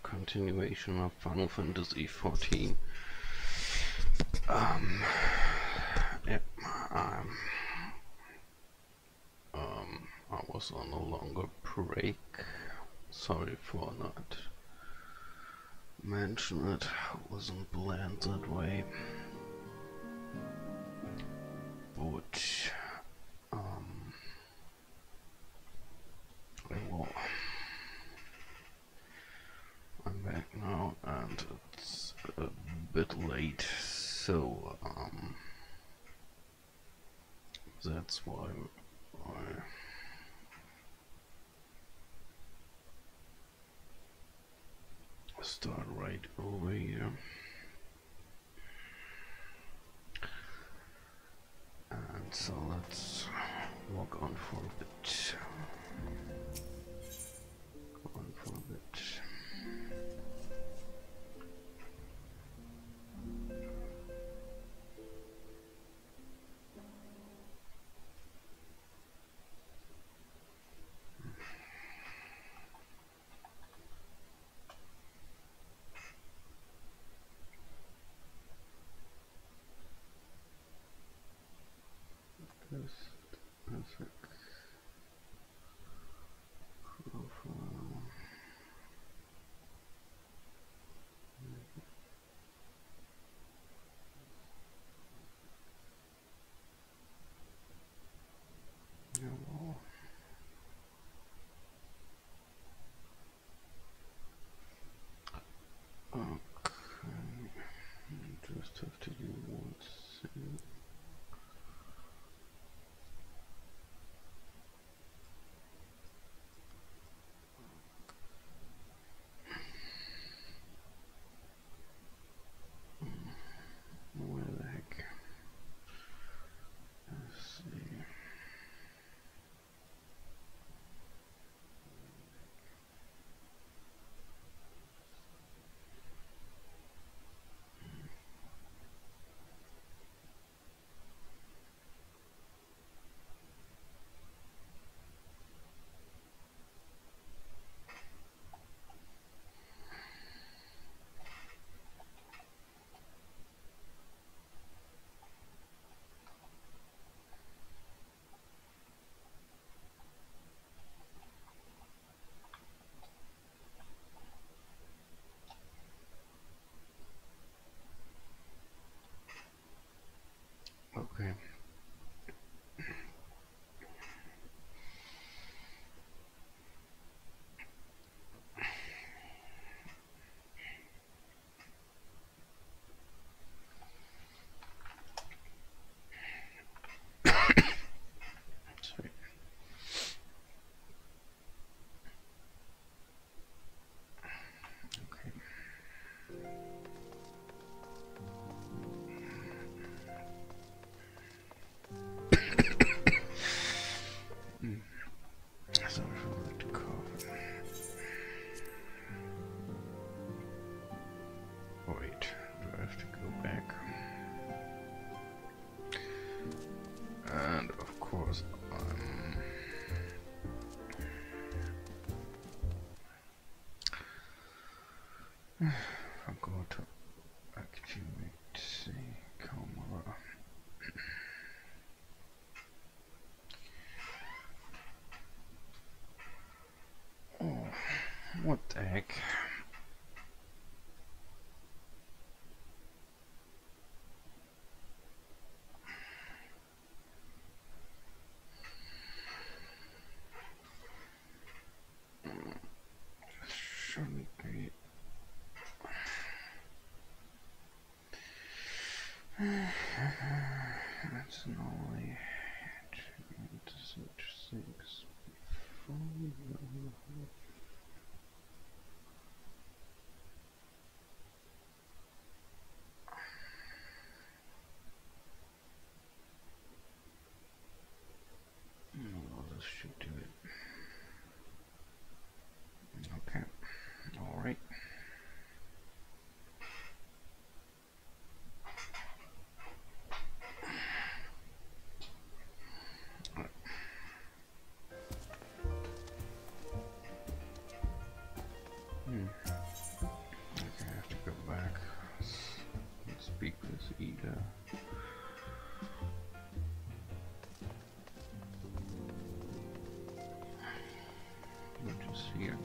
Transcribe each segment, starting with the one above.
continuation of Final Fantasy XIV. Yeah, I was on a longer break. Sorry for not mentioning it. Wasn't planned that way. But well, I'm back now, and it's a bit late, so that's why I start right over here. And so let's walk on for a bit. Go on for a bit. That's it. Profile. No. Okay. Just have to do one thing. Where the heck? Let's see. Okay. Sorry. Okay. Sorry for that cough. Wait, do I have to go back? And of course, forgot to activate the camera. Oh, what the heck? Shouldn't be. That's normally such things before. Okay, I have to go back and speak with Ida. Which is here.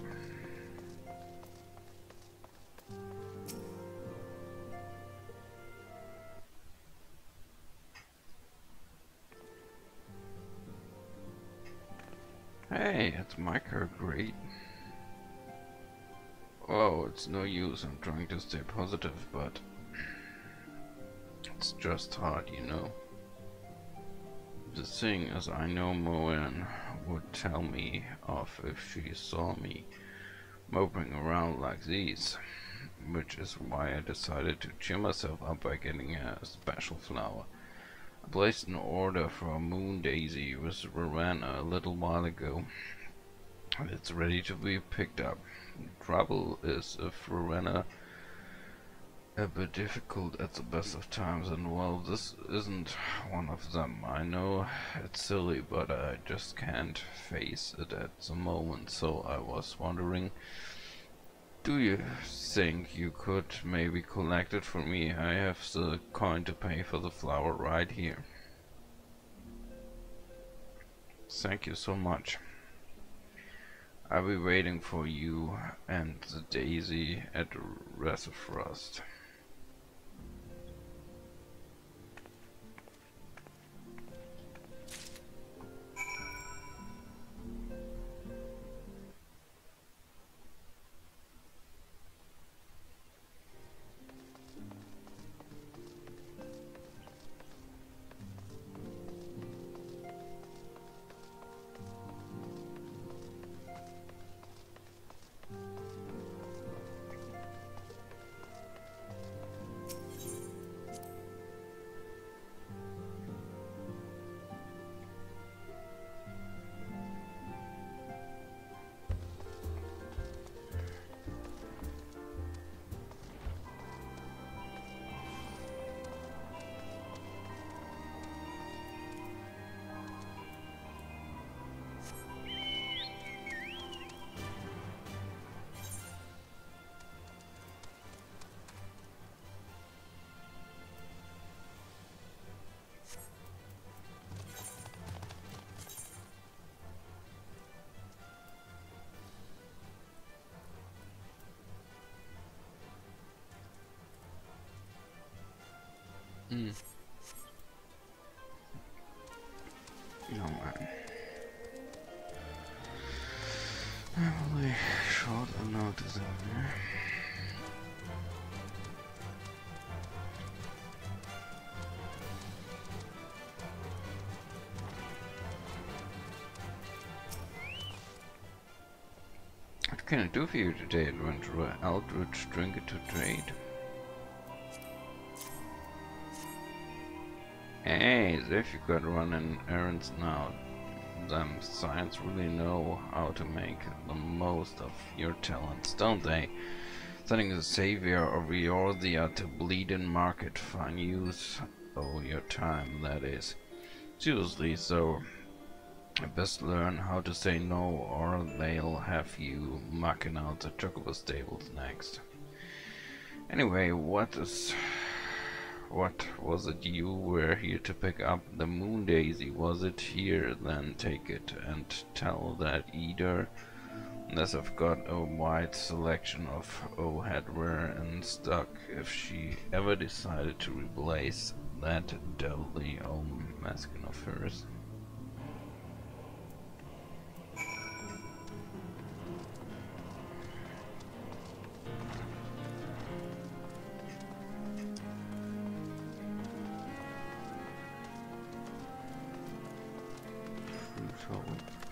Hey, it's Micah, great. Oh, it's no use, I'm trying to stay positive, but it's just hard, you know. The thing is, I know Moen would tell me off if she saw me moping around like these, which is why I decided to cheer myself up by getting a special flower. I placed an order for a moon daisy with Rowena a little while ago, and it's ready to be picked up. The trouble is, if Rowena a bit difficult at the best of times, and well, this isn't one of them. I know it's silly, but I just can't face it at the moment, so I was wondering, do you think you could maybe collect it for me? I have the coin to pay for the flower right here. Thank you so much. I'll be waiting for you and the daisy at Resifrost. No man. Heavily short a notice over here. What can I do for you today, adventurer? Eldritch trinket to trade. Hey, as if you got running errands now. Them science really know how to make the most of your talents, don't they? Sending the savior of Eordia to Bleeding Market, fine use of your time, that is. Seriously, so I best learn how to say no, or they'll have you mucking out the Chocobo stables next. Anyway, what was it you were here to pick up? The moon daisy, was it? Here, then take it and tell that either, as I've got a wide selection of headwear in stock if she ever decided to replace that devilly old masking of hers.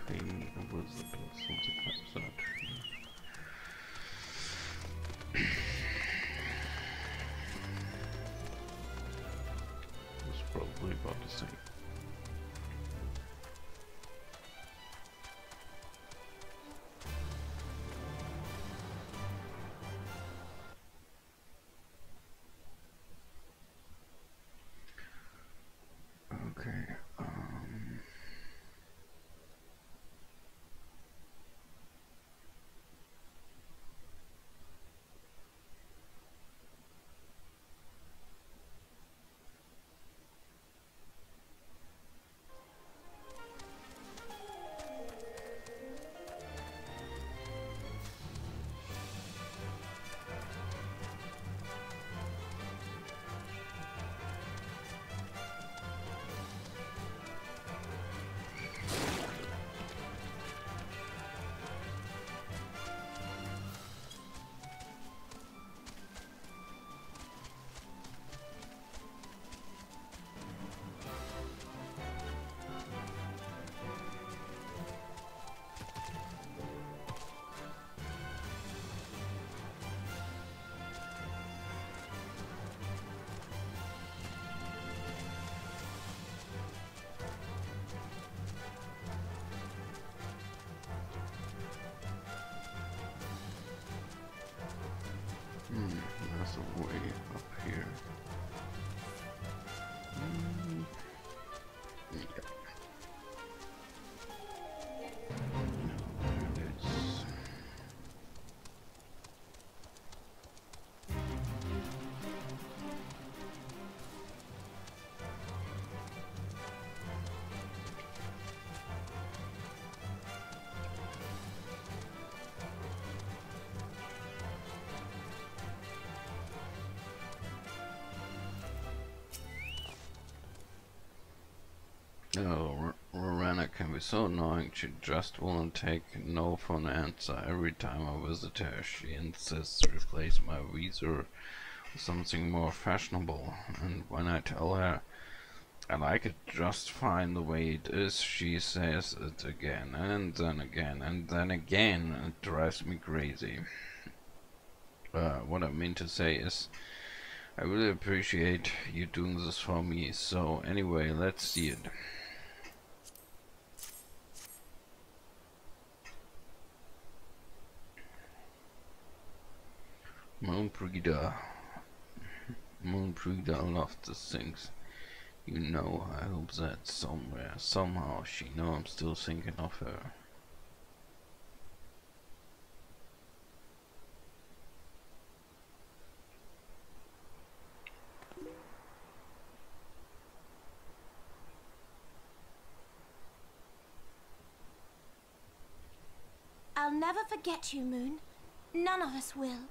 Pain was something like that. It's probably about the same. Okay, There's a way up here. Yeah. There it is. Oh, Rowena can be so annoying. She just won't take no for an answer. Every time I visit her, she insists to replace my visor with something more fashionable. And when I tell her I like it just fine the way it is, she says it again, and then again, and then again. It drives me crazy. What I mean to say is, I really appreciate you doing this for me. So anyway, let's see it. Moonbreeder. Moonbreeder loves the things. You know, I hope that somewhere, somehow, she knows I'm still thinking of her. I'll never forget you, Moon. None of us will.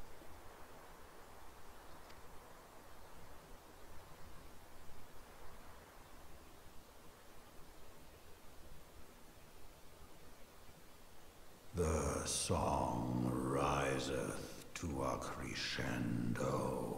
The song riseth to a crescendo.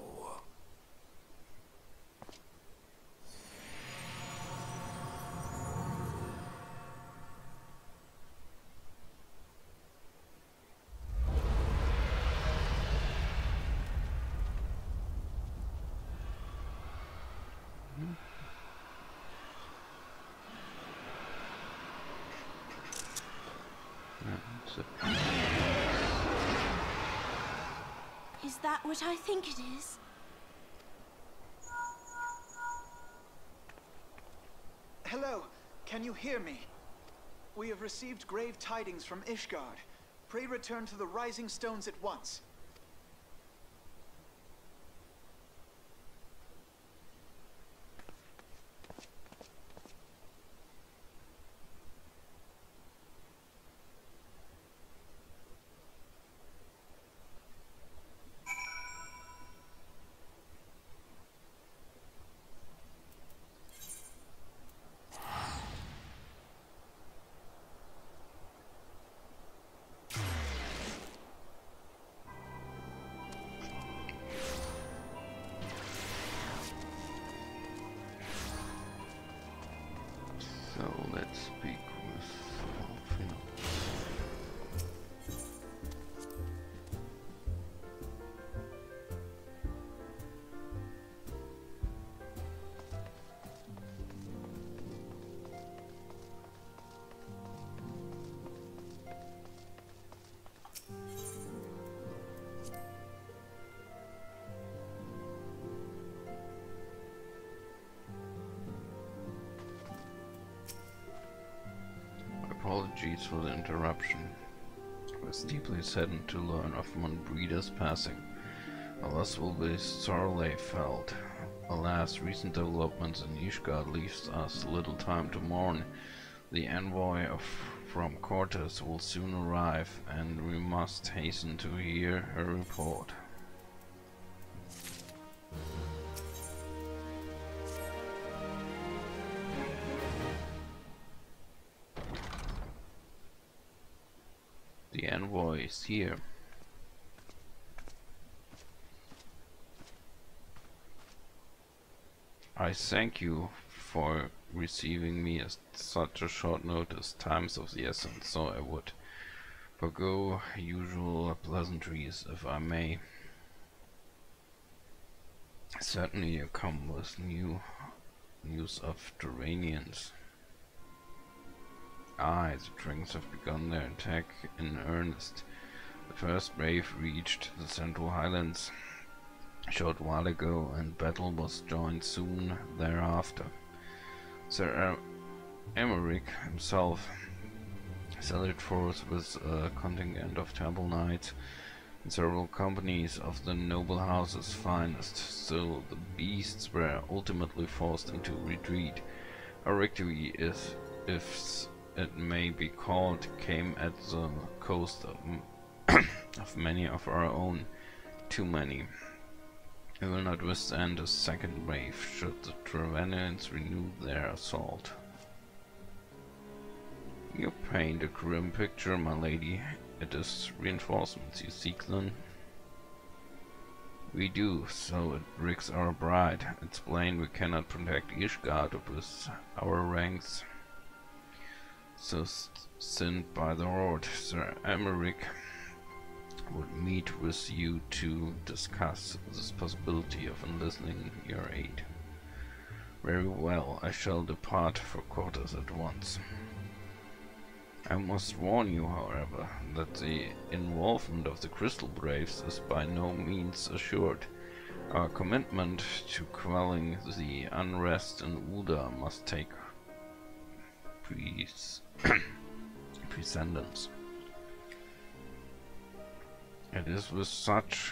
Is that what I think it is? Hello, can you hear me? We have received grave tidings from Ishgard. Pray return to the Rising Stones at once. So let's speak with Alfina. Apologies for the interruption. I was deeply saddened to learn of Moonbreeder's passing. A loss will be sorely felt. Alas, recent developments in Ishgard leaves us little time to mourn. The envoy from Cortes will soon arrive, and we must hasten to hear her report. The envoy is here. I thank you for receiving me at such a short notice. Time's of the essence, so I would forgo usual pleasantries if I may. Certainly you come with news of Duranians. Aye, the Drings have begun their attack in earnest. The first wave reached the Central Highlands. a short while ago, and battle was joined soon thereafter. Sir Emeric himself sallied forth with a contingent of temple knights and several companies of the noble house's finest, so the beasts were ultimately forced into retreat. Our victory, if it may be called, came at the cost of many of our own, too many. We will not withstand a second wave should the Trevanians renew their assault. You paint a grim picture, my lady. It is reinforcements you seek, then? We do, so it risks our bride. It's plain we cannot protect Ishgard with our ranks. So sent by the Lord, Sir Emeric would meet with you to discuss this possibility of enlisting your aid. Very well, I shall depart for quarters at once. I must warn you, however, that the involvement of the Crystal Braves is by no means assured. Our commitment to quelling the unrest in Ul'dah must take precedence. It is with such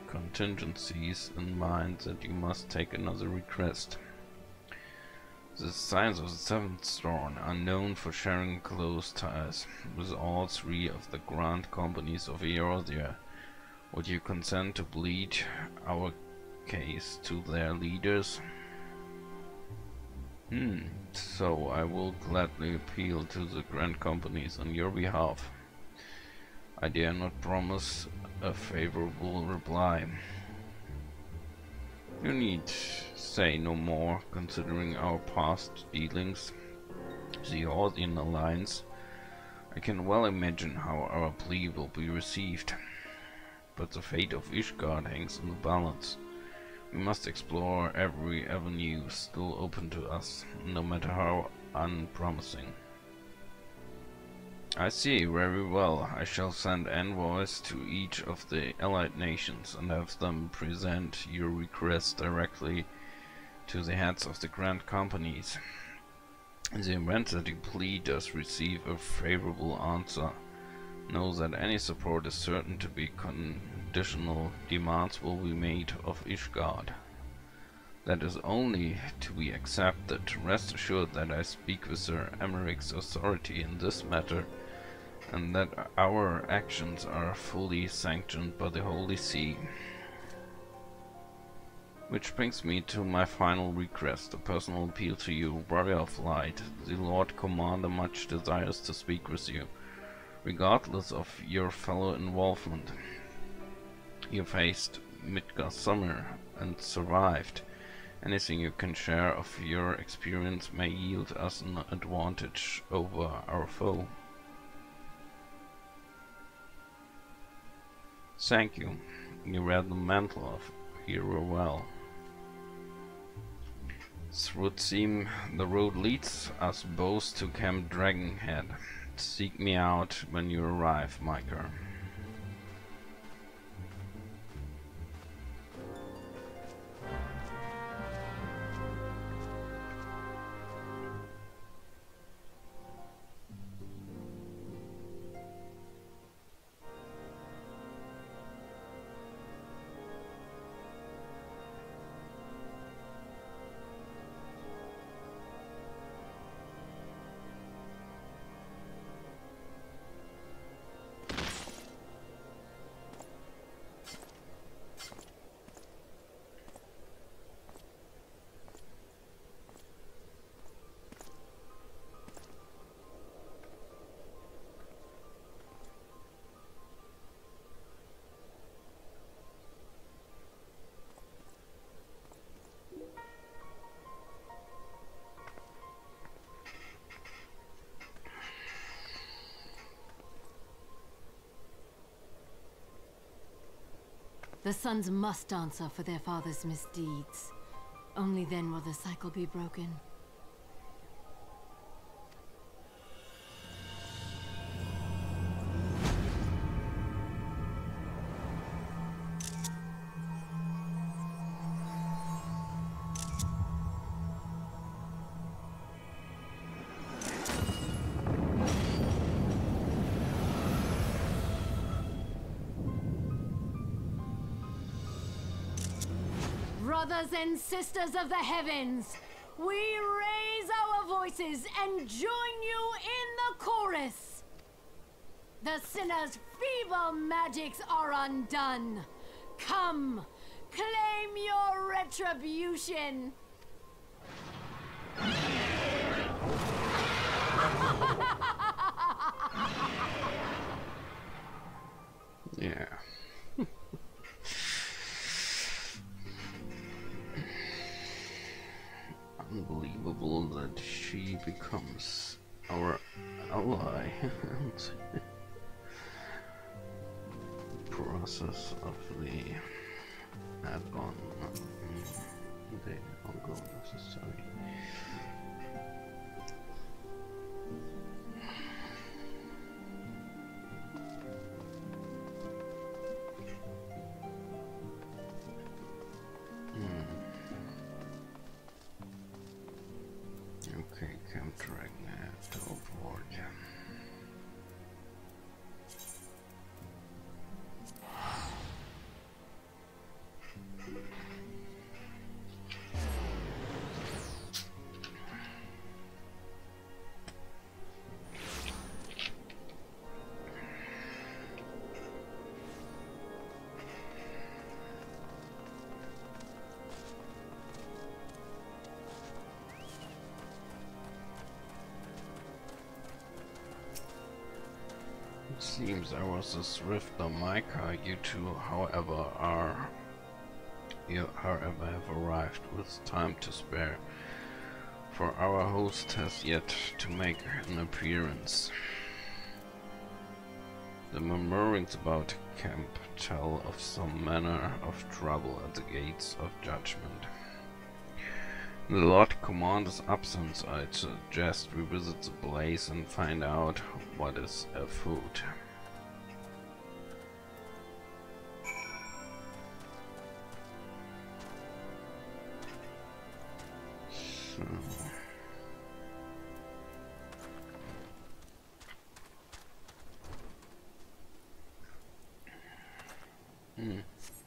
contingencies in mind that you must take another request. The Scions of the Seventh Storm are known for sharing close ties with all three of the grand companies of Eorzea. Would you consent to plead our case to their leaders? So I will gladly appeal to the grand companies on your behalf. I dare not promise a favorable reply. You need say no more, considering our past dealings with the Eorzean alliance. I can well imagine how our plea will be received, but the fate of Ishgard hangs in the balance. We must explore every avenue still open to us, no matter how unpromising. I see, very well. I shall send envoys to each of the allied nations and have them present your request directly to the heads of the grand companies. In the event that your plea does receive a favorable answer, know that any support is certain to be conditional. Demands will be made of Ishgard. That is only to be accepted. Rest assured that I speak with Sir Emeric's authority in this matter, and that our actions are fully sanctioned by the Holy See. Which brings me to my final request, a personal appeal to you, Warrior of Light. The Lord Commander much desires to speak with you, regardless of your fellow involvement. You faced Midgardsormr and survived. Anything you can share of your experience may yield us an advantage over our foe. Thank you. You read the mantle of hero well. It would seem the road leads us both to Camp Dragonhead. Seek me out when you arrive, Micah. The sons must answer for their father's misdeeds. Only then will the cycle be broken. brothers and sisters of the heavens, we raise our voices and join you in the chorus. The sinner's feeble magics are undone. Come, claim your retribution. Yeah. Unbelievable that she becomes our ally. Process of the add-on. They don't go necessary. Okay, Camp Dragnet to avoid. Seems I was a swifter Micah. You two, however, have arrived with time to spare, for our host has yet to make an appearance. The murmurings about camp tell of some manner of trouble at the gates of judgment. In the Lord Commander's absence, I'd suggest we visit the place and find out what is afoot. So.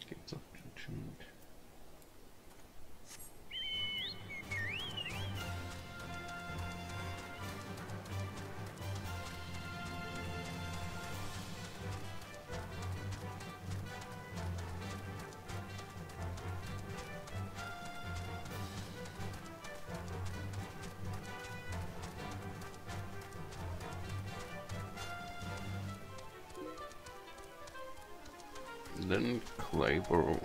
Gates of judgment. Then Clever,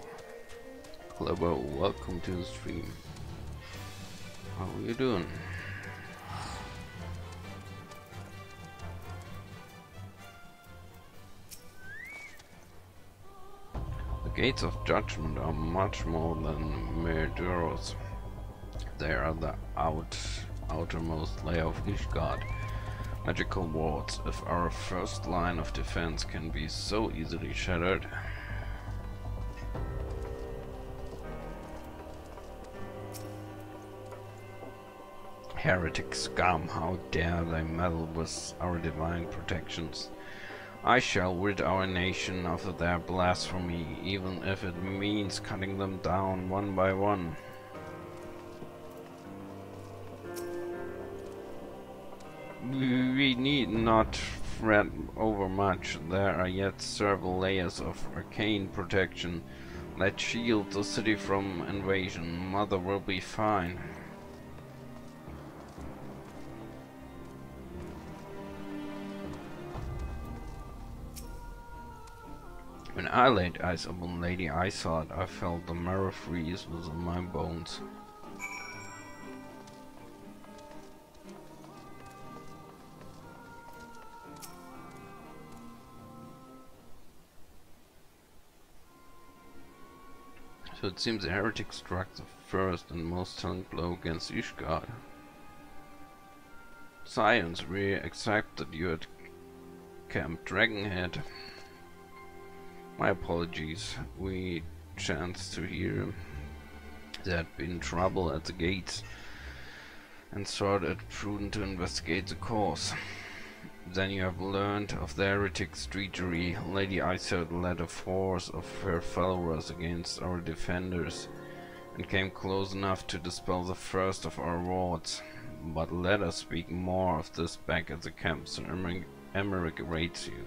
welcome to the stream. How are you doing? The gates of judgment are much more than mere doors. They are the outermost layer of Ishgard. Magical wards, if our first line of defense can be so easily shattered. Heretic scum, how dare they meddle with our divine protections. I shall rid our nation of their blasphemy, even if it means cutting them down one by one. We need not fret over much. There are yet several layers of arcane protection that shield the city from invasion. Mother will be fine. When I laid eyes upon Lady Isard, I felt the marrow freeze within my bones. So it seems the heretic struck the first and most telling blow against Ishgard. Science, we accept that you at Camp Dragonhead. My apologies, we chanced to hear there had been trouble at the gates and thought it prudent to investigate the cause. Then you have learned of the heretic's treachery. Lady Isard led a force of her followers against our defenders and came close enough to dispel the first of our wards. But let us speak more of this back at the camp. Sir Emeric rates you.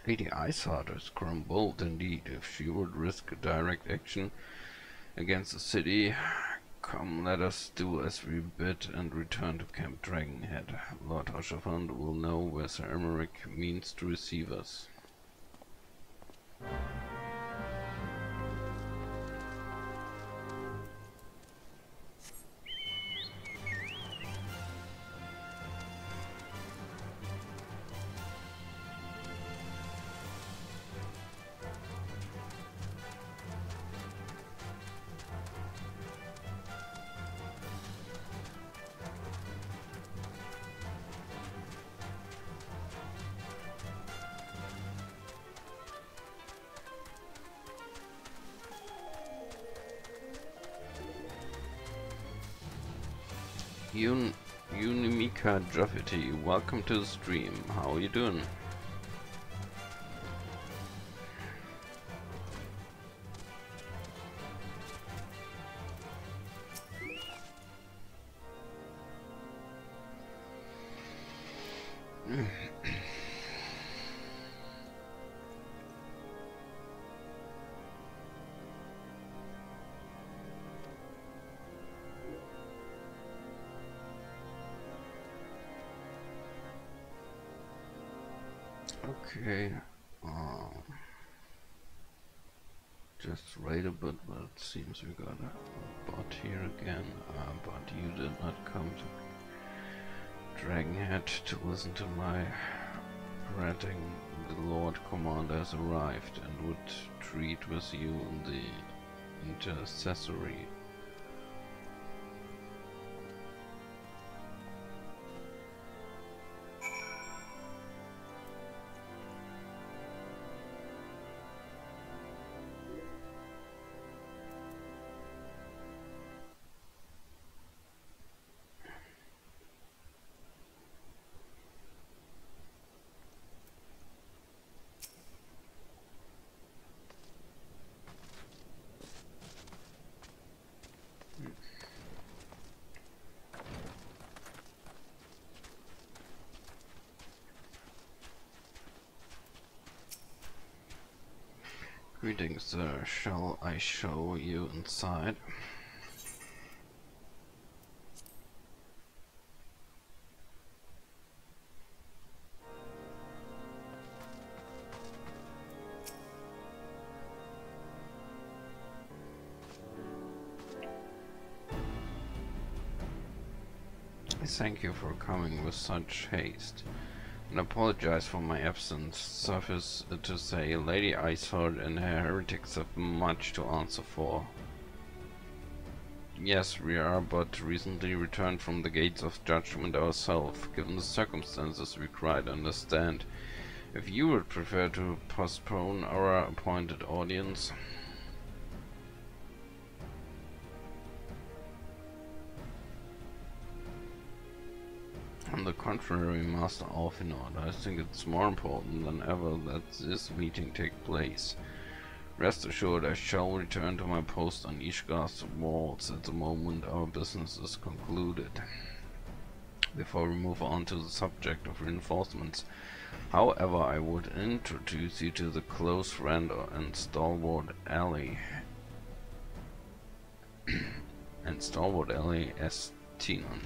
Lady Iceheart has grown bold indeed. If she would risk a direct action against the city, come, let us do as we bid and return to Camp Dragonhead. Lord Hoshafand will know where Sir Emeric means to receive us. Unimika Jaffety, welcome to the stream. How are you doing? Okay, just wait a bit, but it seems we got a bot here again, but you did not come to Dragonhead to listen to my ranting. The Lord Commander has arrived and would treat with you in the intercessory. Greetings, sir. Shall I show you inside? I thank you for coming with such haste, and apologize for my absence. Suffice it to say, Lady Iceheart and her heretics have much to answer for. Yes, we are but recently returned from the gates of judgment ourselves. Given the circumstances, we quite understand. If you would prefer to postpone our appointed audience. On the contrary, Master Alfinord, I think it's more important than ever that this meeting take place. Rest assured, I shall return to my post on Ishgard's walls at the moment our business is concluded. Before we move on to the subject of reinforcements, however, I would introduce you to the close friend and stalwart ally Estinon.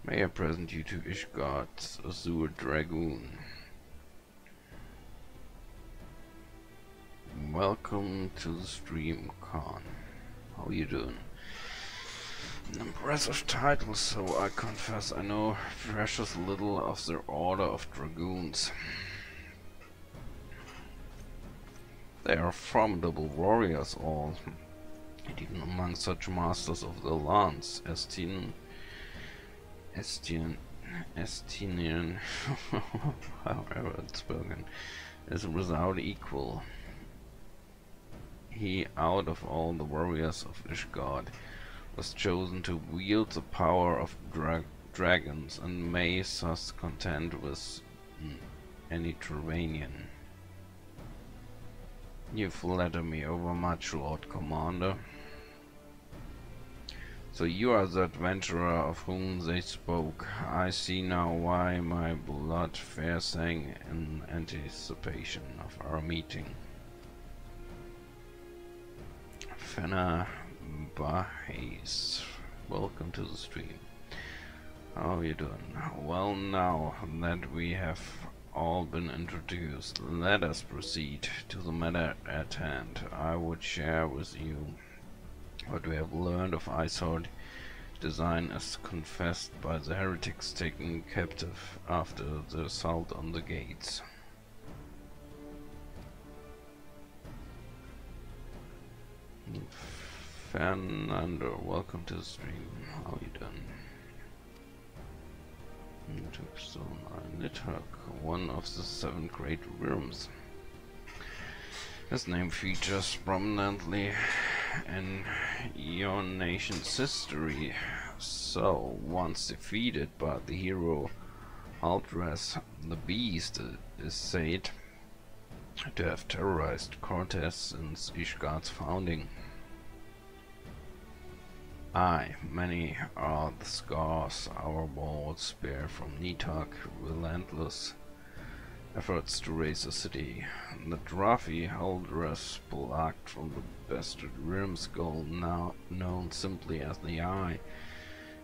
May I present you to Ishgard's Azure Dragoon. Welcome to the stream, Khan. How you doing? Impressive titles, so I confess I know precious little of their Order of Dragoons. They are formidable warriors all, and even among such masters of the lance, Estinian, however it's spoken, is without equal. He, out of all the warriors of Ishgard, was chosen to wield the power of dragons, and may thus contend with any Turanian. You flatter me overmuch, Lord Commander. So you are the adventurer of whom they spoke. I see now why my blood fair sang in anticipation of our meeting. Fenna Bahis, welcome to the stream. How are you doing? Well, now that we have all been introduced, let us proceed to the matter at hand. I would share with you what we have learned of Icehord design as confessed by the heretics taken captive after the assault on the gates. Fernando, welcome to the stream. How are you doing? Nidhogg, one of the 7 great worms. His name features prominently in your nation's history. So, once defeated by the hero Aldras the Beast, is said to have terrorized Cortez since Ishgard's founding. Aye, many are the scars our walls bear from Nidhogg relentless efforts to raise the city. The trophy Aldras plucked from the bastard Wormskull, now known simply as the Eye,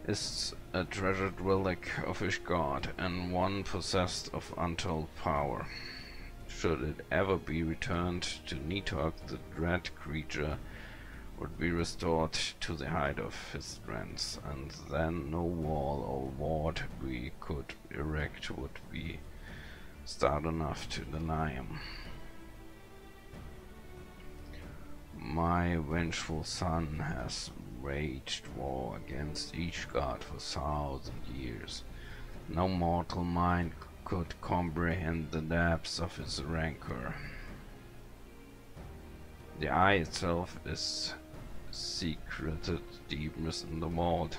is a treasured relic of Ishgard, and one possessed of untold power. Should it ever be returned to Nidhogg, the dread creature would be restored to the height of his strength, and then no wall or ward we could erect would be stout enough to deny him. My vengeful son has waged war against Ishgard for 1,000 years. No mortal mind could comprehend the depths of his rancor. The Eye itself is secreted deep within the vault.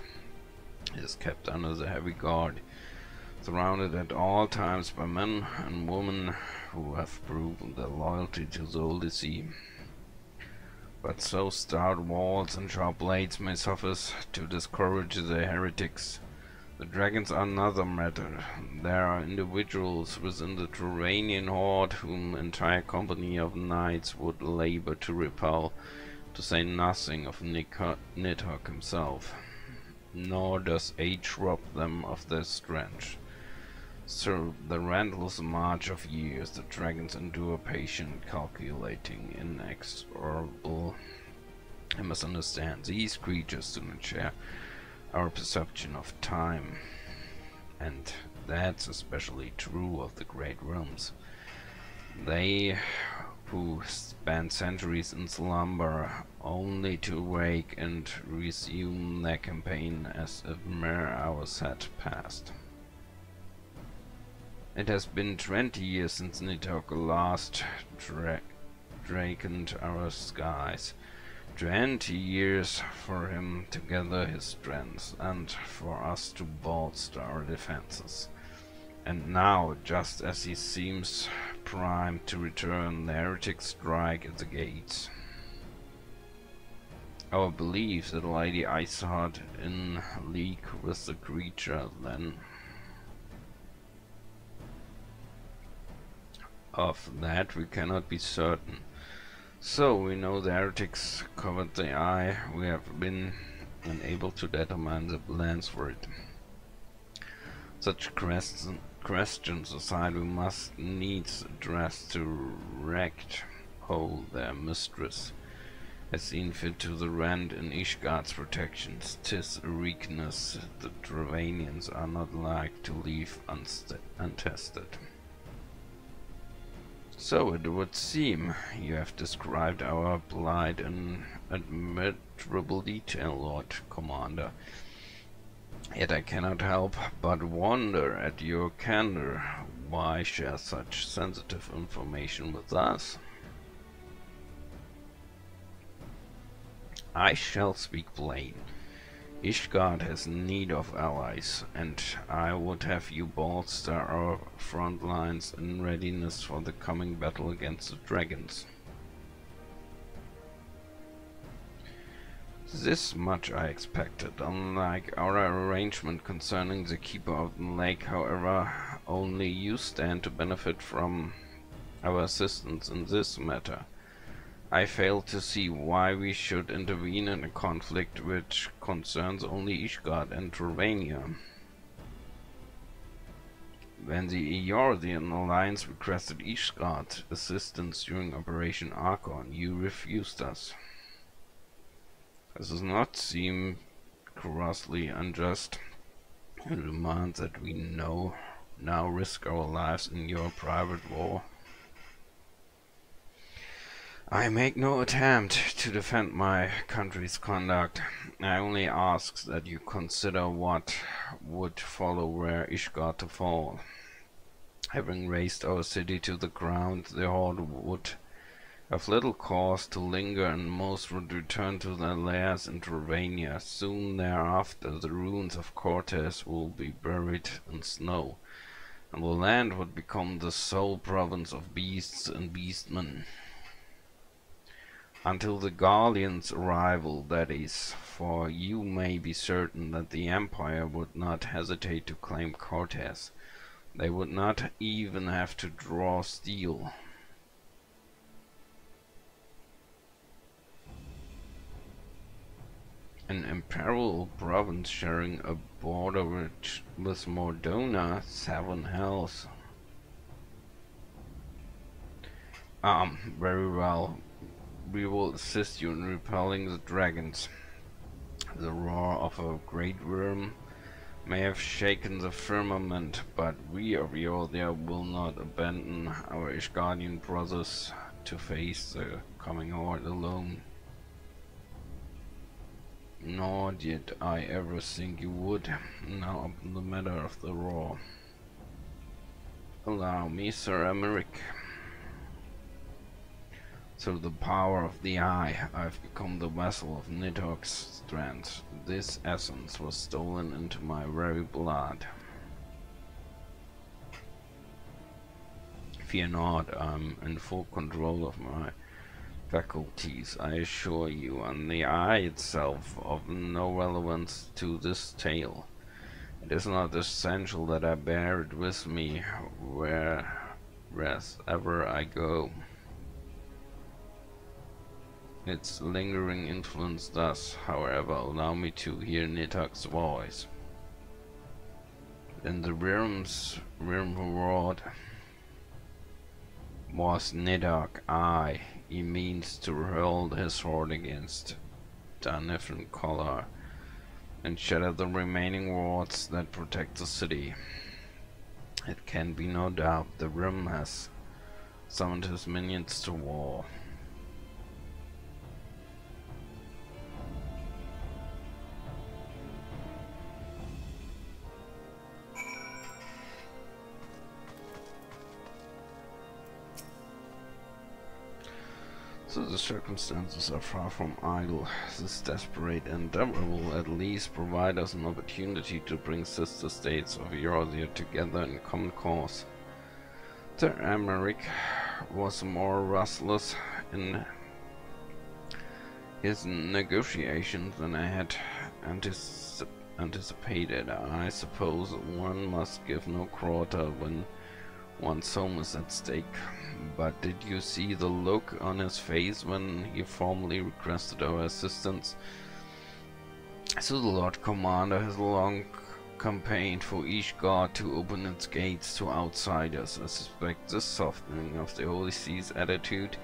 It is kept under the heavy guard, surrounded at all times by men and women who have proven their loyalty to the Holy See. But so stout walls and sharp blades may suffice to discourage the heretics. The dragons are another matter. There are individuals within the Turanian horde whom an entire company of knights would labor to repel, to say nothing of Nidhogg himself. Nor does age rob them of their strength. Through the relentless march of years, the dragons endure patient, calculating, inexorable. I must understand, these creatures do not share our perception of time, and that's especially true of the great realms. They who spend centuries in slumber only to wake and resume their campaign as if mere hours had passed. It has been 20 years since Nidhogg last darkened our skies. 20 years for him to gather his strength and for us to bolster our defenses. And now, just as he seems primed to return, the heretics strike at the gates. Our belief that Lady Icehord in league with the creature then. Of that we cannot be certain. So we know the heretics covered the Eye. We have been unable to determine the plans for it. Such questions aside, we must needs address to wrecked whole their mistress. has seen fit to the rend in Ishgard's protections. 'Tis a weakness the Dravanians are not like to leave untested. So it would seem you have described our plight in admirable detail, Lord Commander. Yet I cannot help but wonder at your candor. Why share such sensitive information with us? I shall speak plain. Ishgard has need of allies, and I would have you bolster our front lines in readiness for the coming battle against the dragons. This much I expected. Unlike our arrangement concerning the Keeper of the Lake, however, only you stand to benefit from our assistance in this matter. I fail to see why we should intervene in a conflict which concerns only Ishgard and Dravania. When the Eordian Alliance requested Ishgard assistance during Operation Archon, you refused us. This does not seem grossly unjust. You demand that we now risk our lives in your private war. I make no attempt to defend my country's conduct. I only ask that you consider what would follow were Ishgard to fall. Having razed our city to the ground, the Horde would have little cause to linger, and most would return to their lairs in Dravania. Soon thereafter, the ruins of Cortez will be buried in snow, and the land would become the sole province of beasts and beastmen. Until the Guardian's arrival, that is, for you may be certain that the Empire would not hesitate to claim Cortez. They would not even have to draw steel. An imperial province sharing a border with Mordona, 7 hells. Very well. We will assist you in repelling the dragons. The roar of a great worm may have shaken the firmament, but we of Eordia will not abandon our Ishgardian brothers to face the coming horde alone. Nor did I ever think you would. Now upon the matter of the roar. Allow me, Sir Emeric. Through the power of the Eye, I've become the vessel of Nidhogg's strength. This essence was stolen into my very blood. Fear not, I'm in full control of my faculties, I assure you, and the Eye itself of no relevance to this tale. It is not essential that I bear it with me wherever I go. Its lingering influence does, however, allow me to hear Nidhogg's voice. In the Worm roared was Nidhogg. Aye, he means to hurl his sword against Danifron Collar and shatter the remaining wards that protect the city. It can be no doubt the Worm has summoned his minions to war. So the circumstances are far from idle. This desperate endeavor will at least provide us an opportunity to bring sister states of Eordia together in common cause. Sir Emeric was more restless in his negotiations than I had anticipated. I suppose one must give no quarter when one's home is at stake. But did you see the look on his face when he formally requested our assistance? So the Lord Commander has long campaigned for Ishgard to open its gates to outsiders. I suspect this softening of the Holy Sea's attitude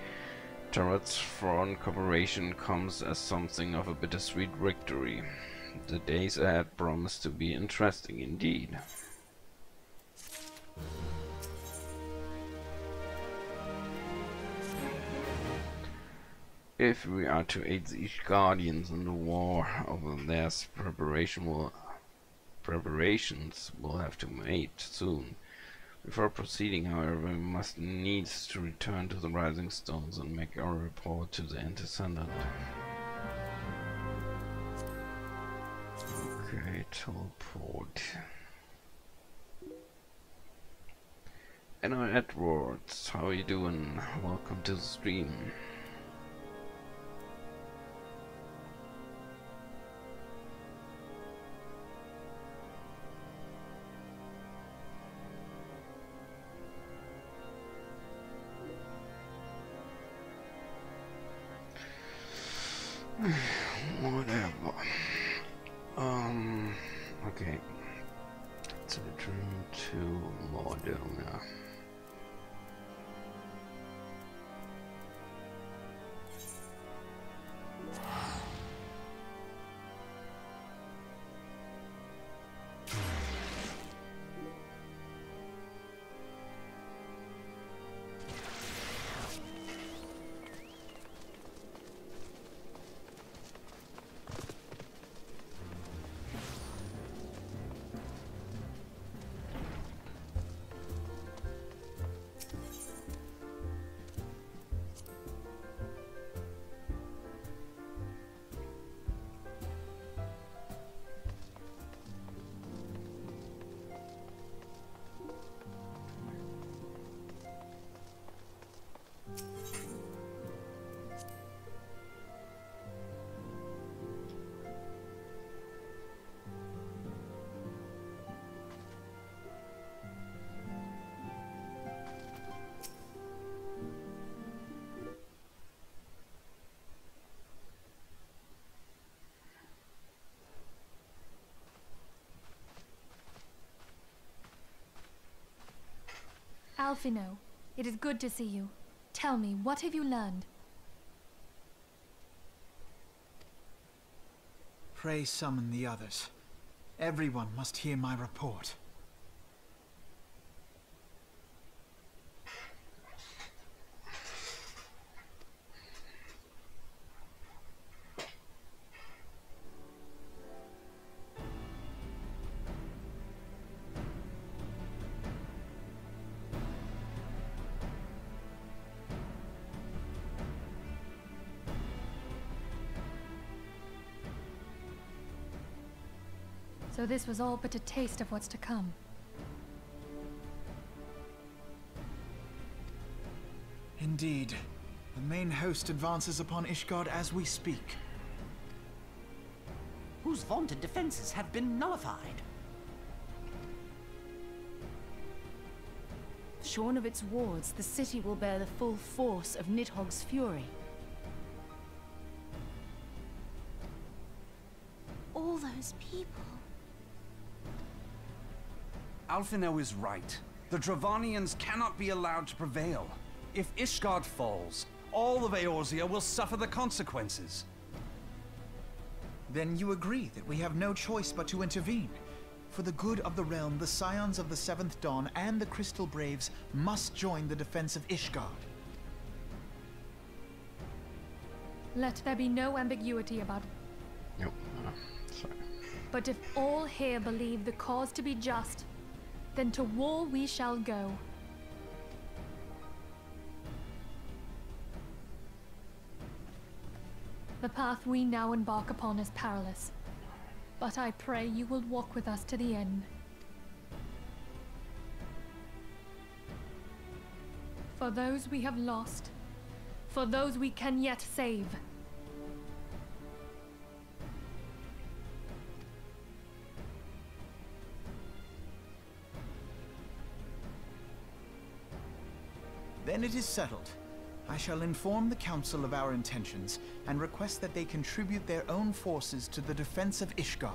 Tarot's foreign cooperation comes as something of a bittersweet victory. The days ahead promise to be interesting indeed. If we are to aid the Ishgardians in the war over theirs, preparations will have to be made soon. Before proceeding, however, we must needs to return to the Rising Stones and make our report to the Antecedent. Okay, teleport. Anna Edwards, how are you doing? Welcome to the stream. Whatever. Okay. Let's return to Mordona. Alphino, it is good to see you. Tell me, what have you learned? Pray summon the others. Everyone must hear my report. So this was all but a taste of what's to come. Indeed. The main host advances upon Ishgard as we speak. Whose vaunted defenses have been nullified. Shorn of its wards, the city will bear the full force of Nidhogg's fury. All those people. Alphino is right. The Dravanians cannot be allowed to prevail. If Ishgard falls, all of Eorzea will suffer the consequences. Then you agree that we have no choice but to intervene. For the good of the realm, the Scions of the Seventh Dawn and the Crystal Braves must join the defense of Ishgard. Let there be no ambiguity about it. Nope. Sorry. But if all here believe the cause to be just, then to war we shall go. The path we now embark upon is perilous, but I pray you will walk with us to the end. For those we have lost, for those we can yet save. Then it is settled. I shall inform the Council of our intentions and request that they contribute their own forces to the defense of Ishgard.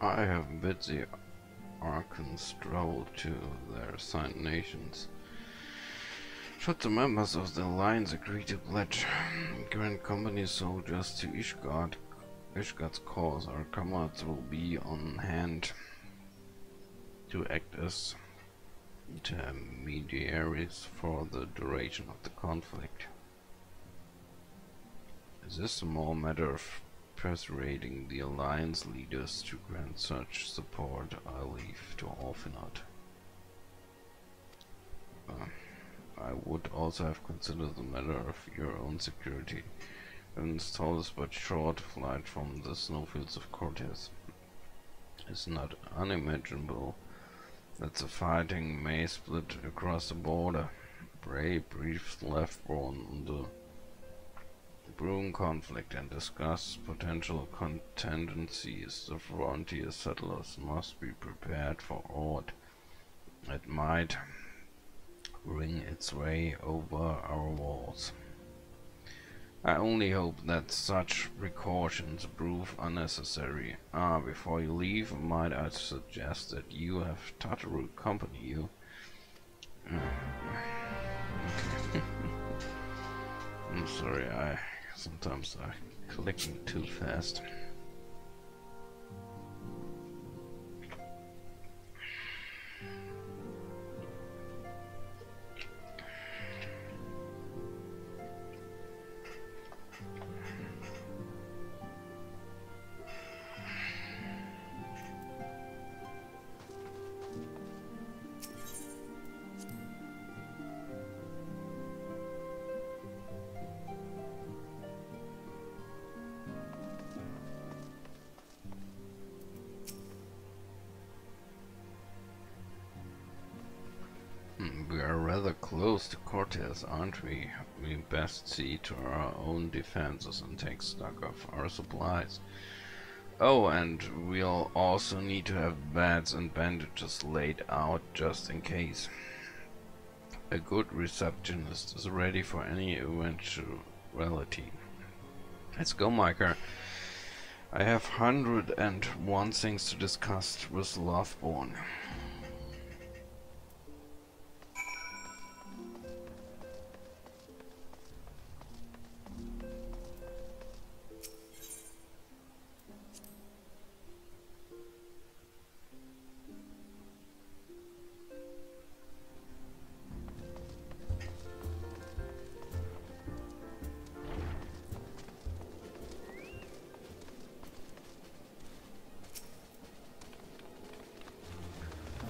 I have bid the Archon stroll to their assigned nations. Should the members of the Alliance agree to pledge Grand Company soldiers to Ishgard's cause, our comrades will be on hand to act as intermediaries for the duration of the conflict. Is this a more matter of persuading the Alliance leaders to grant such support? I leave to Alphinaud. I would also have considered the matter of your own security. Ravensthal is but short flight from the snowfields of Cortez. It's not unimaginable that the fighting may split across the border. Bray briefed Leftborn on the brewing conflict and discussed potential contingencies. The frontier settlers must be prepared for aught that might ring its way over our walls. I only hope that such precautions prove unnecessary. Before you leave, might I suggest that you have Tataru accompany you? I'm sorry, sometimes I'm clicking too fast. We are rather close to Cortez, aren't we? We best see to our own defenses and take stock of our supplies. Oh, and we'll also need to have beds and bandages laid out just in case. A good receptionist is ready for any eventuality. Let's go, Micah. I have 101 things to discuss with Loveborn.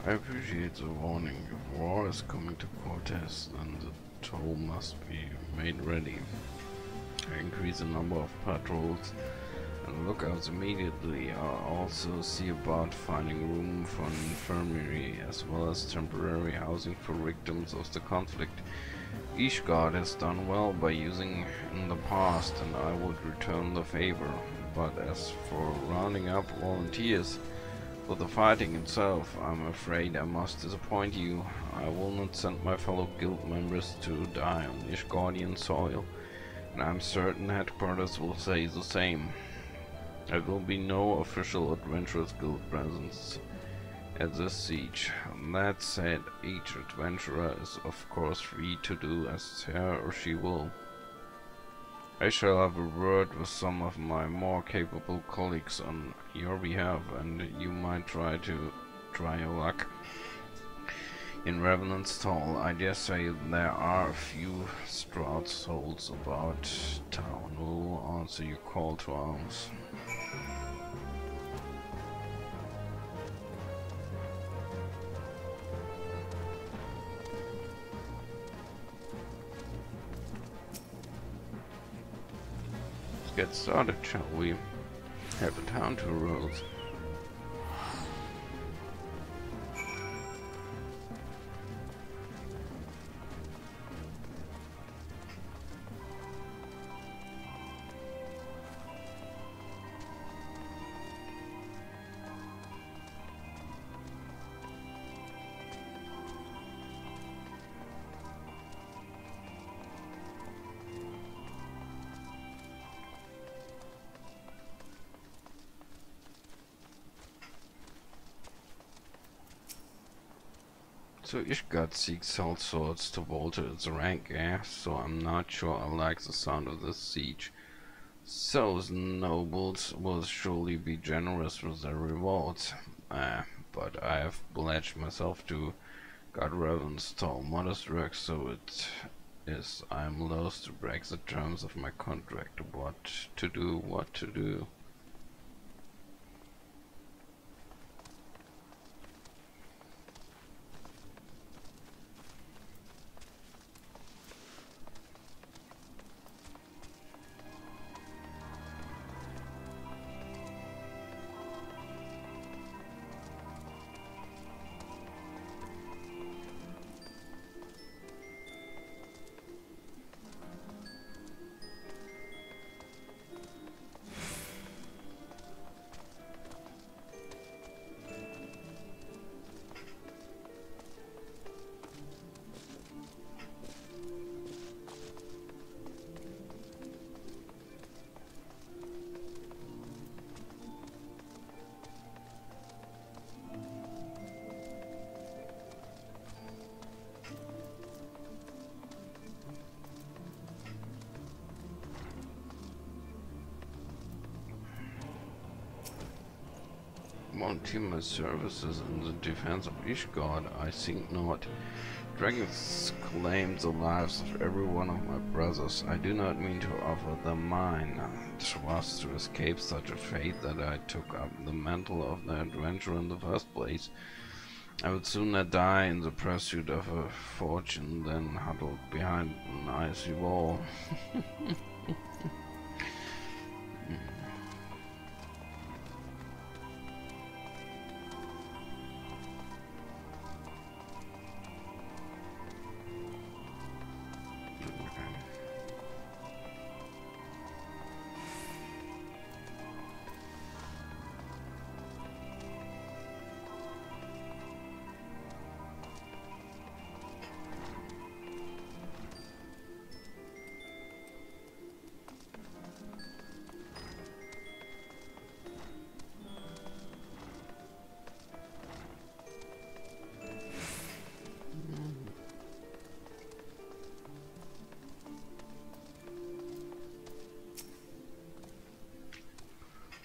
I appreciate the warning. If war is coming to Cortez, then the toll must be made ready. I increase the number of patrols and lookouts immediately. I'll also see about finding room for an infirmary as well as temporary housing for victims of the conflict. Ishgard has done well by using in the past, and I would return the favor. But as for rounding up volunteers for the fighting itself, I'm afraid I must disappoint you. I will not send my fellow guild members to die on Ishgardian soil, and I'm certain headquarters will say the same. There will be no official Adventurers Guild presence at this siege. That said, each adventurer is of course free to do as her or she will. I shall have a word with some of my more capable colleagues on your behalf, and you might try your luck in Revenant's Toll. I dare say there are a few Stroud souls about town who will answer your call to arms. Get started, shall we? Have a town to rose. So Ishgard seeks all sorts to alter its rank, eh? So I'm not sure I like the sound of this siege. So the nobles will surely be generous with their rewards. But I have pledged myself to God Ravenstall modest work, so it is I am loath to break the terms of my contract. What to do. Volunteer my services in the defense of Ishgard? I think not. Dragons claim the lives of every one of my brothers. I do not mean to offer them mine. It was to escape such a fate that I took up the mantle of the adventure in the first place. I would sooner die in the pursuit of a fortune than huddled behind an icy wall.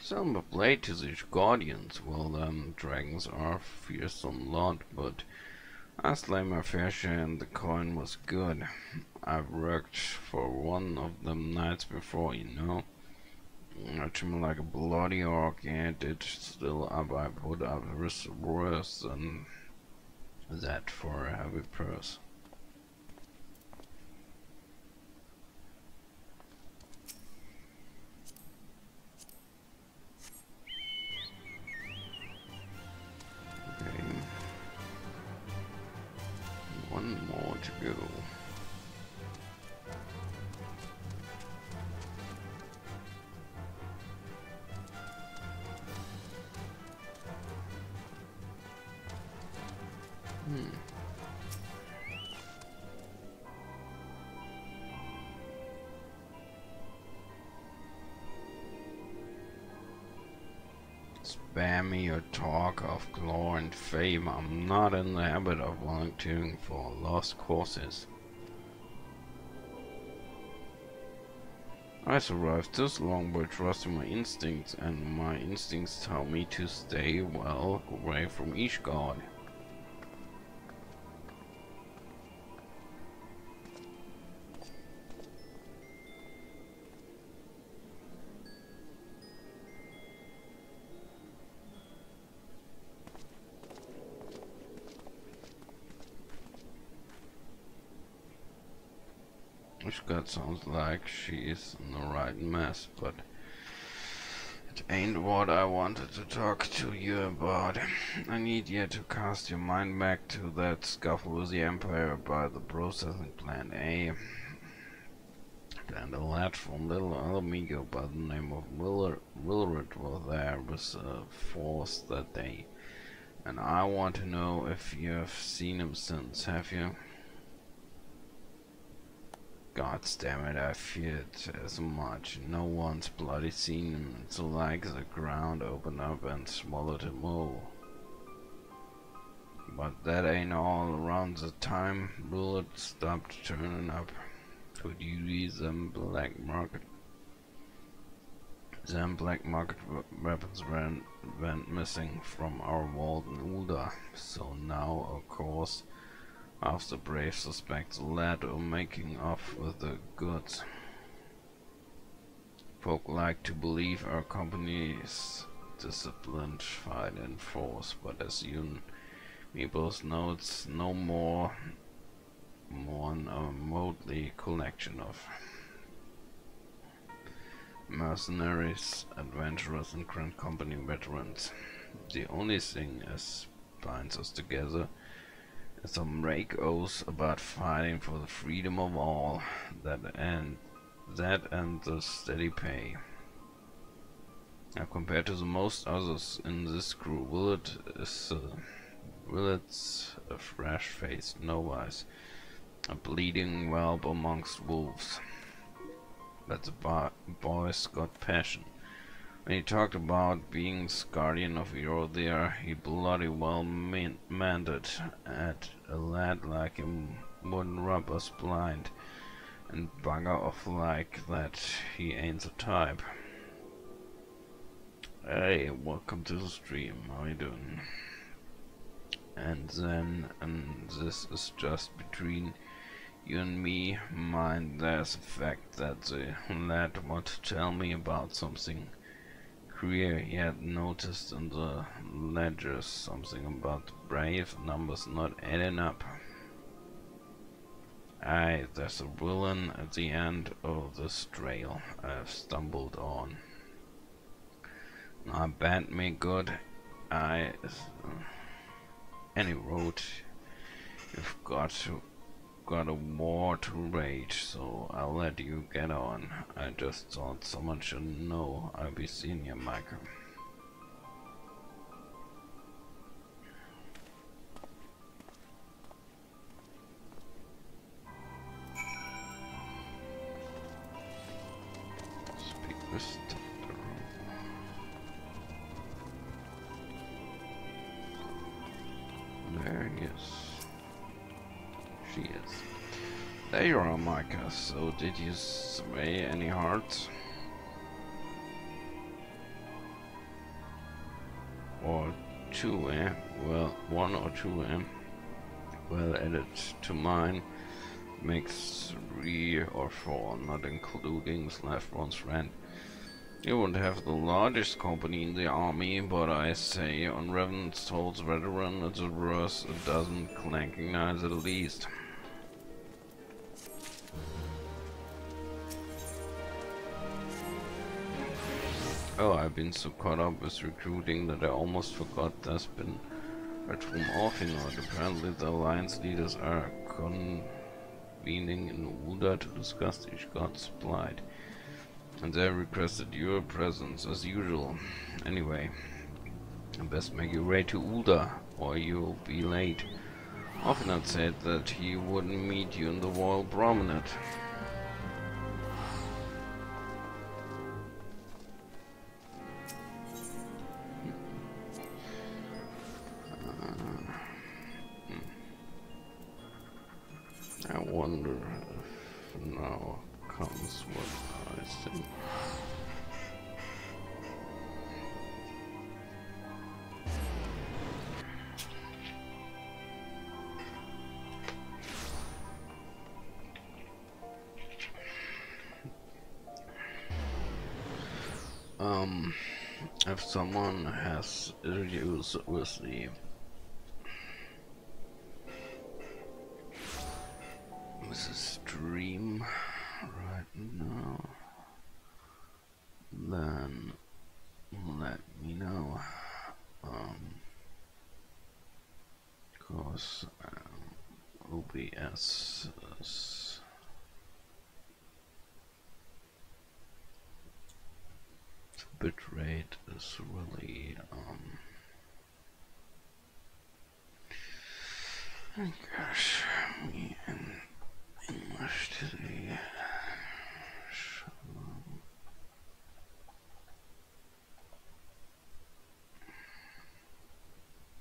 Silver blade to the guardians. Well, dragons are fearsome lot, but I slay my fair share and the coin was good. I've worked for one of them nights before, you know. I treat me like a bloody orc, and it still up I put up worse than that for a heavy purse. One more to go. Spare me your talk of glory and fame. I'm not in the habit of volunteering for lost causes. I survived this long by trusting my instincts, and my instincts tell me to stay well away from Ishgard. Ishgard sounds like she is in the right mess, but it ain't what I wanted to talk to you about. I need you to cast your mind back to that scuffle with the Empire by the processing plant, eh? And a lad from Little Alamigo by the name of Willard was there with a force that day. And I want to know if you have seen him since, have you? God damn it, I feared as much. No one's bloody seen him. It's like the ground opened up and swallowed him whole. But that ain't all. Around the time bullets stopped turning up for duty, them black market weapons went missing from our vault in Ulda. So now, of course, half the brave suspects led or making off with the goods. Folk like to believe our company's disciplined fight in force, but as you and me both know, it's no more than a motley collection of mercenaries, adventurers, and Grand Company veterans. The only thing that binds us together is some rake oaths about fighting for the freedom of all, that and the steady pay. Now, compared to the most others in this crew, Willet's a fresh-faced novice, a bleeding whelp amongst wolves. But the boy's got passion. When he talked about being guardian of Eothea, he bloody well meant it. At a lad like him wouldn't rub us blind and bugger off like that. He ain't the type. Hey, welcome to the stream. How you doing? And this is just between you and me, mind. There's a fact that the lad wanted to tell me about something queer he had noticed in the ledgers, something about the brave numbers not adding up. Aye, there's a villain at the end of this trail I've stumbled on. Now, bad me good. Any road, you've got a war to rage, so I'll let you get on. I just thought someone should know I'll be seeing you, Micah. Speak this to the room. There he is. She is. There you are, Micah. So, did you sway any hearts? Or two, eh? Well, one or two, eh? Well, added to mine makes 3 or 4, not including Slaftron's friend. You wouldn't have the largest company in the army, but I say on Revenant's Toll's veteran it's worth a dozen clanking knives at least. Oh, I've been so caught up with recruiting that I almost forgot there's been a from Orphinord. Apparently the alliance leaders are convening in Ulda to discuss Ishgard's plight. And they requested your presence as usual. Anyway, I best make your way to Ulda, or you'll be late. Orphinord said that he wouldn't meet you in the Royal Promenade. I wonder if now comes what I think. If someone has issues with the stream right now, then let me know, cause OBS is the bitrate is really gosh, me in English today.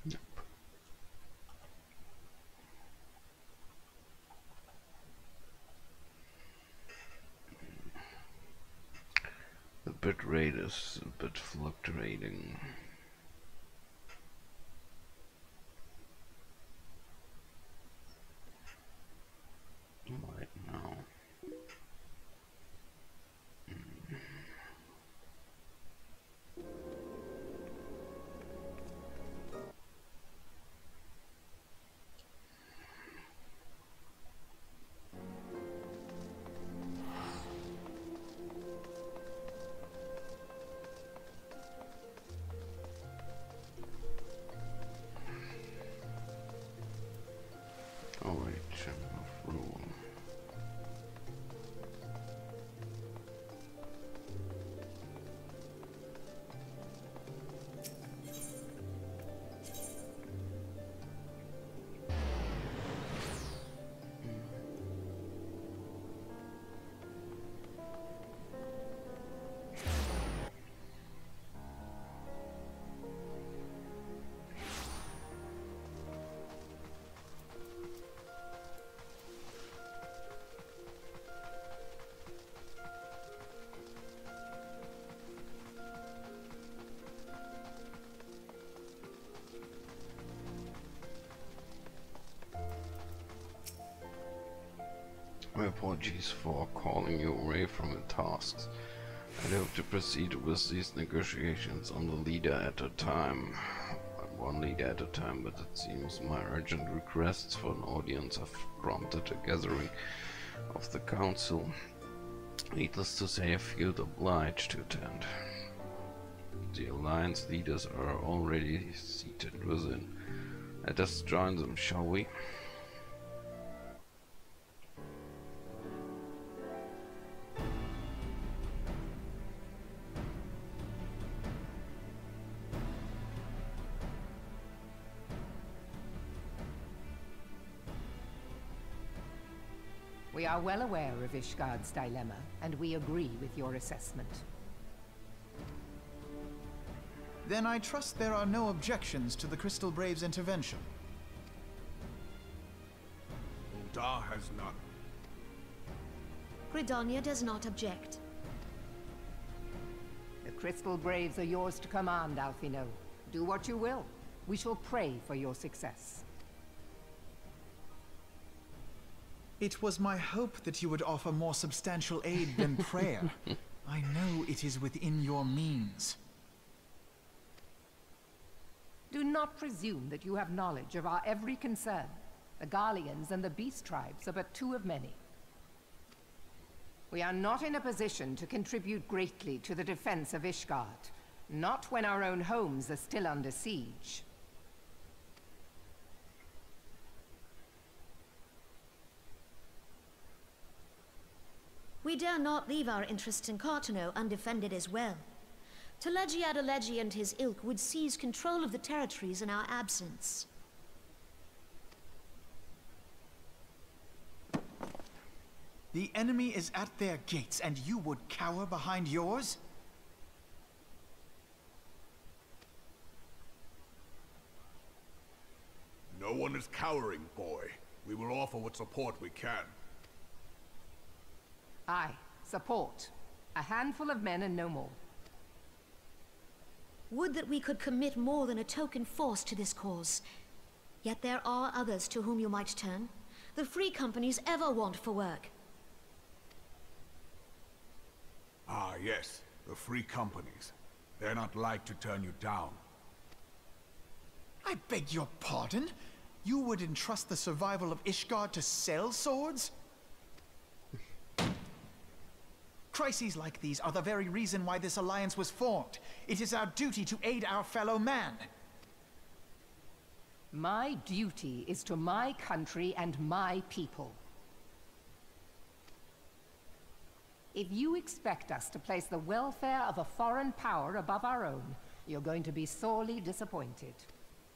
Yep. rate is a bit fluctuating. Right now. Oh wait, Chamber of Rule. My apologies for calling you away from the tasks. I hope to proceed with these negotiations on the leader at a time. One leader at a time, but it seems my urgent requests for an audience have prompted a gathering of the council. Needless to say, I feel obliged to attend. The alliance leaders are already seated within. Let us join them, shall we? We are well aware of Ishgard's dilemma, and we agree with your assessment. Then I trust there are no objections to the Crystal Braves' intervention. Ul'dah has none. Gridania does not object. The Crystal Braves are yours to command, Alphino. Do what you will. We shall pray for your success. It was my hope that you would offer more substantial aid than prayer. I know it is within your means. Do not presume that you have knowledge of our every concern. The Garleans and the Beast Tribes are but two of many. We are not in a position to contribute greatly to the defense of Ishgard, not when our own homes are still under siege. We dare not leave our interests in Carteneau undefended as well. Teleji Adeleji and his ilk would seize control of the territories in our absence. The enemy is at their gates, and you would cower behind yours? No one is cowering, boy. We will offer what support we can. Aye, support. A handful of men and no more. Would that we could commit more than a token force to this cause. Yet there are others to whom you might turn. The free companies ever want for work. Ah, yes. The free companies. They're not like to turn you down. I beg your pardon? You would entrust the survival of Ishgard to sell swords? Crises like these are the very reason why this alliance was formed. It is our duty to aid our fellow man. My duty is to my country and my people. If you expect us to place the welfare of a foreign power above our own, you're going to be sorely disappointed.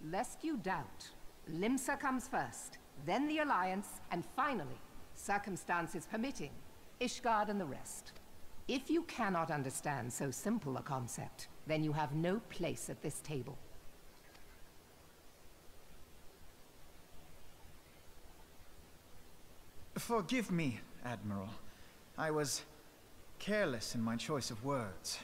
Lest you doubt, Limsa comes first, then the Alliance, and finally, circumstances permitting, Ishgard and the rest. If you cannot understand so simple a concept, then you have no place at this table. Forgive me, Admiral. I was careless in my choice of words.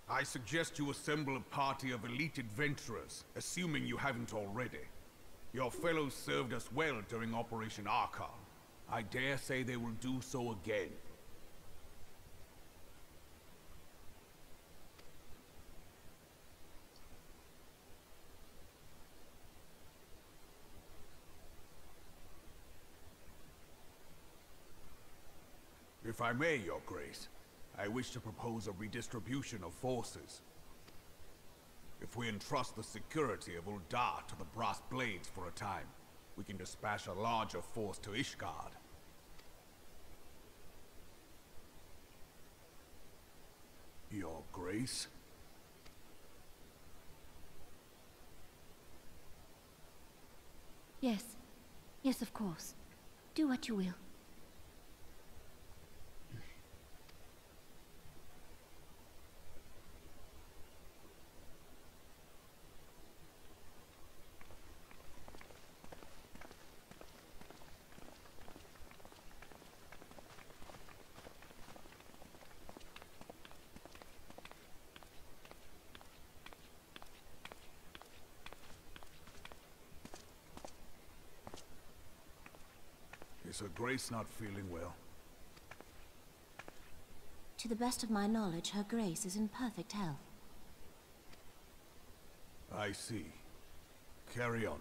I suggest you assemble a party of elite adventurers, assuming you haven't already. Your fellows served us well during Operation Archon. I dare say they will do so again. If I may, Your Grace, I wish to propose a redistribution of forces. If we entrust the security of Ul'dah to the Brass Blades for a time, we can dispatch a larger force to Ishgard. Your Grace? Yes. Yes, of course. Do what you will. Is Her Grace not feeling well? To the best of my knowledge, Her Grace is in perfect health. I see. Carry on.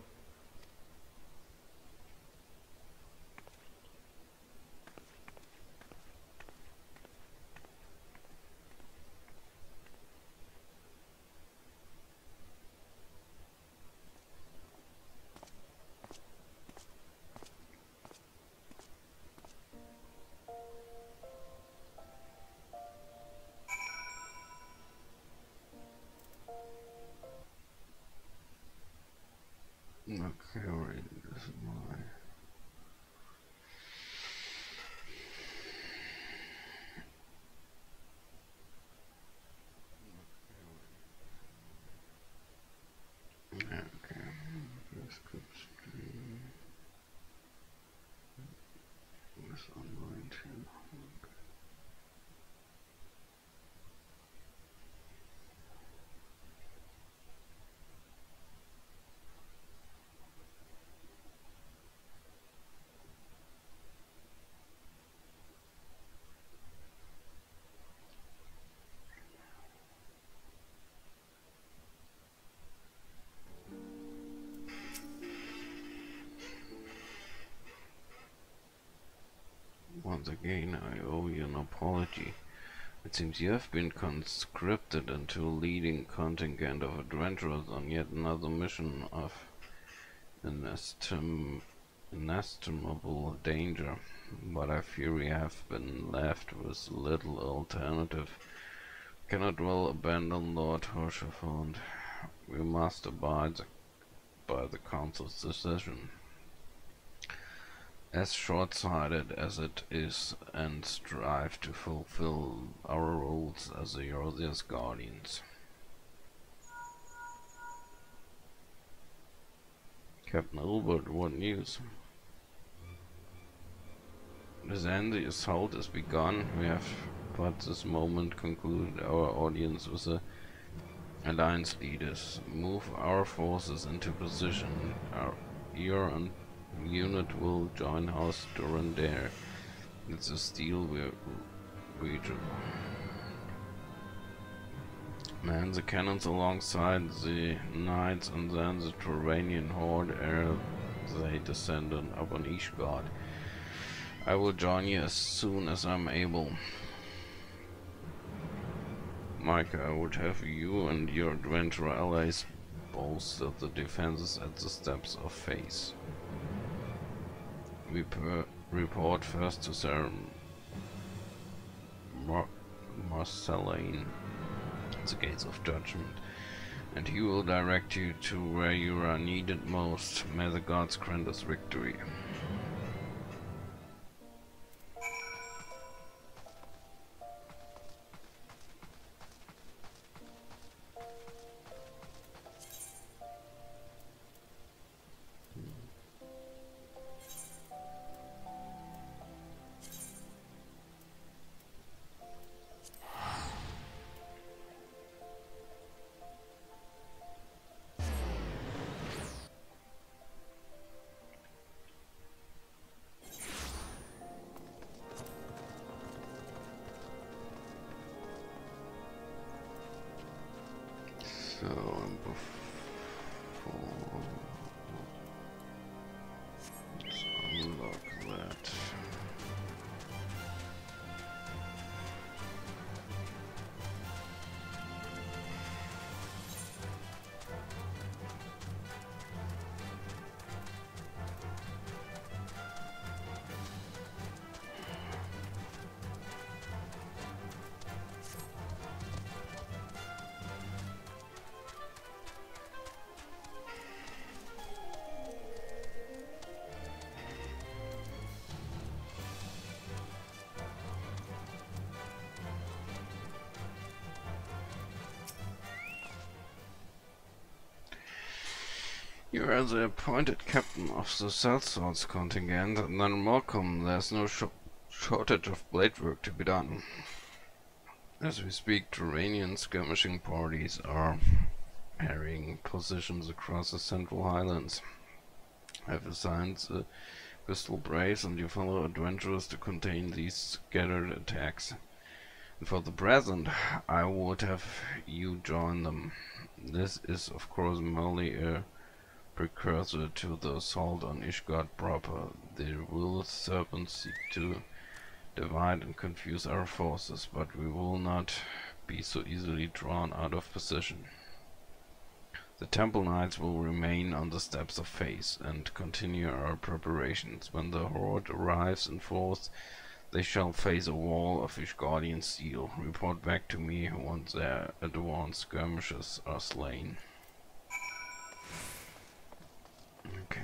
Okay, right, this is my... Okay, prescription... This online channel. Once again, I owe you an apology. It seems you have been conscripted into a leading contingent of adventurers on yet another mission of inestimable danger, but I fear we have been left with little alternative. Cannot well abandon Lord Hirschfeld. We must abide by the Council's decision, as short-sighted as it is, and strive to fulfill our roles as the Eorzea's guardians. Captain Ilbert, what news? The Zanzi assault has begun. We have but this moment concluded our audience with the Alliance leaders. Move our forces into position. Your unit will join House Durandare. It's a steel region. Man the cannons alongside the knights and then the Turanian horde ere they descend upon Ishgard. I will join you as soon as I'm able. Micah, I would have you and your adventurer allies bolster the defenses at the steps of Face. We report first to Sir Marceline at the Gates of Judgment, and he will direct you to where you are needed most. May the gods grant us victory. You are the appointed captain of the sellswords contingent, and then welcome. There's no shortage of blade work to be done. As we speak, Turanian skirmishing parties are harrying positions across the Central Highlands. I've assigned the Crystal Brace and your fellow adventurers to contain these scattered attacks. And for the present, I would have you join them. This is, of course, merely a precursor to the assault on Ishgard proper. The will serpents seek to divide and confuse our forces, but we will not be so easily drawn out of position. The Temple Knights will remain on the steps of Faith and continue our preparations. When the horde arrives in force, they shall face a wall of Ishgardian steel. Report back to me once their advanced skirmishers are slain. Okay.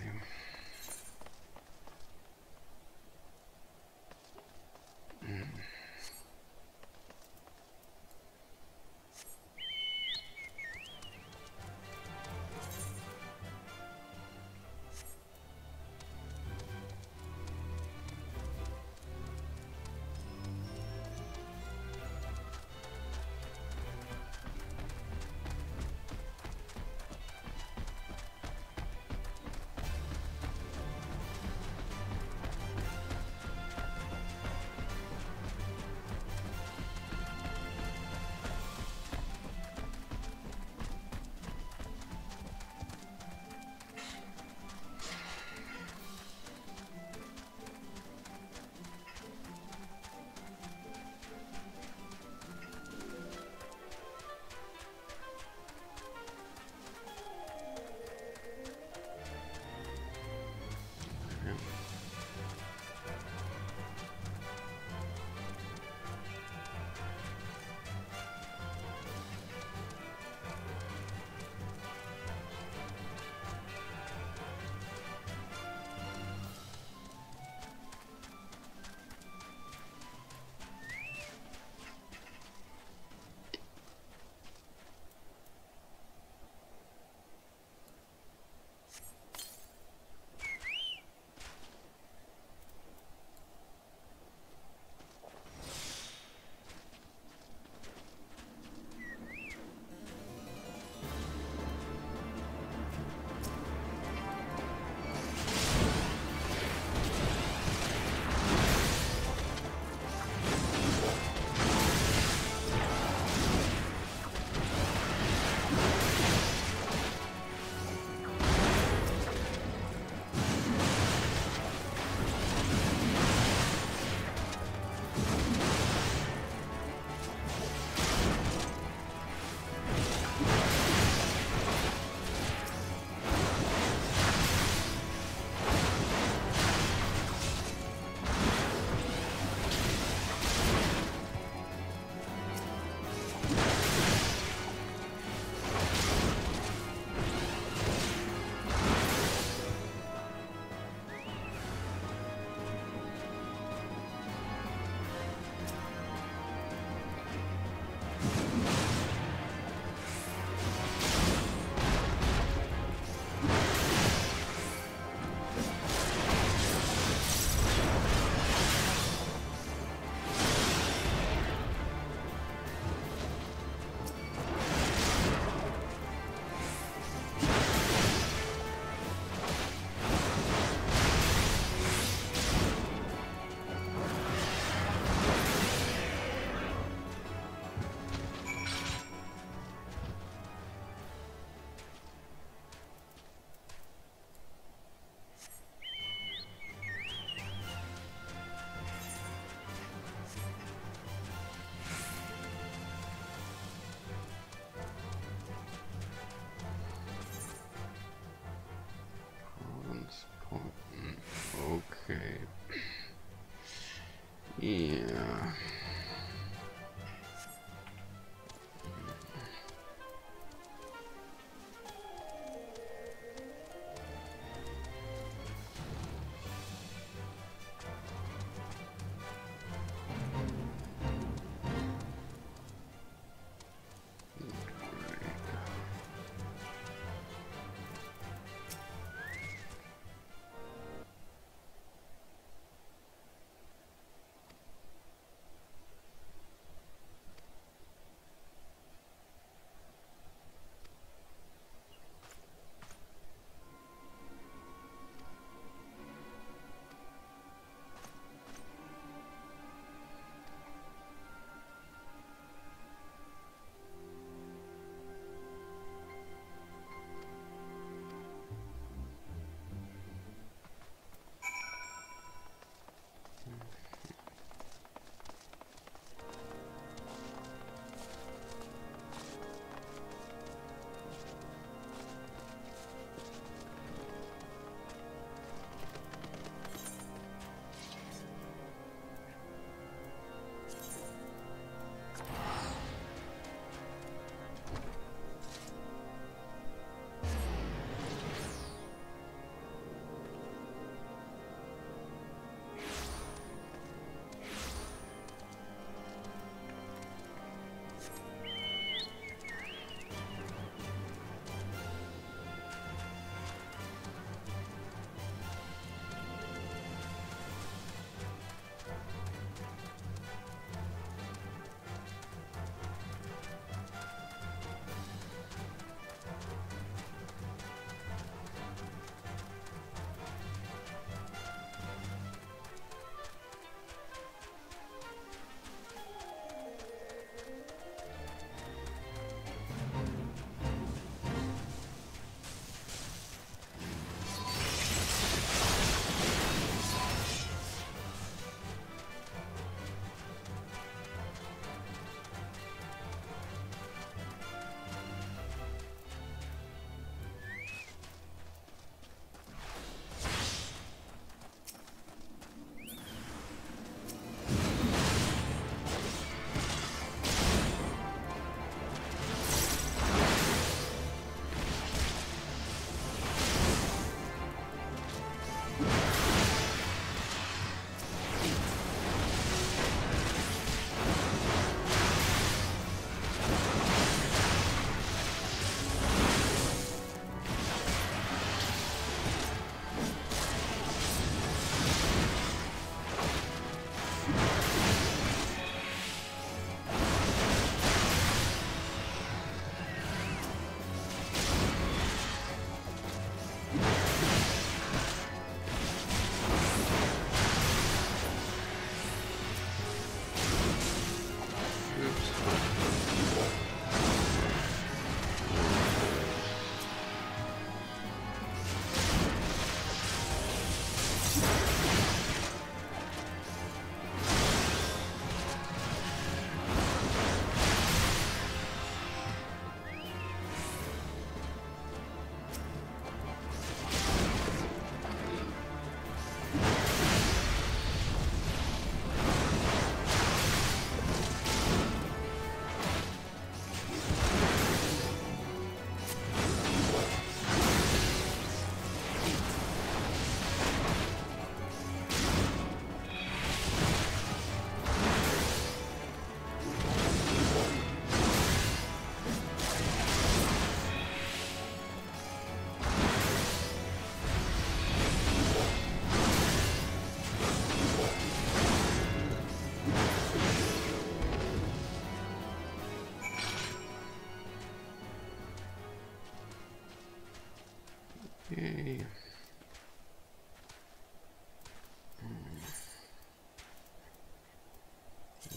Okay.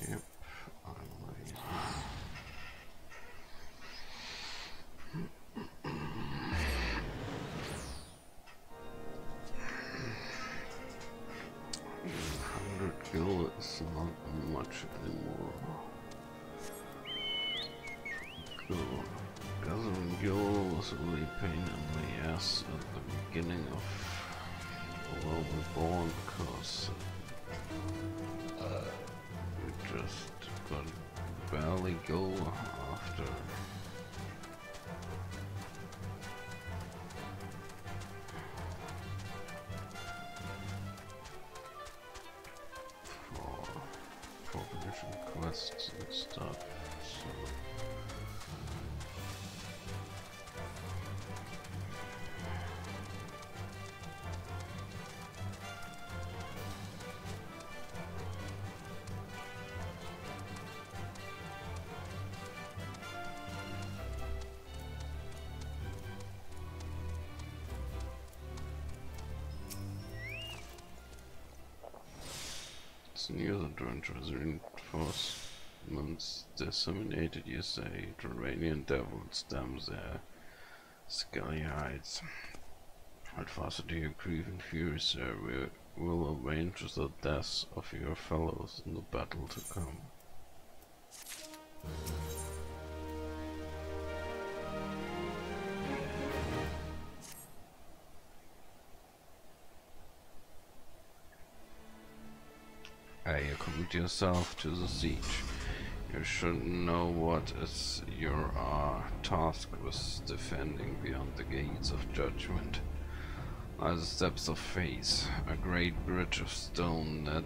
Yep, I'm lazy. 100 gil is not much anymore. Cool. Gathering gil was a really pain in the ass at the beginning of Well Reborn because we just got barely go after for mission quests and stuff. So near the Drunchers reinforcements disseminated, you say. Duranian devils damn their scaly hides. At faster do you grieve and fury, sir. We will avenge the deaths of your fellows in the battle to come. You commit yourself to the siege. You should know what is your task with defending beyond the gates of judgment. Are the steps of faith, a great bridge of stone that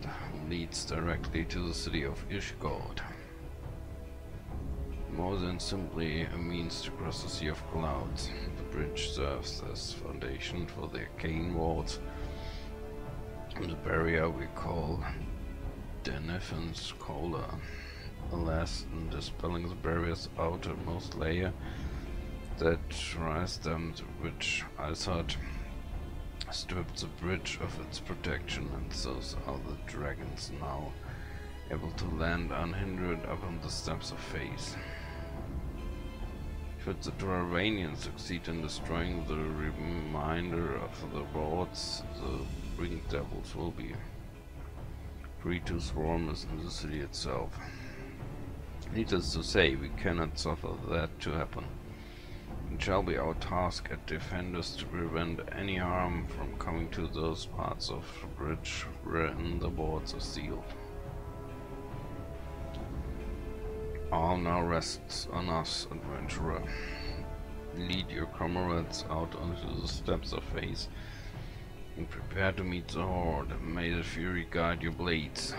leads directly to the city of Ishgard. More than simply a means to cross the Sea of Clouds, the bridge serves as foundation for the arcane walls, the barrier we call Denethon's Cola. Alas, in dispelling the barrier's outermost layer that rise them, which I thought stripped the bridge of its protection, and those are the dragons now able to land unhindered upon the steps of faith. Should the Duranians succeed in destroying the remainder of the wards, the Winged Devils will be free to swarm us in the city itself. Needless to say, we cannot suffer that to happen. It shall be our task as defenders to prevent any harm from coming to those parts of the bridge wherein the wards are sealed. All now rests on us, adventurer. Lead your comrades out onto the steps of faith and prepare to meet the horde. May the fury guide your blades.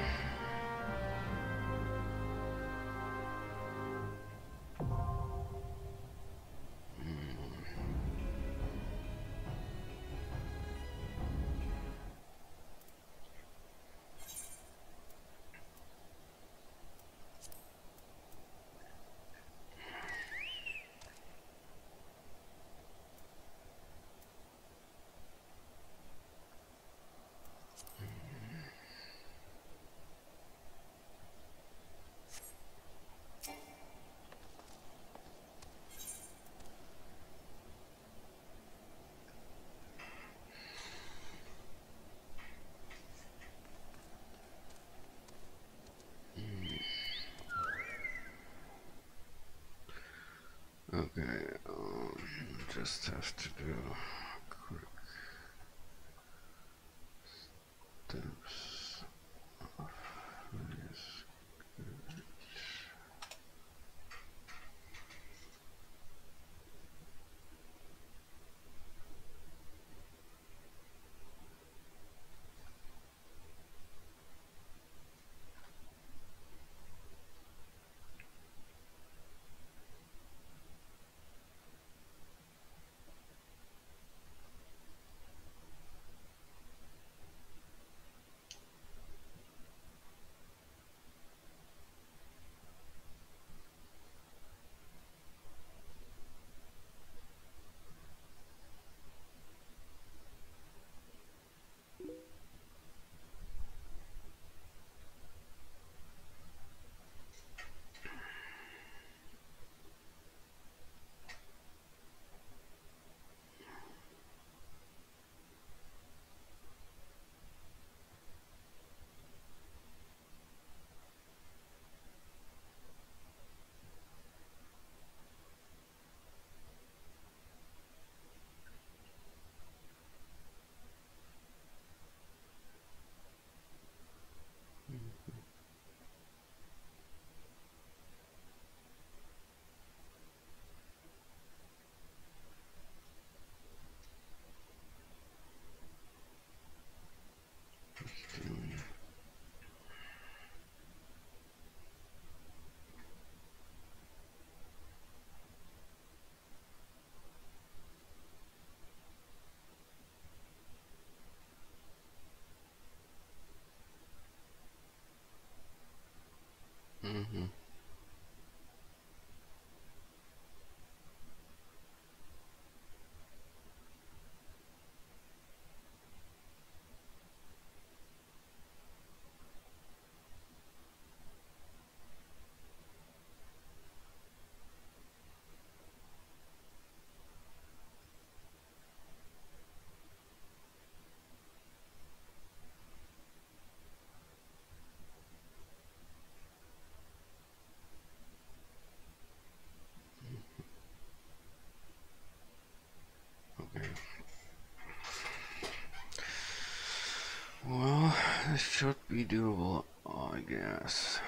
should be doable, I guess.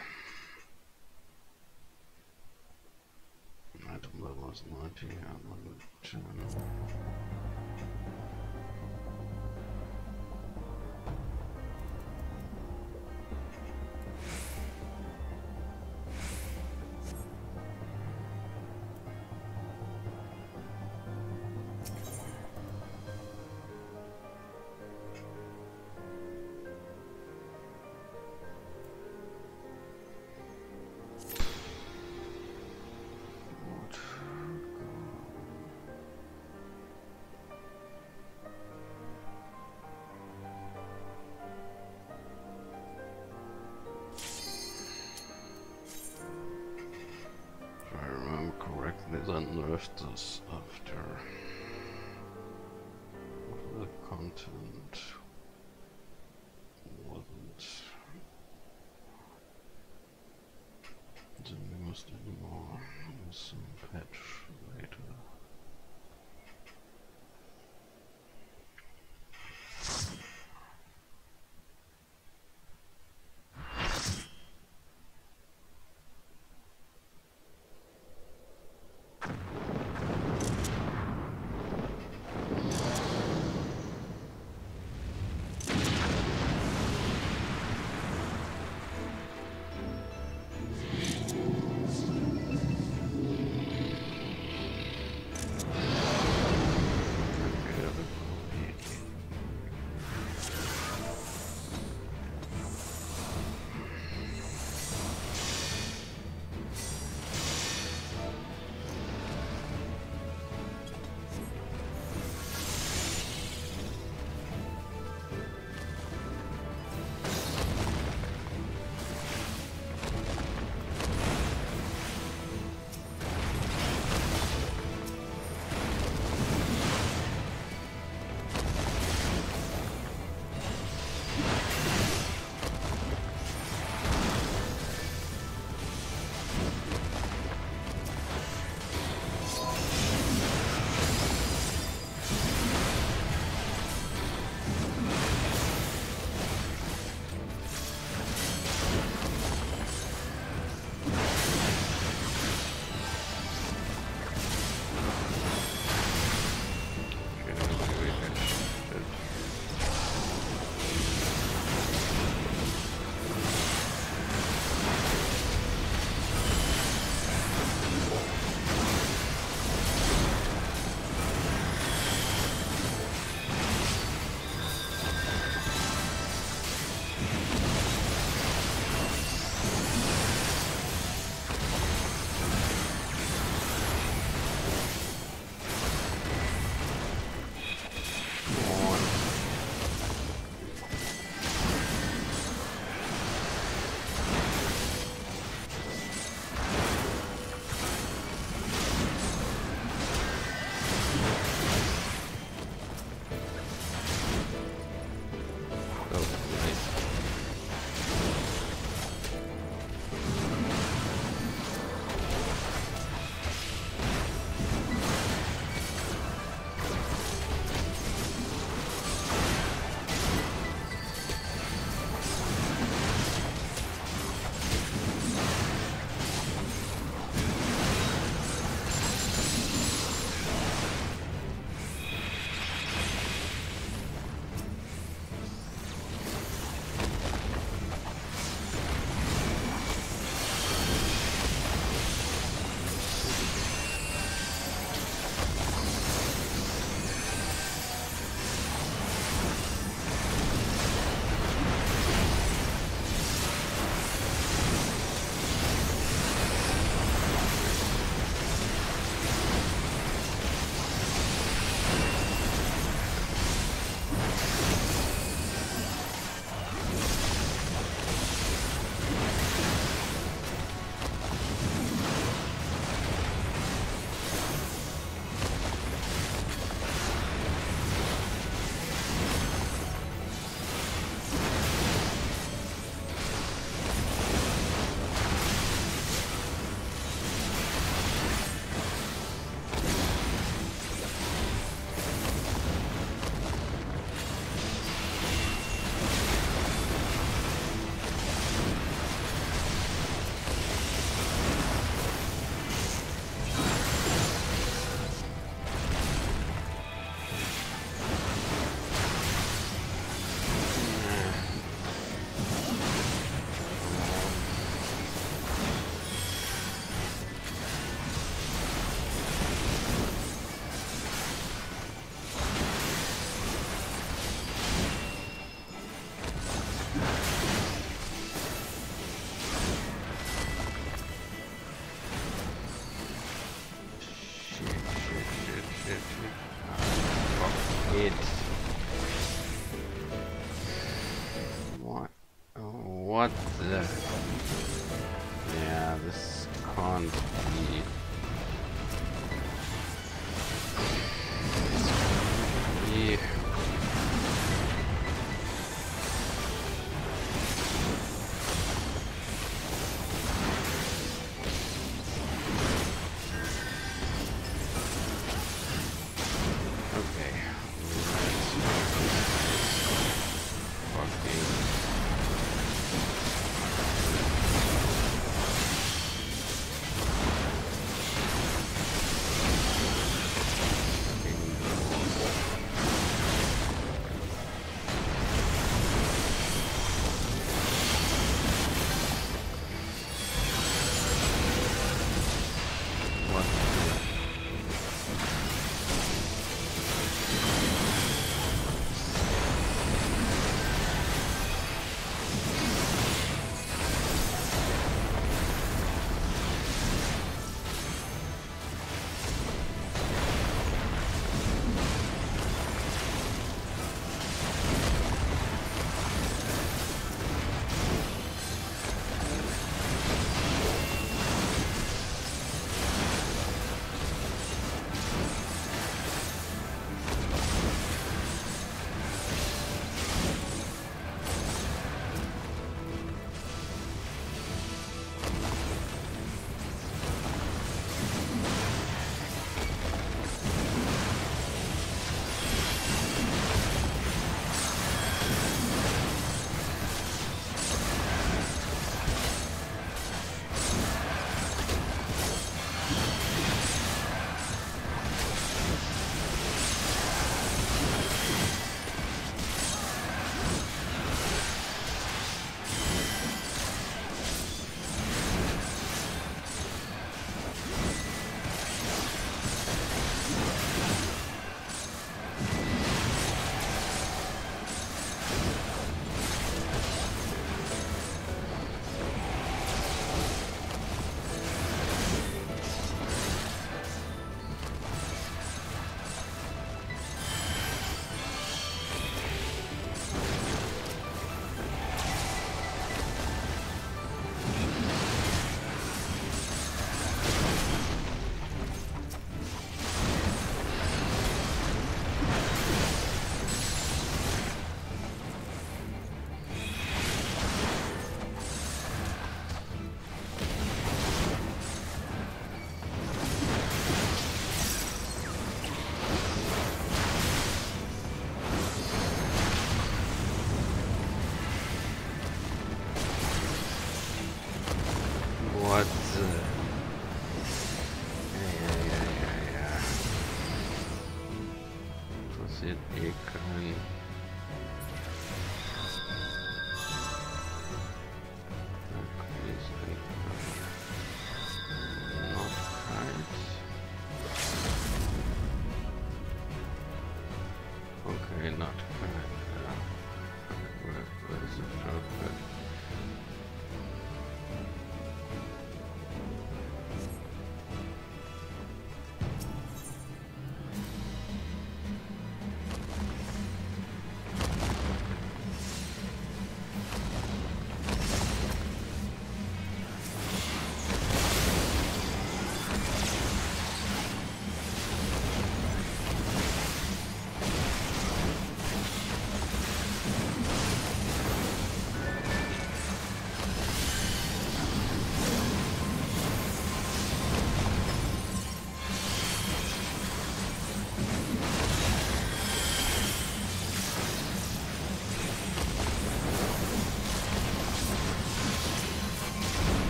Item level is 19, I'm level 10. They unearthed us after the content wasn't the newest anymore. There's some patch later. it. What? Oh, what the? Yeah, this can't be. Yeah.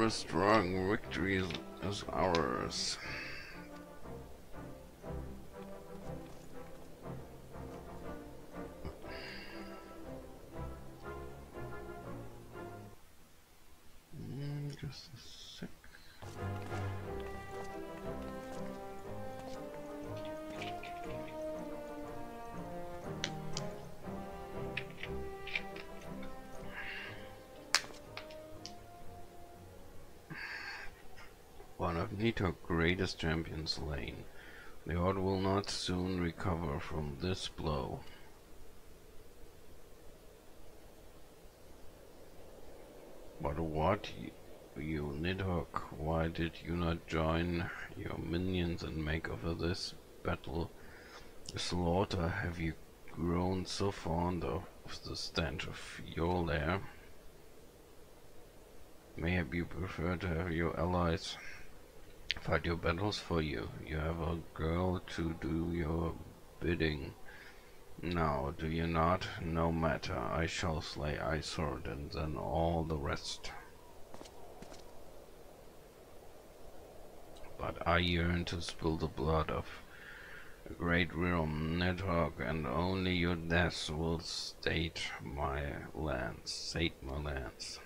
ever strong, victory is ours. Just a sec. One of Nidhogg's greatest champions slain. The Horde will not soon recover from this blow. But what, you Nidhogg, why did you not join your minions and make of this battle a slaughter? Have you grown so fond of the stench of your lair? Maybe you prefer to have your allies fight your battles for you. You have a girl to do your bidding. Now, do you not? No matter, I shall slay Isord and then all the rest. But I yearn to spill the blood of a great realm, Nidhogg, and only your death will sate my lands.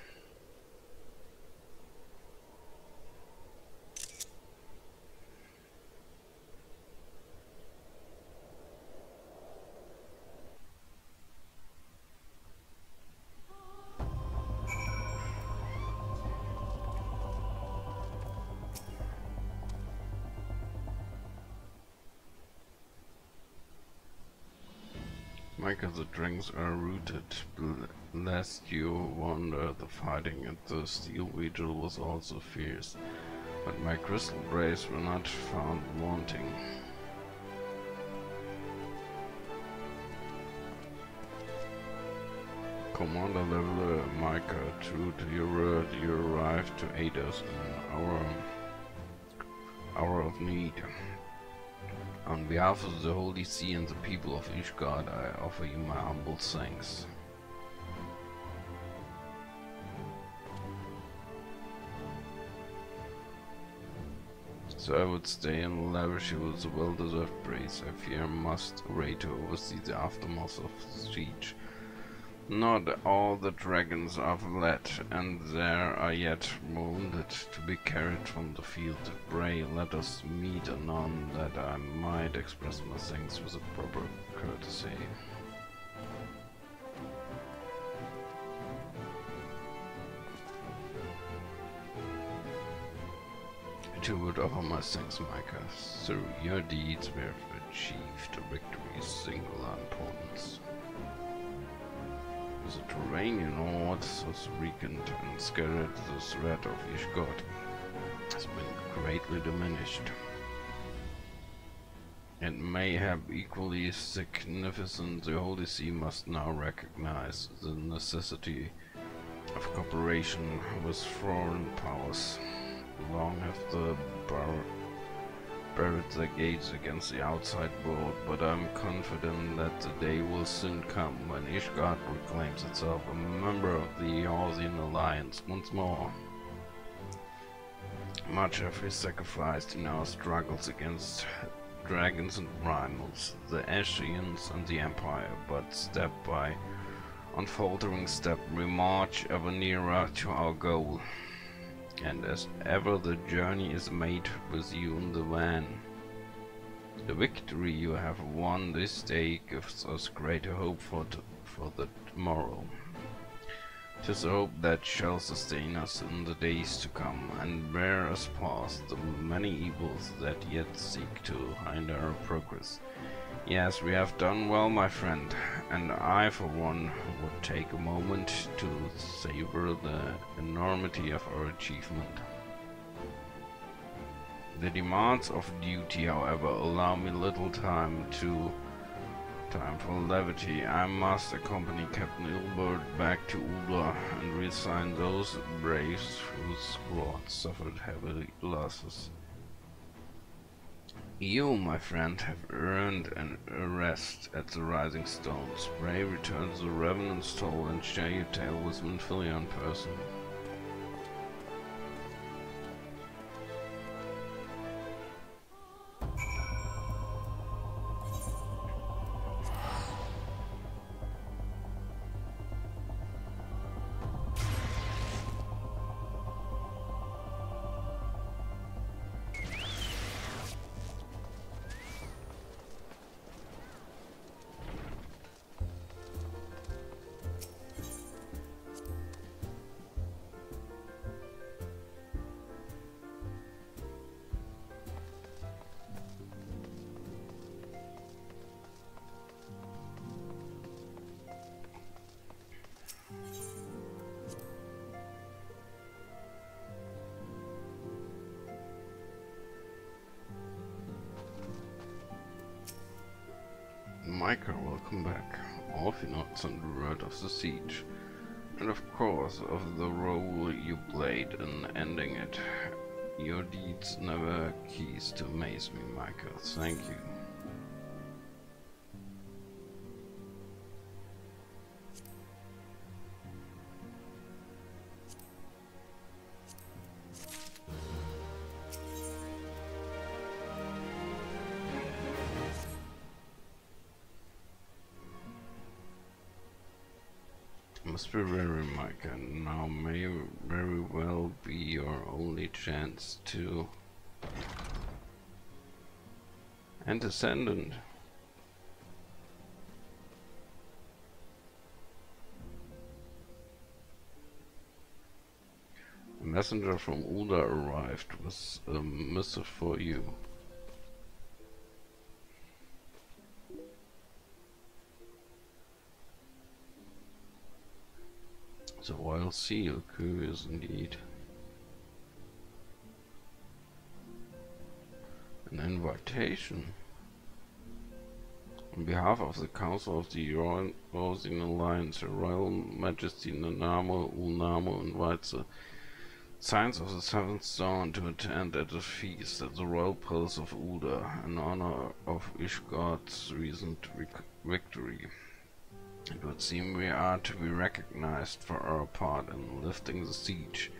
Micah, the drinks are rooted, lest you wonder. The fighting at the Steel Vigil was also fierce, but my crystal brace were not found wanting. Commander Leveler Micah, true to your word, you arrived to aid us in our hour of need. On behalf of the Holy See and the people of Ishgard, I offer you my humble thanks. So I would stay and lavish you with the well-deserved praise. I fear I must away to oversee the aftermath of the siege. Not all the dragons are fled, and there are yet wounded to be carried from the field. Pray, let us meet anon, that I might express my thanks with a proper courtesy. I too would offer my thanks, Micah. Through your deeds we have achieved a victory of singular importance. The Turanian horde has weakened and scattered. The threat of Ishgard has been greatly diminished. It may have equally significant. The Holy See must now recognize the necessity of cooperation with foreign powers. Long have the barred their gates against the outside world, but I'm confident that the day will soon come when Ishgard proclaims itself a member of the Eorzean Alliance once more. Much have we sacrificed in our struggles against dragons and rhinos, the Ashians and the Empire, but step by unfaltering step we march ever nearer to our goal. And as ever the journey is made with you in the van. The victory you have won this day gives us greater hope for the tomorrow. 'Tis a hope that shall sustain us in the days to come, and bear us past the many evils that yet seek to hinder our progress. Yes, we have done well, my friend, and I for one would take a moment to savor the enormity of our achievement. The demands of duty, however, allow me little time for levity. I must accompany Captain Ilbert back to Ula and reassign those braves whose squad suffered heavy losses. You, my friend, have earned an arrest at the Rising Stones. Pray return to the Revenant's Toll and share your tale with Minfilia in person. Micah, welcome back. Orphenoids on the road of the siege. And of course, of the role you played in ending it. Your deeds never cease to amaze me, Micah. Thank you. Must be very, Micah. Now may very well be your only chance to... And Ascendant. A messenger from Ulda arrived with a missive for you. The Royal Seal, curious indeed. An invitation. On behalf of the Council of the Eorzean Alliance, Her Royal Majesty Nanamo Ulnamo invites the Science of the Seventh Dawn to attend at a feast at the Royal Palace of Ulda in honor of Ishgard's recent victory. It would seem we are to be recognized for our part in lifting the siege,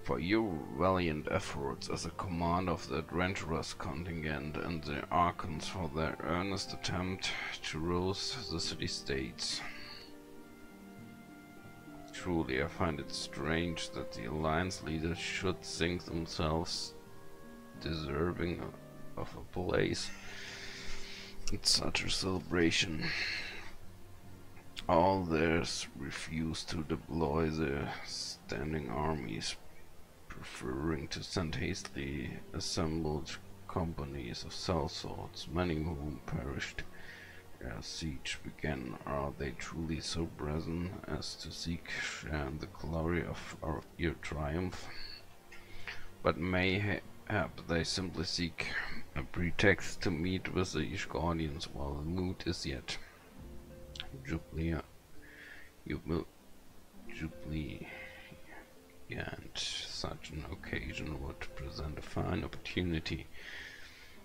for your valiant efforts as a command of the adventurers contingent, and the Archons for their earnest attempt to rouse the city-states. Truly, I find it strange that the Alliance leaders should think themselves deserving of a place in such a celebration. All theirs refuse to deploy their standing armies, preferring to send hastily assembled companies of sellswords, many of whom perished ere siege began. Are they truly so brazen as to seek share in the glory of your triumph? But mayhap they simply seek a pretext to meet with the Ishgardians while the mood is yet jubilant, and such an occasion would present a fine opportunity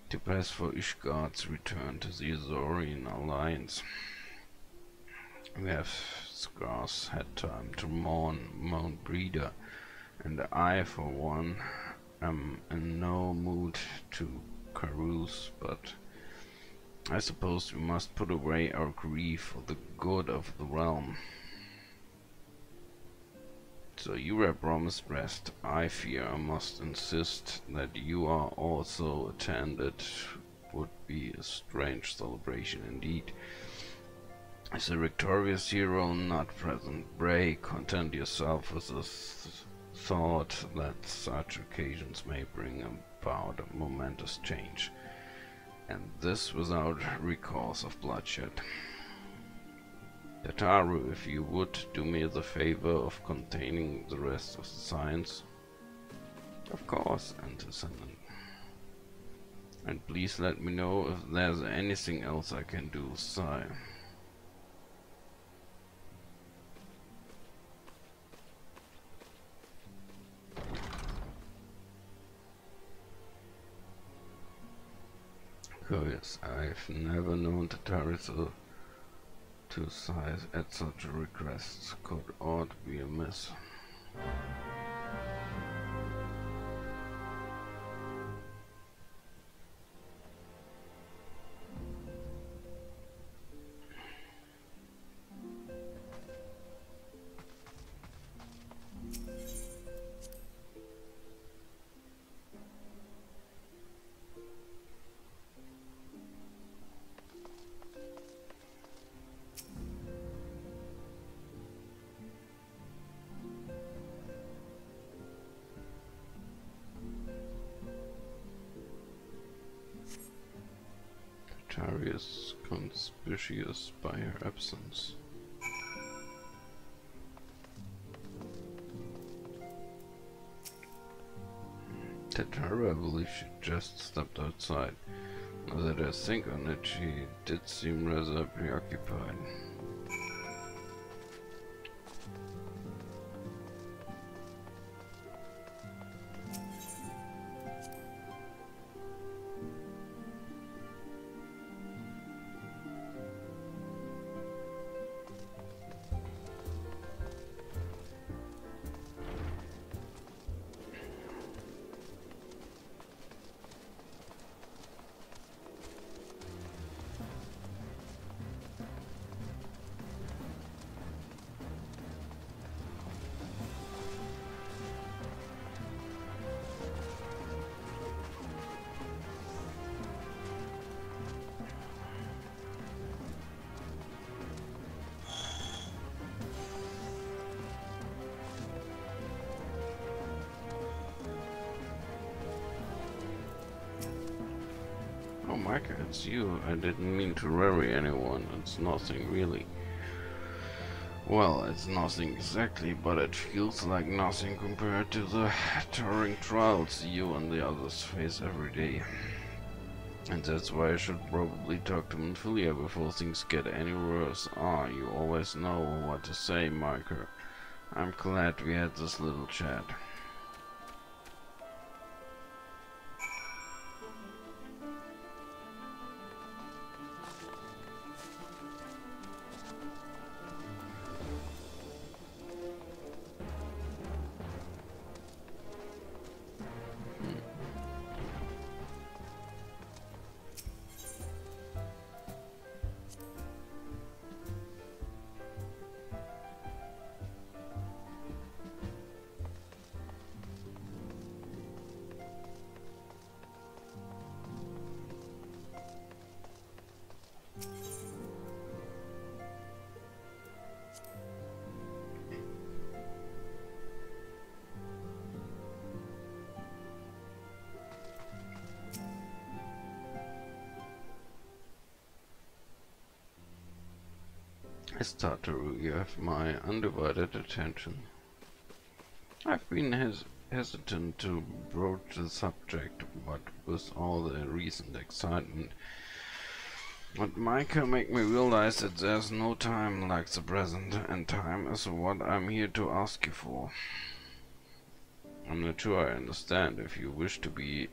to press for Ishgard's return to the Eorzean Alliance. We have scarce had time to mourn Mount Breda, and I, for one, am in no mood to carouse, but I suppose we must put away our grief for the good of the realm. So you have promised rest. I fear I must insist that you are also attended. Would be a strange celebration indeed. Is the victorious hero not present? Pray, content yourself with the thought that such occasions may bring about a momentous change, and this without recourse of bloodshed. Tataru, if you would do me the favor of containing the rest of the science. Of course, Antecedent. And please let me know if there's anything else I can do, sire. Curious, I've never known Tataru to sigh at such a request. Could aught be amiss? Tarius conspicuous by her absence. Tataru, I believe she just stepped outside. Now that I think on it, she did seem rather preoccupied. Oh, Micah, it's you. I didn't mean to worry anyone. It's nothing really. Well, it's nothing exactly, but it feels like nothing compared to the towering trials you and the others face every day. And that's why I should probably talk to Minfilia before things get any worse. Ah, you always know what to say, Micah. I'm glad we had this little chat. Tataru, you have my undivided attention. I've been hesitant to broach the subject, but with all the recent excitement, but Micah make me realize that there's no time like the present, and time is what I'm here to ask you for. I'm not sure I understand. If you wish to be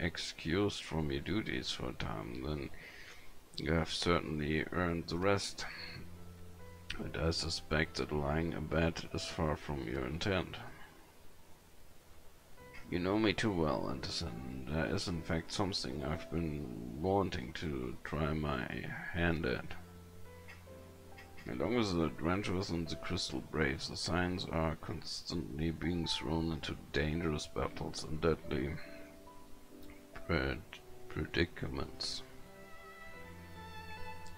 excused from your duties for a time, then you have certainly earned the rest. But I suspect that lying abed is far from your intent. You know me too well, Anderson. There is in fact something I've been wanting to try my hand at. Along with the adventurers and the Crystal Braves, the Scions are constantly being thrown into dangerous battles and deadly predicaments.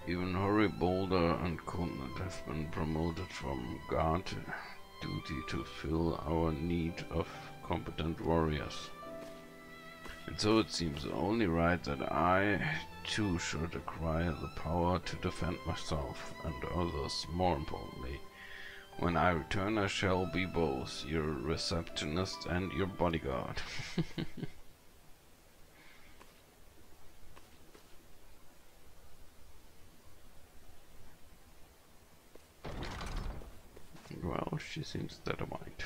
Even Hori, Boulder and Kunat have been promoted from guard duty to fill our need of competent warriors. And so it seems only right that I too should acquire the power to defend myself and others. More importantly, when I return I shall be both your receptionist and your bodyguard. Well, she seems determined.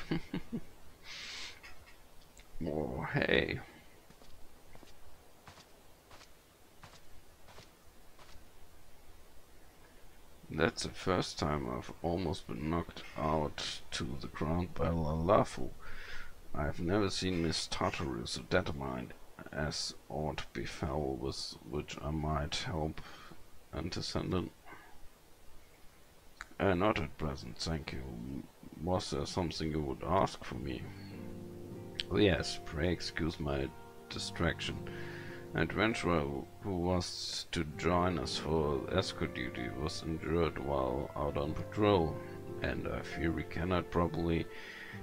Oh, hey. That's the first time I've almost been knocked out to the ground by Lalafu. I've never seen Miss Tataru so determined, as aught befell with which I might help Antecedent. Not at present, thank you. Was there something you would ask for me? Oh yes, pray excuse my distraction. An adventurer who was to join us for escort duty was injured while out on patrol, and I fear we cannot properly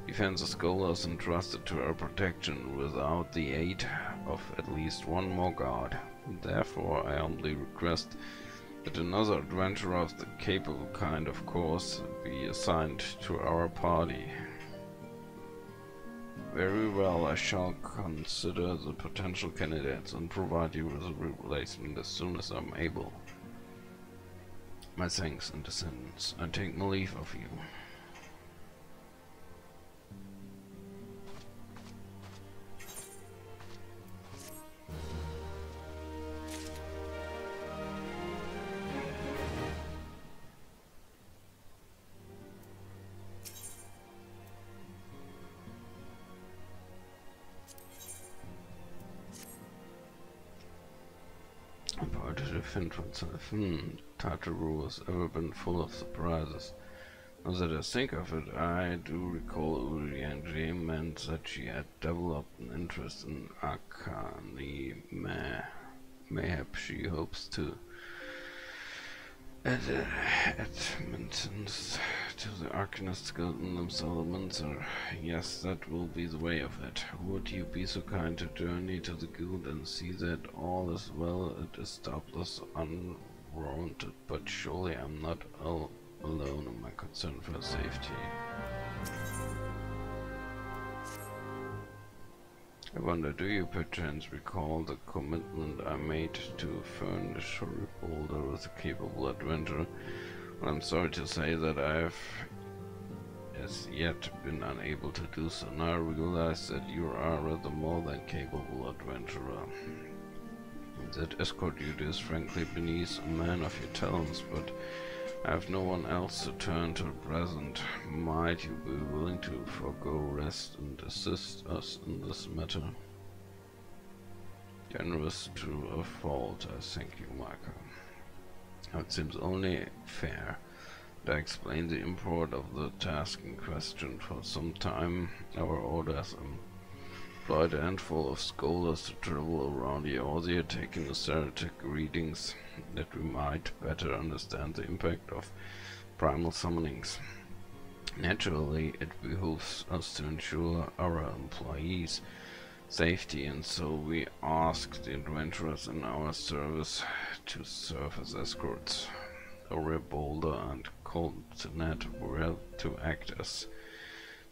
defend the scholars entrusted to our protection without the aid of at least one more guard. Therefore, I humbly request that another adventurer of the capable kind, of course, be assigned to our party. Very well, I shall consider the potential candidates and provide you with a replacement as soon as I'm able. My thanks and descendants. I take my leave of you. About to defend oneself. Tartaru has ever been full of surprises. Now that I think of it, I do recall Uri and Jim meant that she had developed an interest in Arcani. Mayhap she hopes to add admittance to the Arcanist Guild in themselves. Yes, that will be the way of it. Would you be so kind to journey to the guild and see that all is well? It is doubtless unwarranted, but surely I'm not alone in my concern for safety. I wonder, do you perchance recall the commitment I made to furnish Boulder with a capable adventurer? Well, I'm sorry to say that I've as yet been unable to do so. Now I realize that you are rather more than capable adventurer. That escort duty is frankly beneath a man of your talents, but I have no one else to turn to at present. Might you be willing to forego rest and assist us in this matter? Generous to a fault, I thank you, Micah. It seems only fair that I explain the import of the task in question. For some time, our order has employed a handful of scholars to travel around Eorzea, taking ascetic readings that we might better understand the impact of primal summonings. Naturally, it behooves us to ensure our employees' safety, and so we ask the adventurers in our service to serve as escorts. Uri, Boulder, and Coltonet were to act as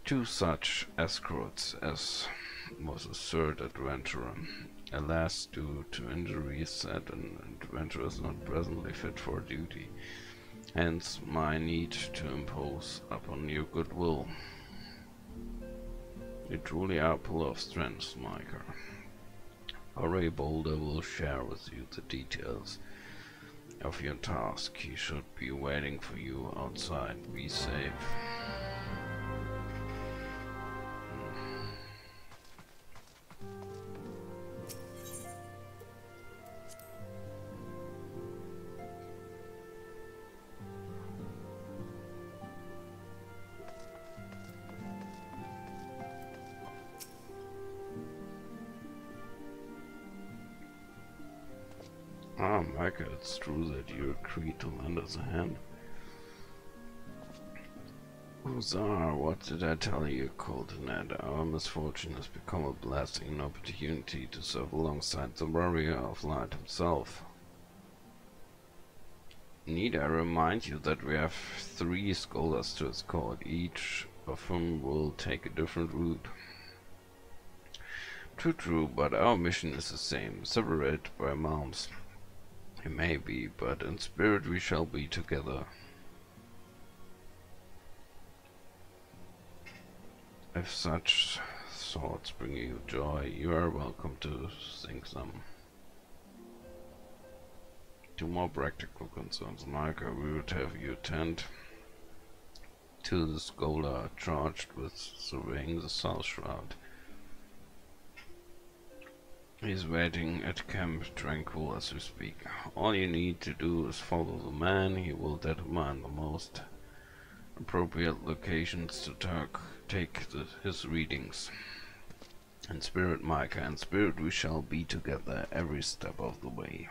two such escorts, as was a third adventurer. Alas, due to injuries, that an adventurer is not presently fit for duty. Hence my need to impose upon your goodwill. You truly are full of strength, Micah. Uri Boulder will share with you the details of your task. He should be waiting for you outside. Be safe. Ah, Micah, it's true that you agreed to lend us a hand. Zar, what did I tell you, Coltonet? Our misfortune has become a blessing, an opportunity to serve alongside the warrior of light himself. Need I remind you that we have 3 scholars to escort, each of whom will take a different route. True, but our mission is the same, separated by mountains. It may be, but in spirit we shall be together. If such thoughts bring you joy, you are welcome to think them. To more practical concerns, Micah, we would have you attend to the scholar charged with surveying the South Shroud. He's waiting at Camp Tranquil as we speak. All you need to do is follow the man. He will determine the most appropriate locations to take his readings. In spirit, Micah, in spirit we shall be together every step of the way.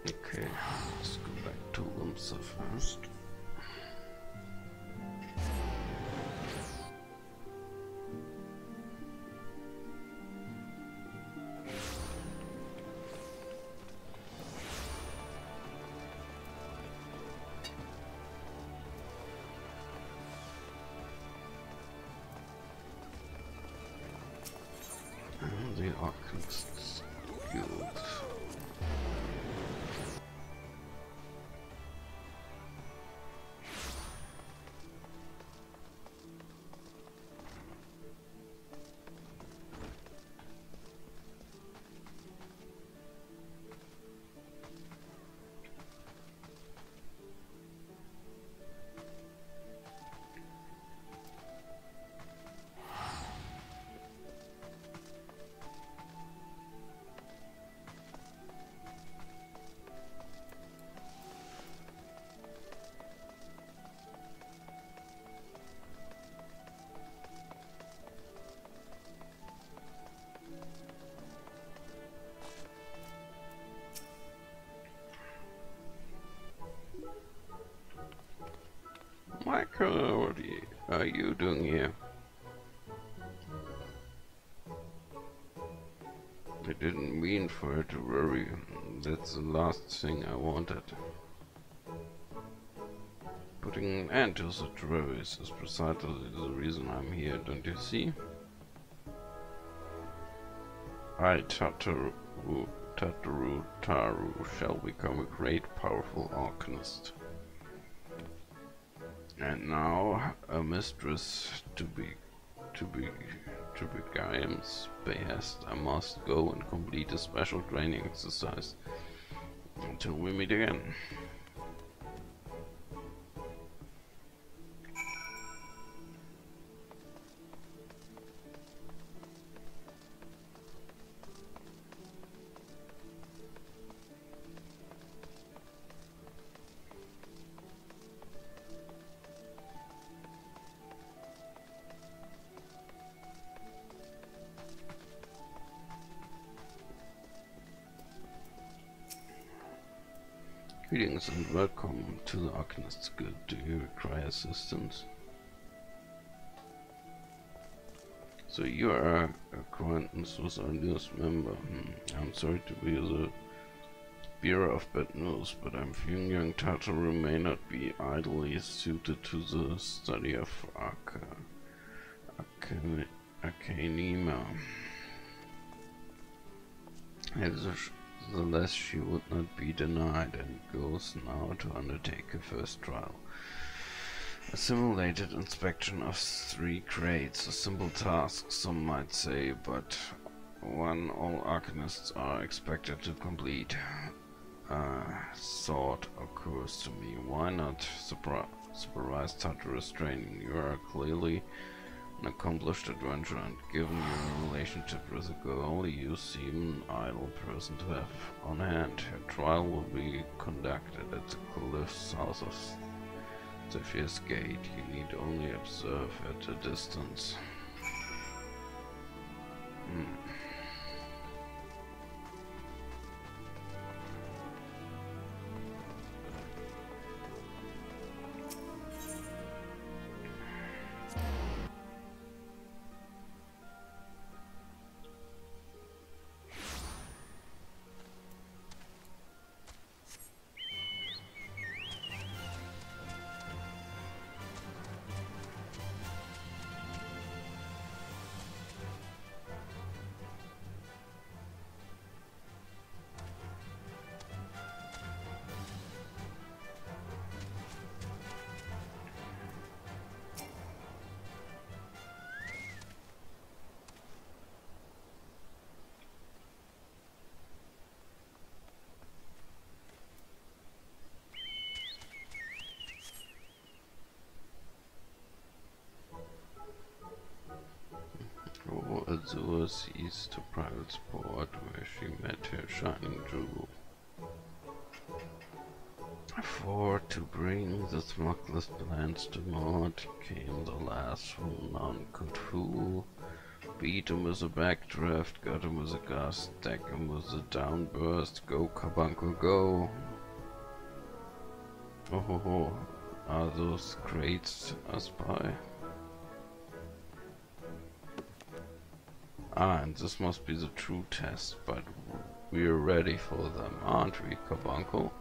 Okay, let's go back to Limsa first. Alchemist's Guild. Michael, what are you doing here? I didn't mean for her to worry. That's the last thing I wanted. Putting an end to such worries is precisely the reason I'm here, don't you see? I, Taru shall become a great, powerful alchemist. And now a mistress to Gaim's behest, I must go and complete a special training exercise until we meet again. Greetings and welcome to the Alchemist's Guild. Do you require assistance? So you are acquaintance with our newest member. I'm sorry to be the bearer of bad news, but I'm fearing young Tataru may not be idly suited to the study of Arcanema. Nevertheless, she would not be denied and goes now to undertake her first trial. A simulated inspection of 3 crates, a simple task some might say, but one all alchemists are expected to complete. Thought occurs to me, why not supervise Tataru's training? You are clearly an accomplished adventurer, and given your relationship with the girl, you seem an ideal person to have on hand. Her trial will be conducted at the cliff south of Zephyr's Gate. You need only observe at a distance. Azure sees to private sport where she met her shining jewel. For to bring the smuggler's plans to naught came the last whom none could fool. Beat him with a backdraft, got him with a gust, stack him with a downburst, go Carbuncle go! Oh ho ho, are those crates a spy? And this must be the true test, but we're ready for them, aren't we, Carbuncle?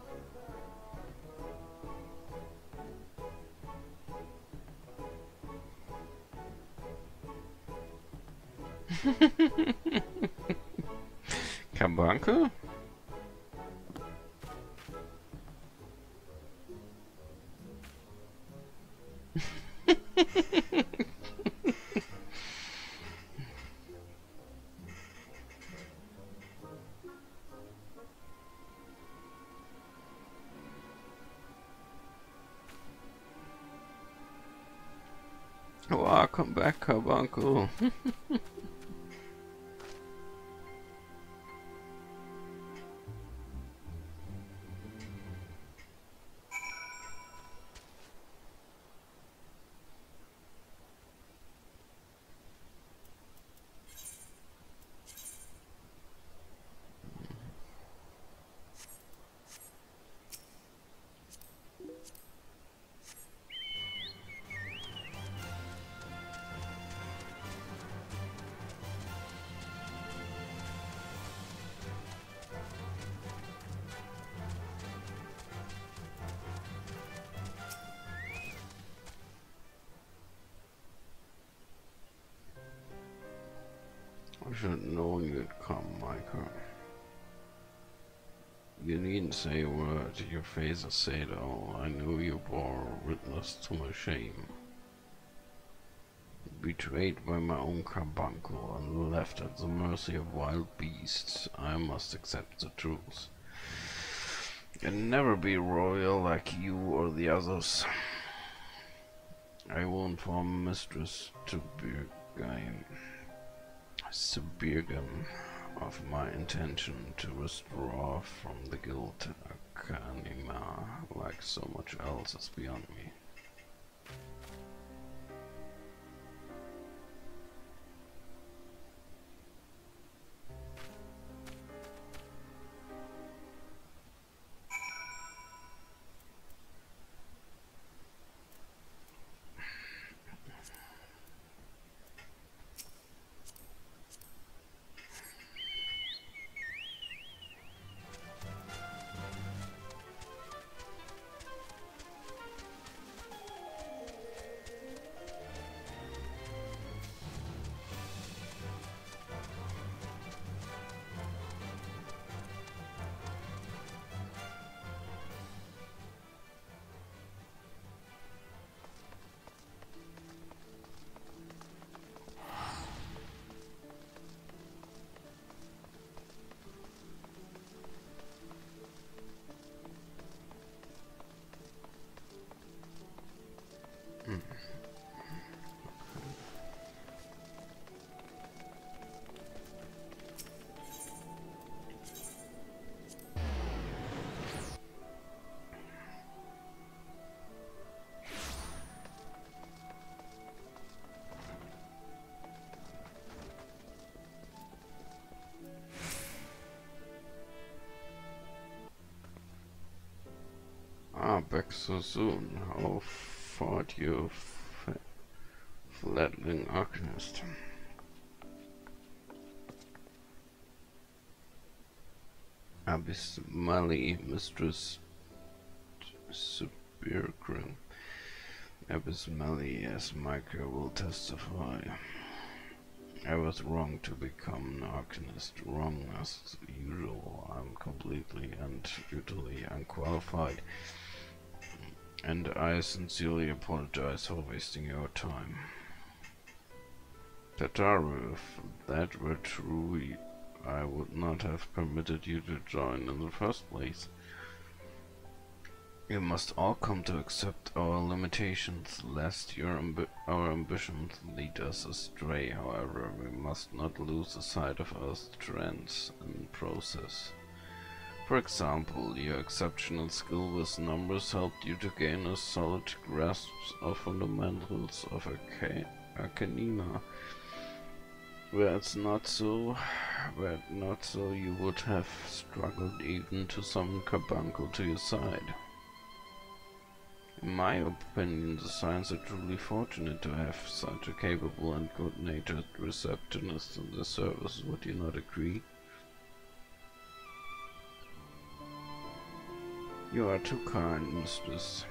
Carbuncle? Welcome back, Carbuncle. I should know you'd come, Micah. You needn't say a word, your face has said all. I knew you bore witness to my shame. Betrayed by my own carbuncle and left at the mercy of wild beasts, I must accept the truth. Can never be royal like you or the others. I will inform Mistress Subirgan of my intention to withdraw from the guild Akanima, like so much else is beyond me. Back so soon. How fought you, fledgling alchemist? Abysmally, Mistress Subirgrim. Abysmally, as Micah will testify. I was wrong to become an alchemist. Wrong as usual. I'm completely and utterly unqualified. And I sincerely apologize for wasting your time. Tataru, if that were true, I would not have permitted you to join in the first place. You must all come to accept our limitations, lest our ambitions lead us astray. However, we must not lose sight of our strengths and process. For example, your exceptional skill with numbers helped you to gain a solid grasp of fundamentals of Arcanima. Were it not so, you would have struggled even to summon Carbuncle to your side. In my opinion, the Scions are truly fortunate to have such a capable and good-natured receptionist in their service. Would you not agree? You are too kind, Mistress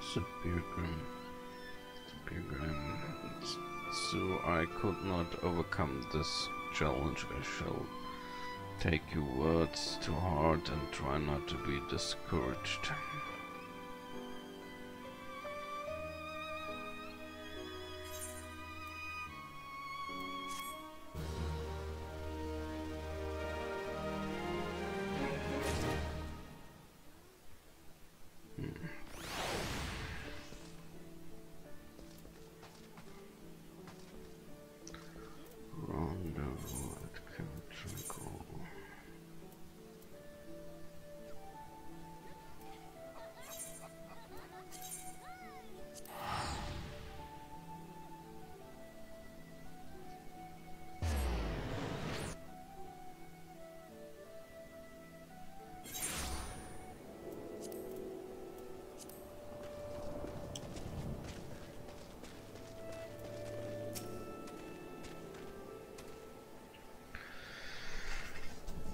Subirgrim. So I could not overcome this challenge. I shall Take your words to heart and try not to be discouraged.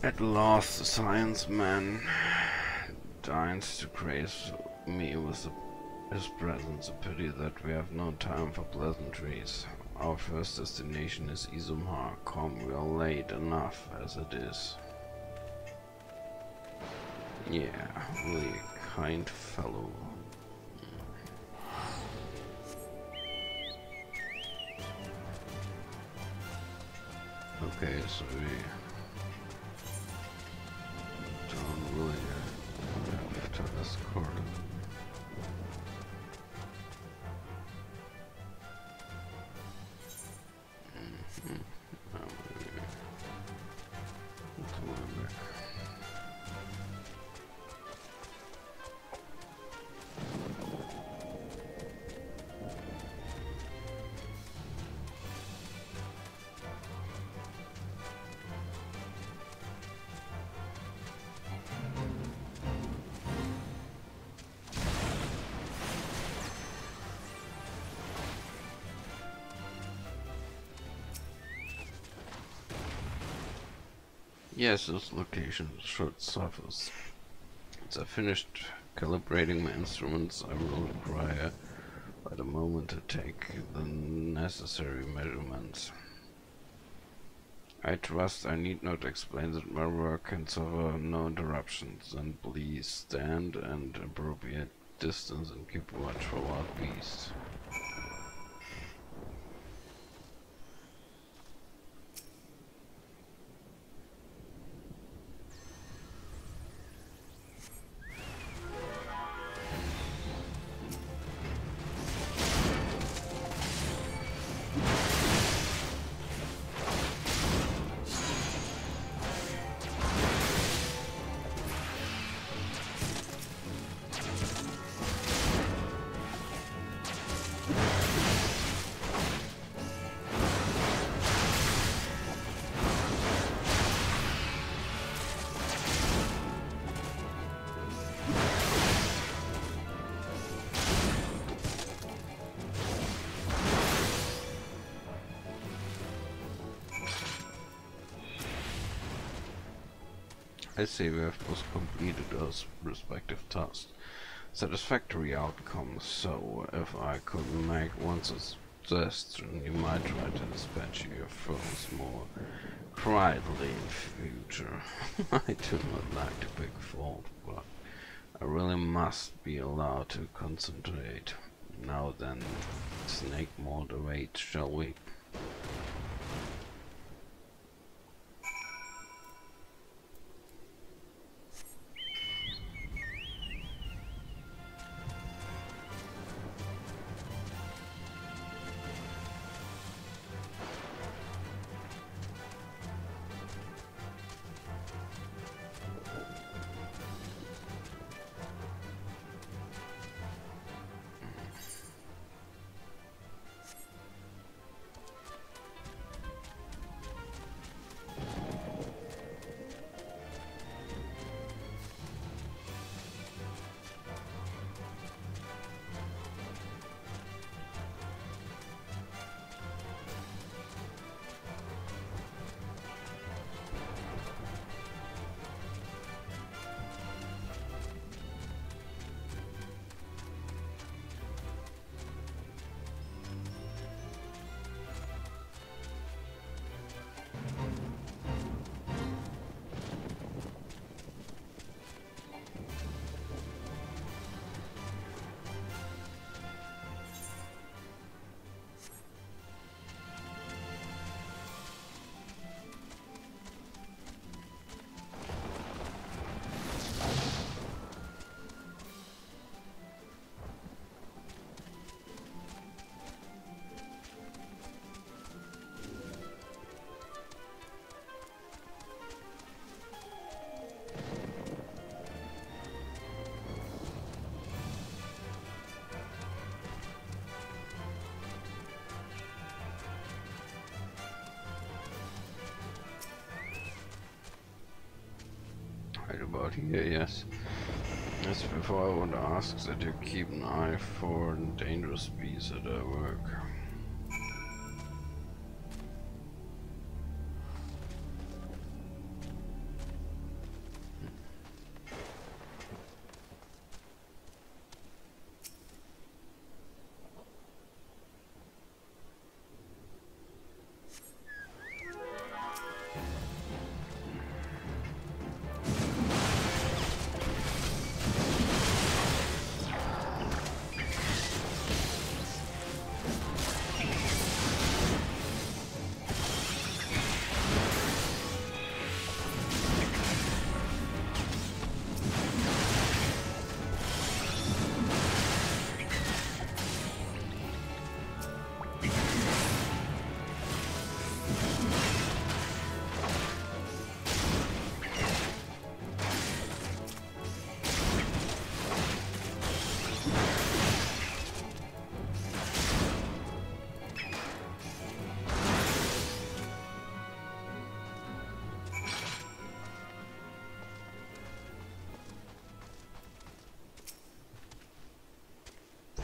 At last the science man deigns to grace me with his presence. A pity that we have no time for pleasantries. Our first destination is Izumhar. Come, we are late enough as it is. Yeah, really a kind fellow. Okay, so we don't really have to escort him. Yes, this location should suffice. Once I finished calibrating my instruments, I will require but a moment to take the necessary measurements. I trust I need not explain that my work can suffer no interruptions, and please stand at appropriate distance and keep watch for wild beasts. I say we have both completed those respective tasks. Satisfactory outcomes, so if I could make one suggestion, you might try to dispatch your foes more quietly in future. I do not like to pick fault, but I really must be allowed to concentrate. Now then, snake moderate, shall we? about here, yes. As before, I would ask that you keep an eye for dangerous beasts at our work.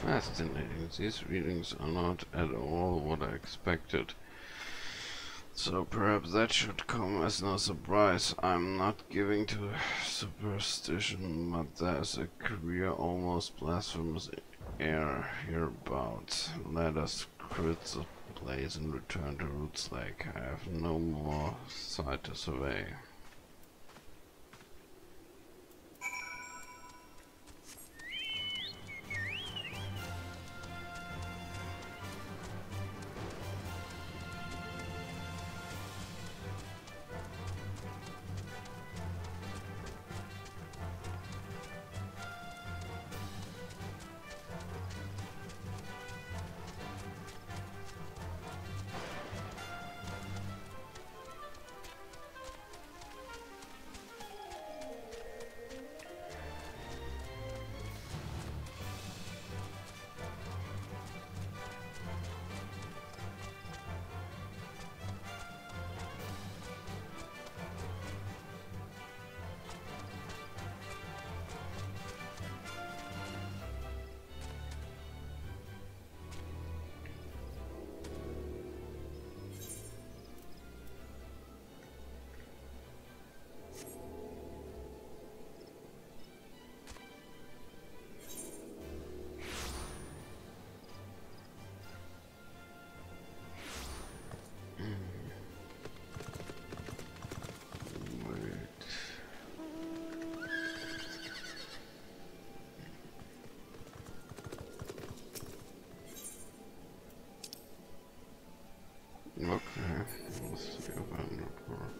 Fascinating. These readings are not at all what I expected. So perhaps that should come as no surprise. I'm not giving to superstition, but there's a queer, almost blasphemous air hereabouts. Let us quit the place and return to Roots Lake. I have no more sight to survey. Okay, let's see if I'm not wrong.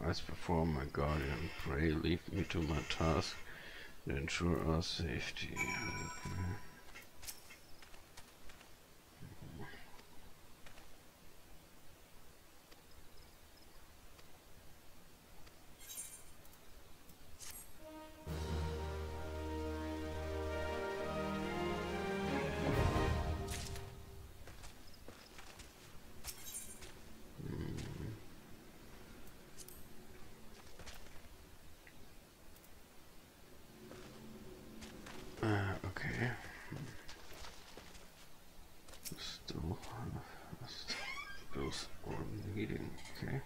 As before, my guardian, pray leave me to my task to ensure our safety. Okay. Okay. Still bills or meeting, okay.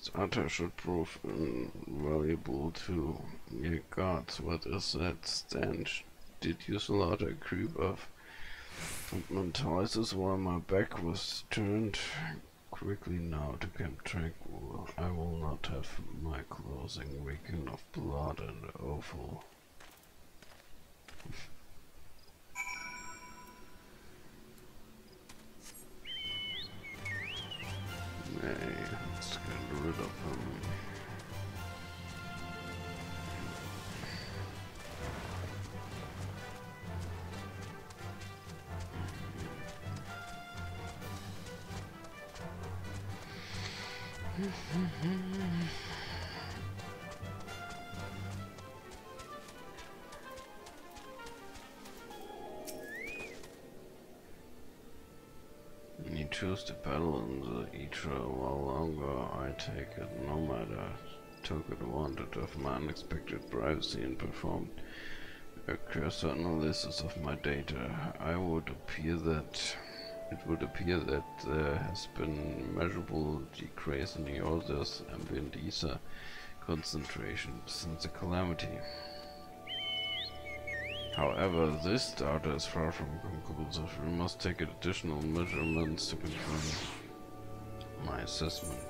Starter should prove invaluable to your gods. What is that stench? Did you slaughter a group of tortoises while my back was turned? Quickly now to Camp Tranquil. I will not have my clothing reeking of blood and offal. Nay, let's get rid of him. You choose to battle in the Etra while longer, I take it. No matter. Took advantage of my unexpected privacy and performed a cursor analysis of my data. It would appear that there has been measurable decrease in the Order's ambient ether concentration since the calamity. However, this data is far from conclusive. We must take additional measurements to confirm my assessment.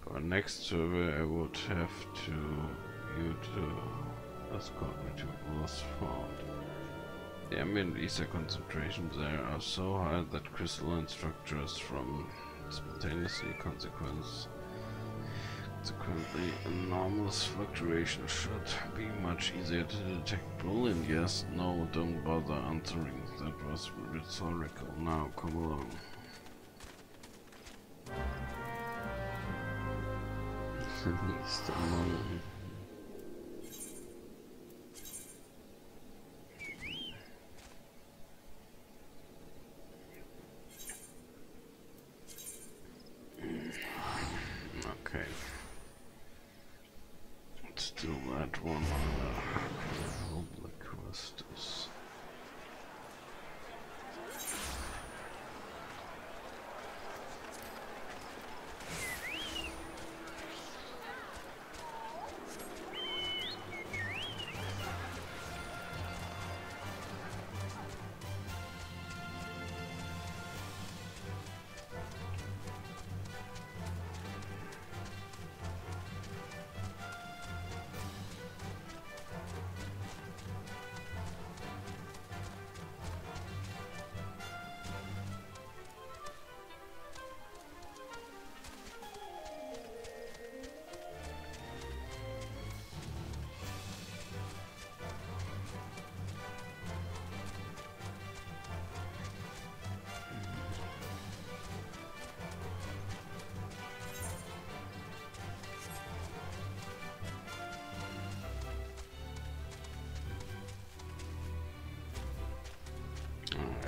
For our next survey, I would have you to escort me to Lost Found. The ambient ether concentrations there are so high that crystalline structures from spontaneously consequently anomalous fluctuations should be much easier to detect. Brilliant, yes. No, don't bother answering. That was rhetorical. Now, come along. Least among okay. Let's do that one on the public quest.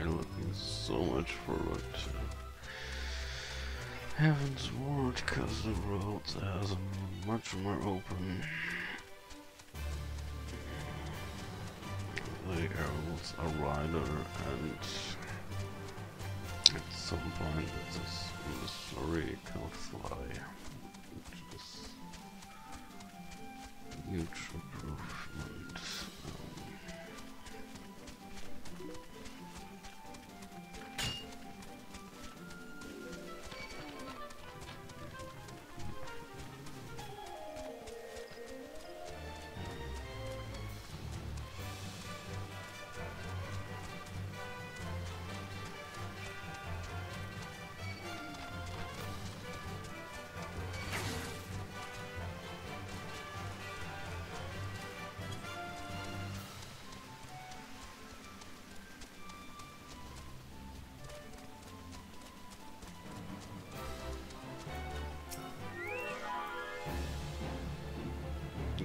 I'm looking so much forward to Heaven's Ward, because the road is much more open. The arrows are wider, and at some point this story can fly, which is a huge improvement.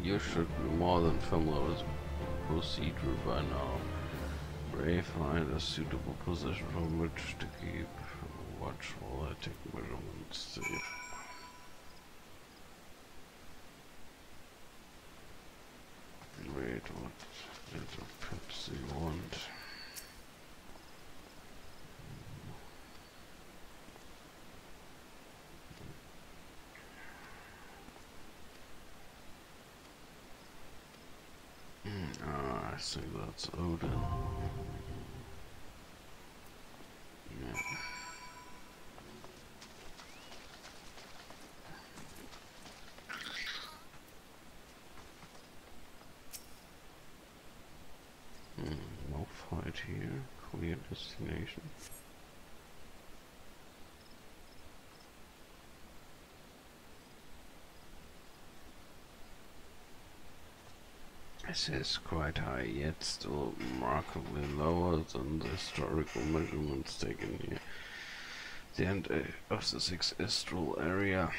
You should be more than familiar with the procedure by now. Pray find a suitable position from which to keep watch while I take measurements. Wait, what did the Pepsi want? I think that's Odin. Yeah. No fight here. Clear destination. This is quite high, yet still remarkably lower than the historical measurements taken here. The end of the 6th Istral area.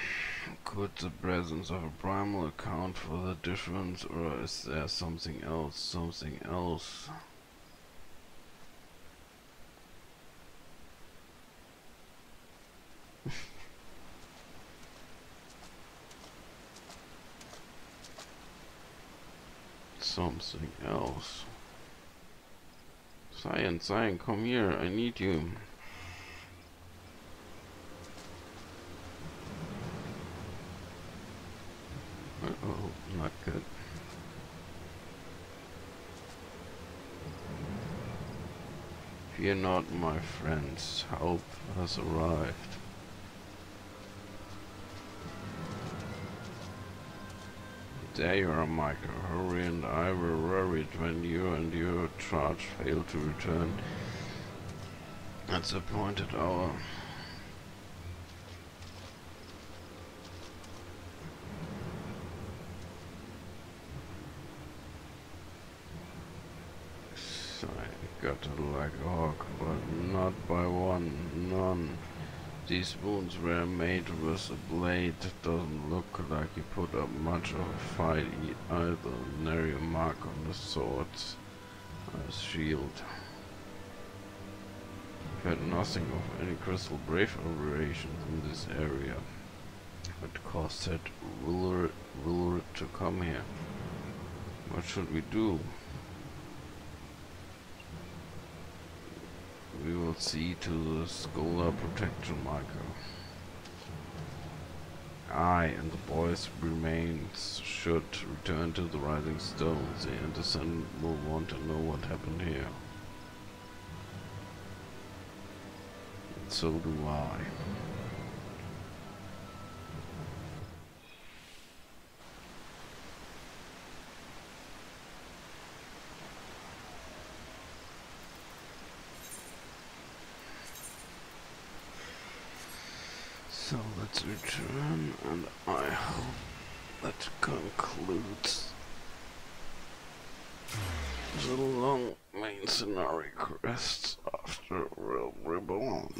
Could the presence of a primal account for the difference, or is there something else? Something else? Something else. Cyan, come here, I need you. Uh-oh, not good. Fear not, my friends, help has arrived. There you are, Michael. Hurry, and I were worried when you and your charge failed to return at the appointed hour. I got it like a hawk, but not by one, none. These wounds were made with a blade. Doesn't look like he put up much of a fight either. Nary a mark on the sword as shield. I've heard nothing of any Crystal Brave operations in this area. What caused that Willard to come here? What should we do? We will see to the Scholar protection, Michael. I and the boys' remains should return to the Rising Stones. The Descendant will want to know what happened here. And so do I. So let's return, and I hope that concludes the long main scenario quests after Realm Reborn.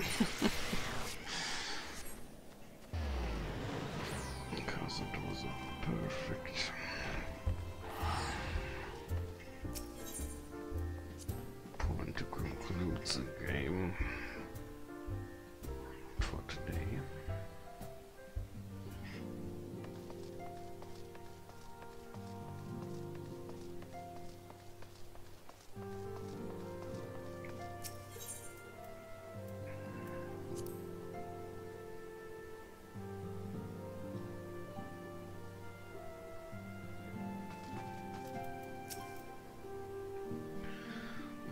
Because it was a perfect point to conclude the game for today.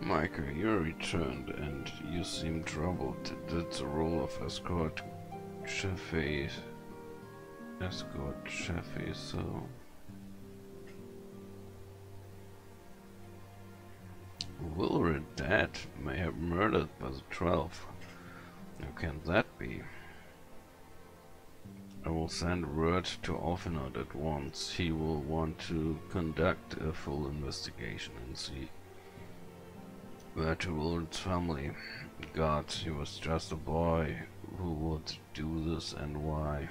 Micah, you returned and you seem troubled. Did the role of escort Sheffy so? Willard dead, may have murdered by the 12. How can that be? I will send word to Alfinod at once. He will want to conduct a full investigation and see where to Willard's family. God, he was just a boy. Who would do this and why?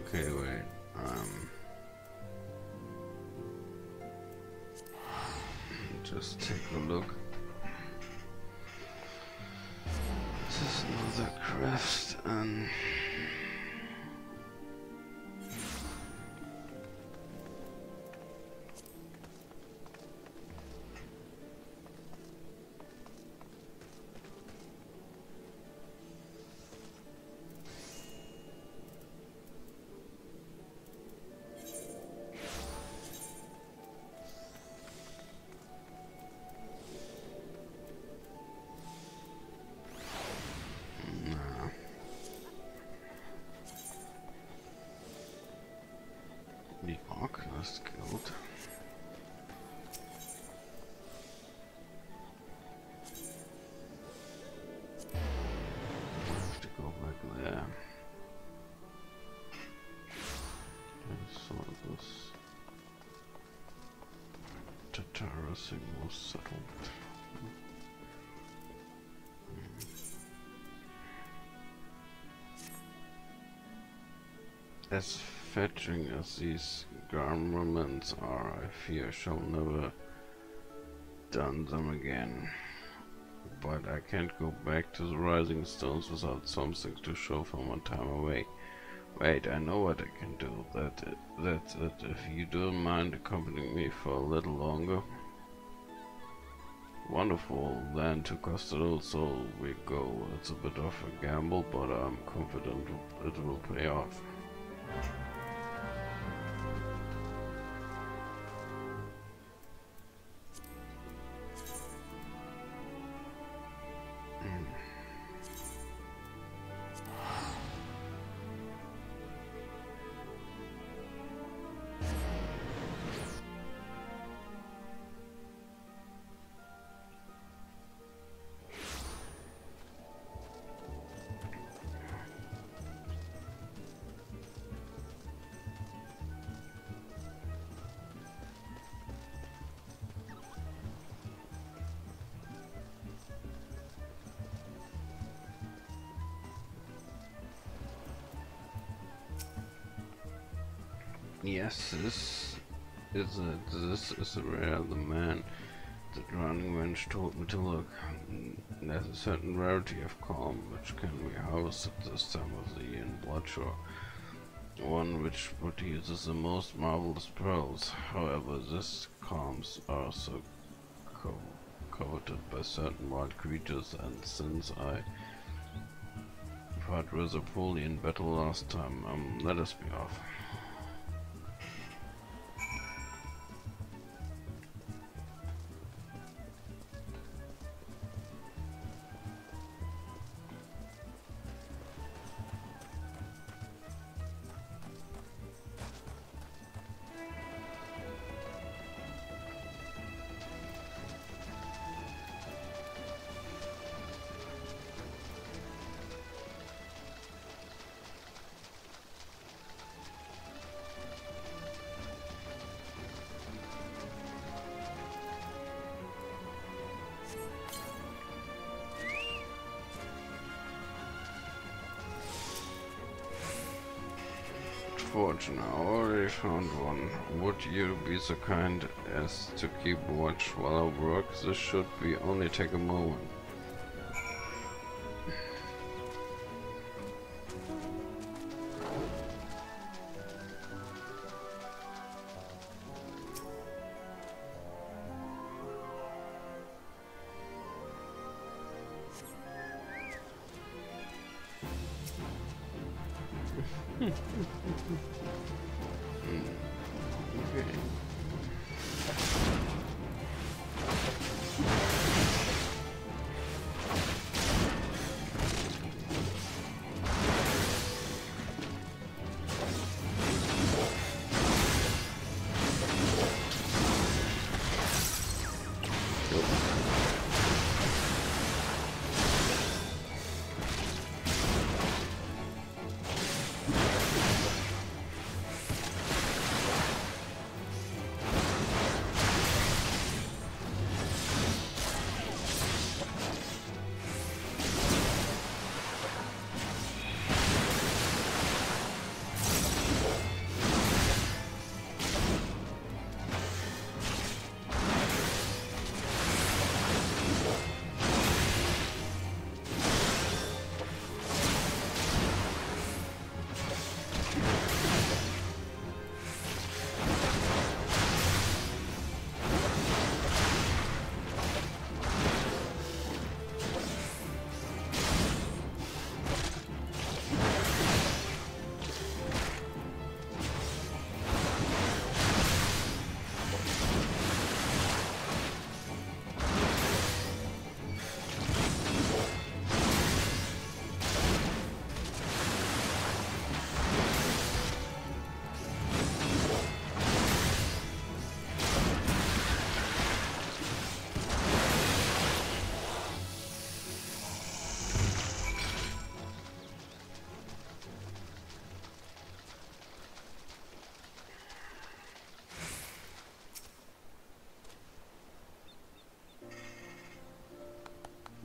Okay, wait. Just take a look. This is another crest and the Arcanist Guild. I have to go back there. And so this Tatara thing was settled. As fetching as these garments are, I fear I shall never don them again. But I can't go back to the Rising Stones without something to show for my time away. Wait, I know what I can do. That's it. If you don't mind accompanying me for a little longer. Wonderful, then to Costa del Sol we go. It's a bit of a gamble, but I'm confident it will pay off. Yes, this is rare. The man, the drowning wench, told me to look. There's a certain rarity of calm which can be harvested this time of the year in Bloodshore. One which produces the most marvelous pearls. However, these calms are so coveted by certain wild creatures, and since I fought rather poorly in battle last time, let us be off. Fortune, I already found one. Would you be so kind as to keep watch while I work? This should be only take a moment. Okay.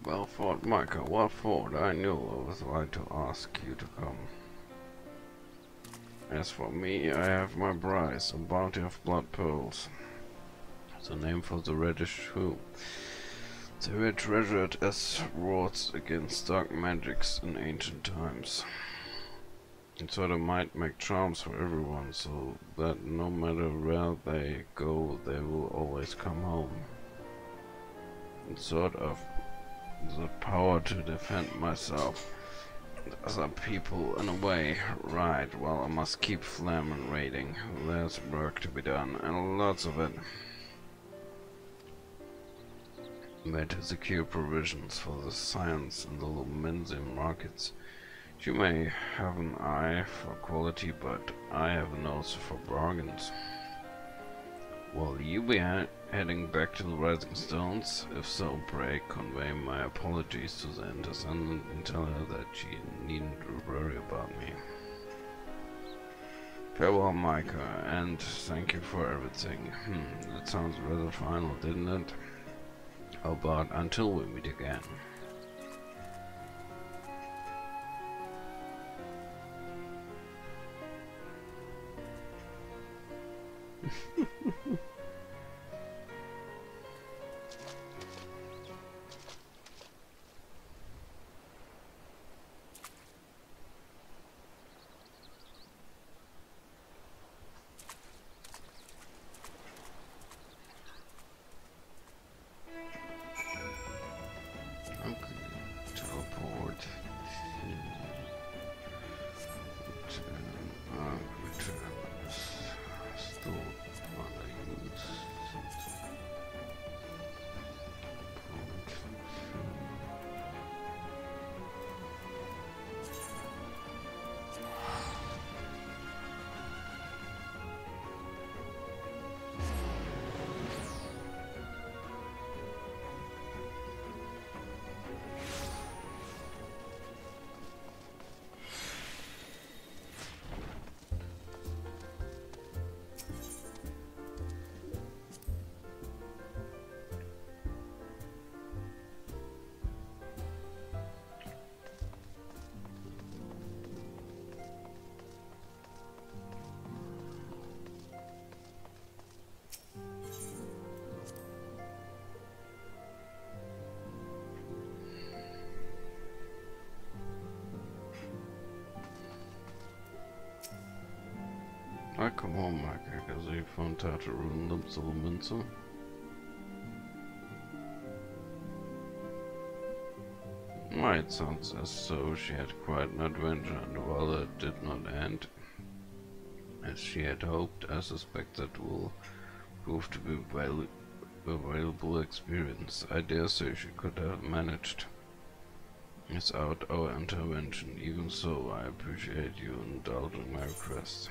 Well fought, Micah, well fought. I knew I was right to ask you to come. As for me, I have my prize, a bounty of blood pearls. The name for the reddish hue. They were treasured as rewards against dark magics in ancient times. And so they might make charms for everyone, so that no matter where they go, they will always come home. And sort of the power to defend myself and other people in a way. Right, well, I must keep Phlegm and raiding. There's work to be done, and lots of it. Made to secure provisions for the science in the Lumensium markets. You may have an eye for quality, but I have a nose for bargains. Will you be heading back to the Rising Stones? If so, pray convey my apologies to the Intercendant and tell her that she needn't worry about me. Farewell, Micah, and thank you for everything. That sounds rather final, didn't it? How about until we meet again? I come home, Micah, because you found out a ruin lumps of Lumensium. It sounds as though she had quite an adventure, and while it did not end as she had hoped, I suspect that will prove to be a valuable experience. I dare say she could have managed without our intervention. Even so, I appreciate you indulging my request.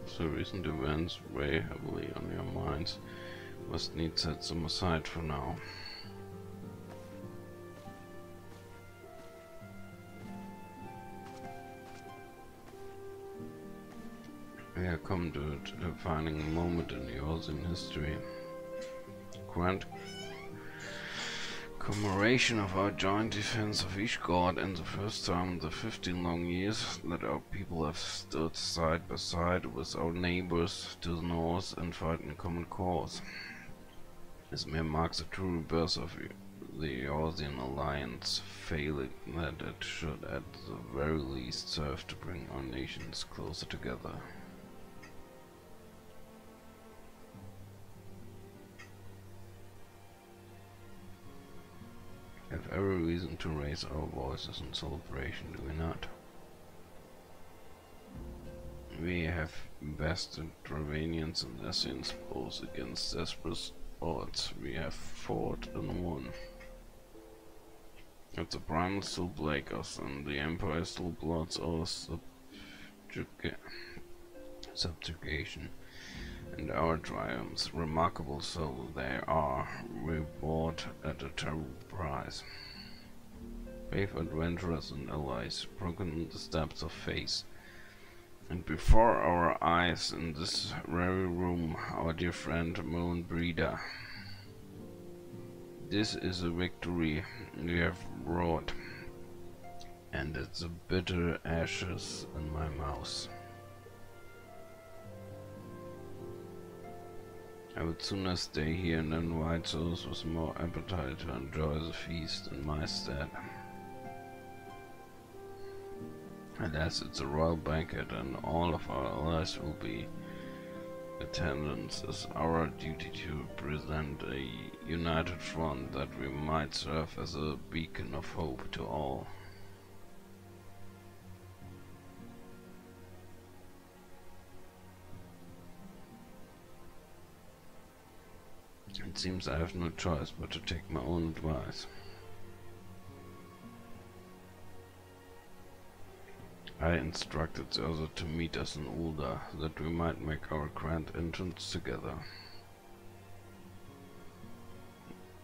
So recent events weigh heavily on your minds. Must need set them aside for now. We have come to a defining moment in Eorzean history. Grand commemoration of our joint defense of Ishgard, and the first time in the 15 long years that our people have stood side by side with our neighbors to the north and fight in a common cause. This may mark the true rebirth of the Eorzean alliance, failing that it should at the very least serve to bring our nations closer together. We have every reason to raise our voices in celebration, do we not? We have bested Dravanians and Essenes both against desperate odds. We have fought and won. If the Primal still plague us, and the Empire still plots our subjugation, And our triumphs, remarkable so they are, reward at a terrible price. Brave adventurers and allies, broken the steps of faith. And before our eyes, in this very room, our dear friend Moan Breeder. This is a victory we have wrought, and it's a bitter ashes in my mouth. I would sooner stay here and invite those with more appetite to enjoy the feast in my stead. Alas, it's a royal banquet, and all of our allies will be attendance. It's our duty to present a united front that we might serve as a beacon of hope to all. It seems I have no choice but to take my own advice. I instructed the other to meet us in Ul'dah, that we might make our grand entrance together.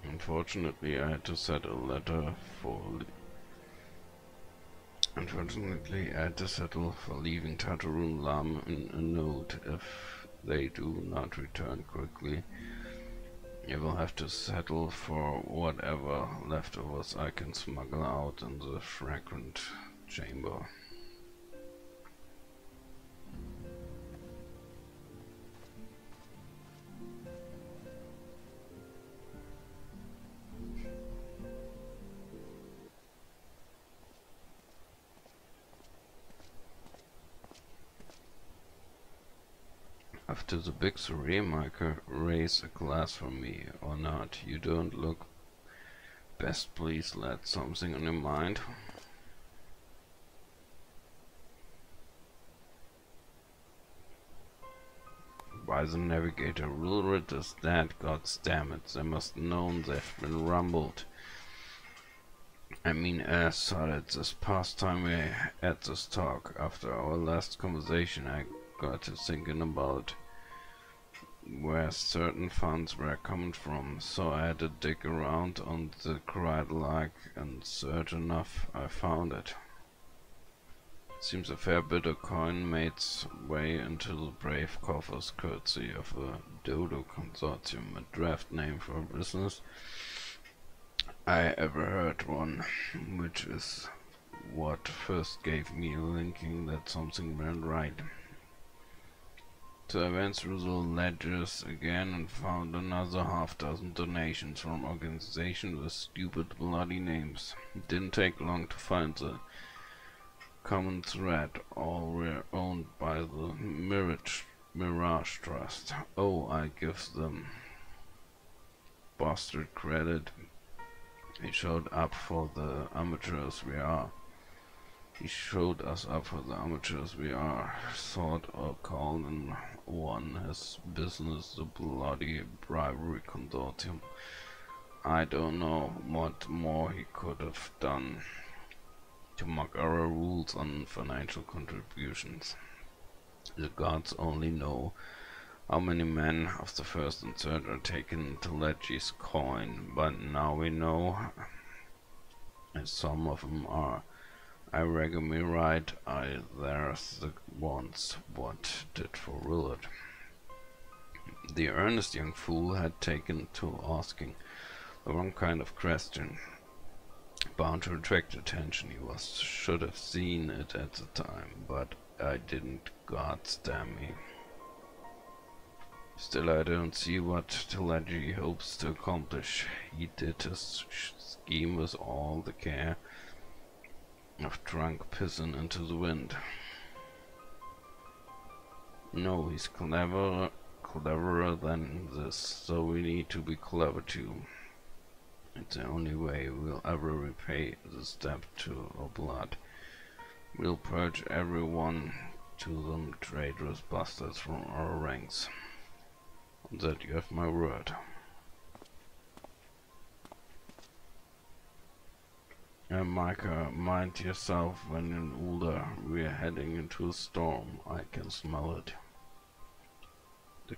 Unfortunately, I had to set a letter for settle for leaving Tatarun Lam in a note. If they do not return quickly, I will have to settle for whatever leftovers I can smuggle out in the fragrant chamber. After the big soiree, Micah, raise a glass for me, or not. You don't look best pleased, lad. Something on your mind? By the navigator, Rulrid is dead, goddamn it. They must have known they've been rumbled. I mean, as solid this past time we had this talk. After our last conversation, I got to thinking about where certain funds were coming from, so I had to dig around on the Cradlelag, and certain enough I found it. Seems a fair bit of coin made its way into the brave coffers courtesy of a Dodo Consortium, a draft name for a business I ever heard one, which is what first gave me a linking that something went right. So I went through the ledgers again and found another half-dozen donations from organizations with stupid bloody names. It didn't take long to find the common thread. All were owned by the Mirage Trust. Oh, I give them bastard credit. He showed up for the amateurs we are. He showed us up for the amateurs we are, sort or called in one his business the bloody bribery consortium. I don't know what more he could have done to mock our rules on financial contributions. The gods only know how many men of the first and third are taken to Legi's coin, but now we know, and some of them are. I reckon me right, there's the ones what did for Willard. The earnest young fool had taken to asking the wrong kind of question, bound to attract attention. He should have seen it at the time, but I didn't, goddamn me. Still, I don't see what Telegi hopes to accomplish. He did his scheme with all the care of drunk pissing into the wind. No, he's cleverer than this, so we need to be clever too. It's the only way we'll ever repay this debt to our blood. We'll purge everyone to them traitorous bastards from our ranks. On that you have my word. And Micah, mind yourself when in Ul'dah we're heading into a storm. I can smell it. The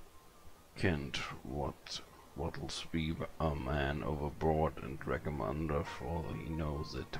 Kent, what'll sweep a man overboard and drag him under for all he knows it.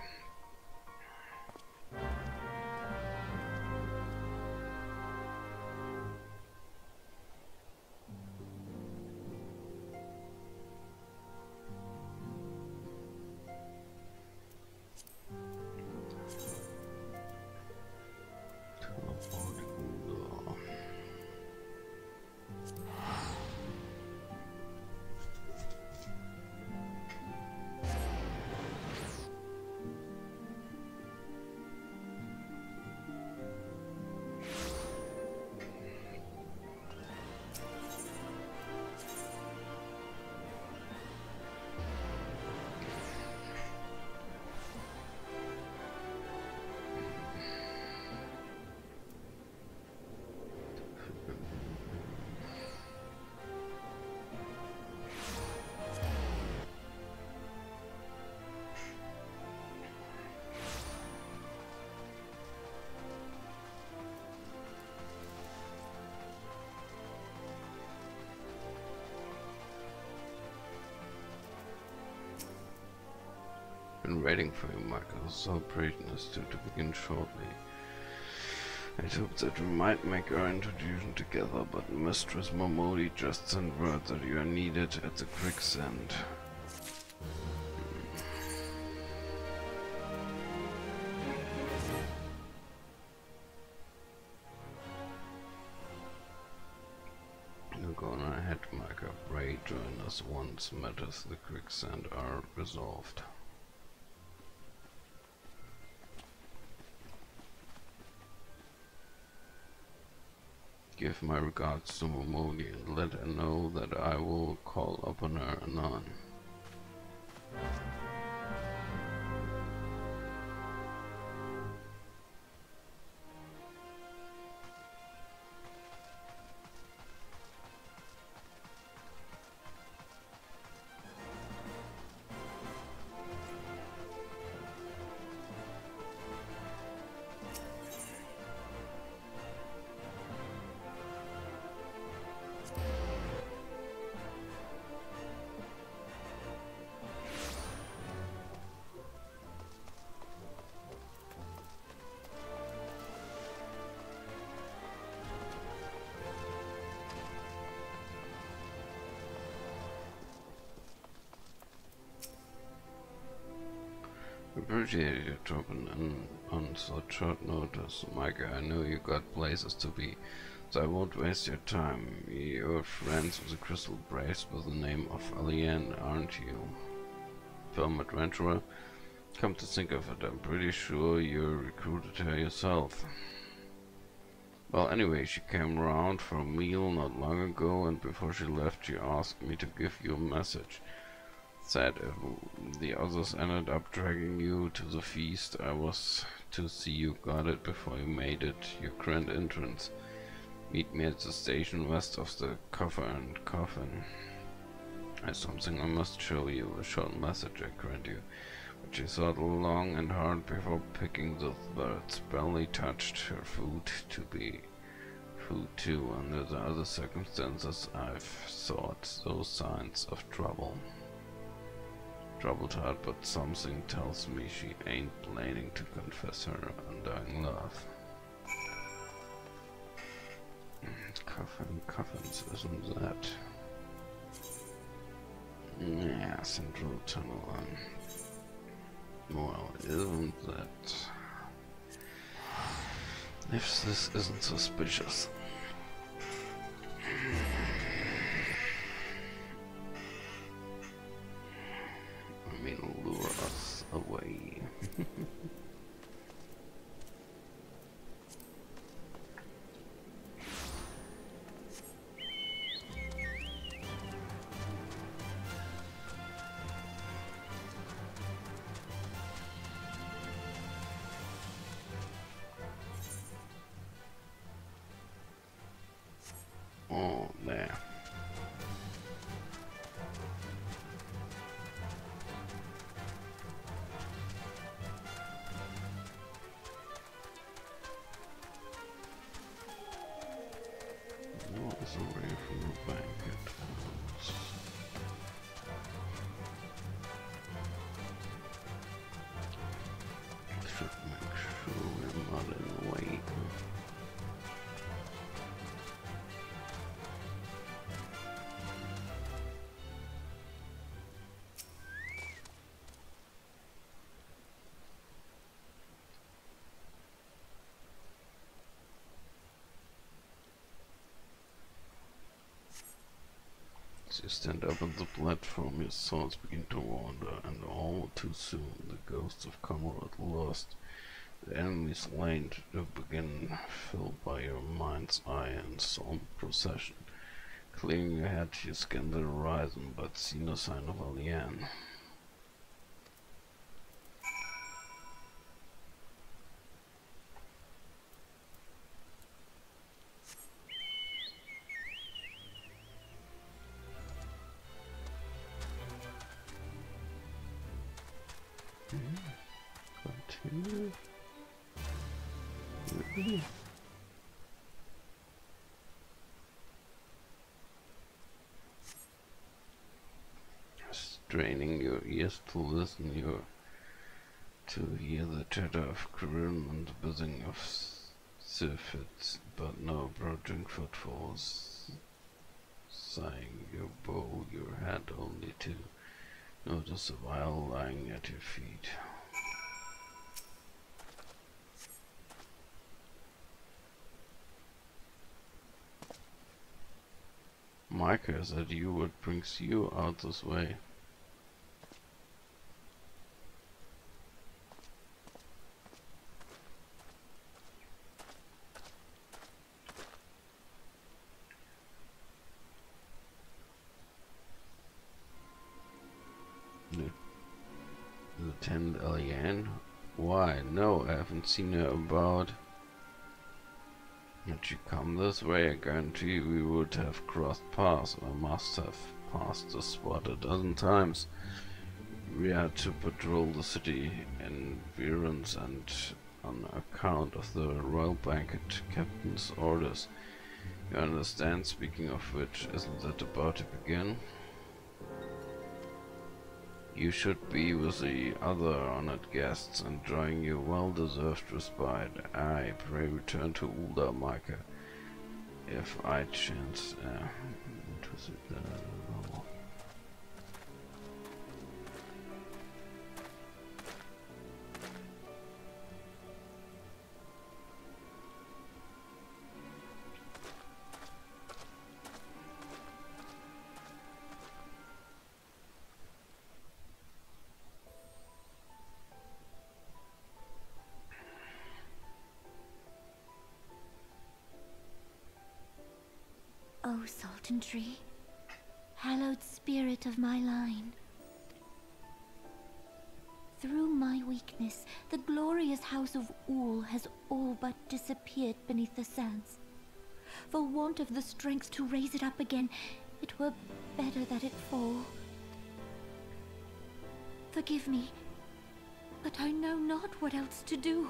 Been waiting for you, Michael. Celebration is due to begin shortly. I hoped that we might make our introduction together, but Mistress Momodi just sent word that you are needed at the quicksand. You're going ahead, Micah. Pray join us once matters the quicksand are resolved. Give my regards to Momodi and let her know that I will call upon her anon. Appreciate you dropping in on such short notice, Micah. I know you got places to be, so I won't waste your time. You're friends with a crystal brace with the name of Alien, aren't you? Film adventurer? Come to think of it, I'm pretty sure you recruited her yourself. Well, anyway, she came round for a meal not long ago, and before she left she asked me to give you a message. Said if the others ended up dragging you to the feast, I was to see you got it before you made it your grand entrance. Meet me at the station west of the Coffer and Coffin. There's something I must show you, a short message I grant you. But she thought long and hard before picking the words. Barely touched her food to be food too. Under the other circumstances I've thought those signs of trouble. Troubled heart, but something tells me she ain't planning to confess her undying love. Coffins, isn't that? Yeah, Central Tunnel. Well, isn't that? If this isn't suspicious. I mean, lure us away. Oh, there. miles away from the banquet. Should make sure we're not in the way. As you stand up on the platform, your thoughts begin to wander, and all too soon the ghosts of Comrade lost, the enemies slain, to begin filled by your mind's eye and solemn procession. Clearing your head, you scan the horizon, but see no sign of Alianne. Continue. Straining your ears to listen, to hear the chatter of Kryn and the buzzing of Sifits, but no approaching footfalls. Sighing your bow, your head only to notice a vial lying at your feet. Micah said you what brings you out this way. Lieutenant Alianne? Why, no, I haven't seen her about. Had she come this way, I guarantee we would have crossed paths. I must have passed the spot a dozen times. We had to patrol the city in Virens, and on account of the royal banquet captain's orders. You understand, speaking of which, isn't that about to begin? You should be with the other honored guests, enjoying your well-deserved respite. I pray return to Ul'dah, Micah, if I chance. O Sultan Tree, hallowed spirit of my line. Through my weakness, the glorious house of Ul has all but disappeared beneath the sands. For want of the strength to raise it up again, it were better that it fall. Forgive me, but I know not what else to do.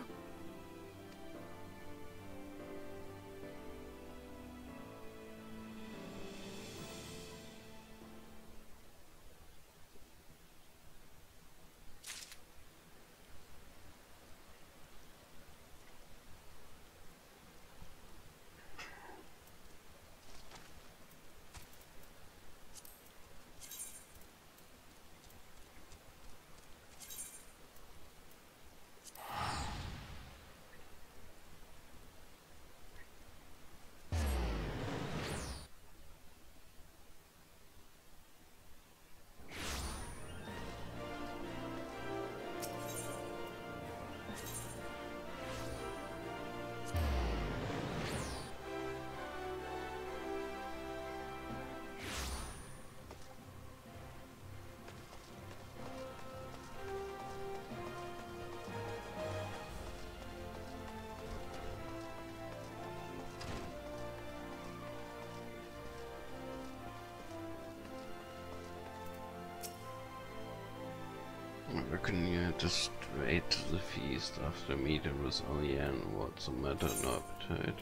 I reckon you had to straight to the feast after meeting with Alianne. What's the matter, no appetite?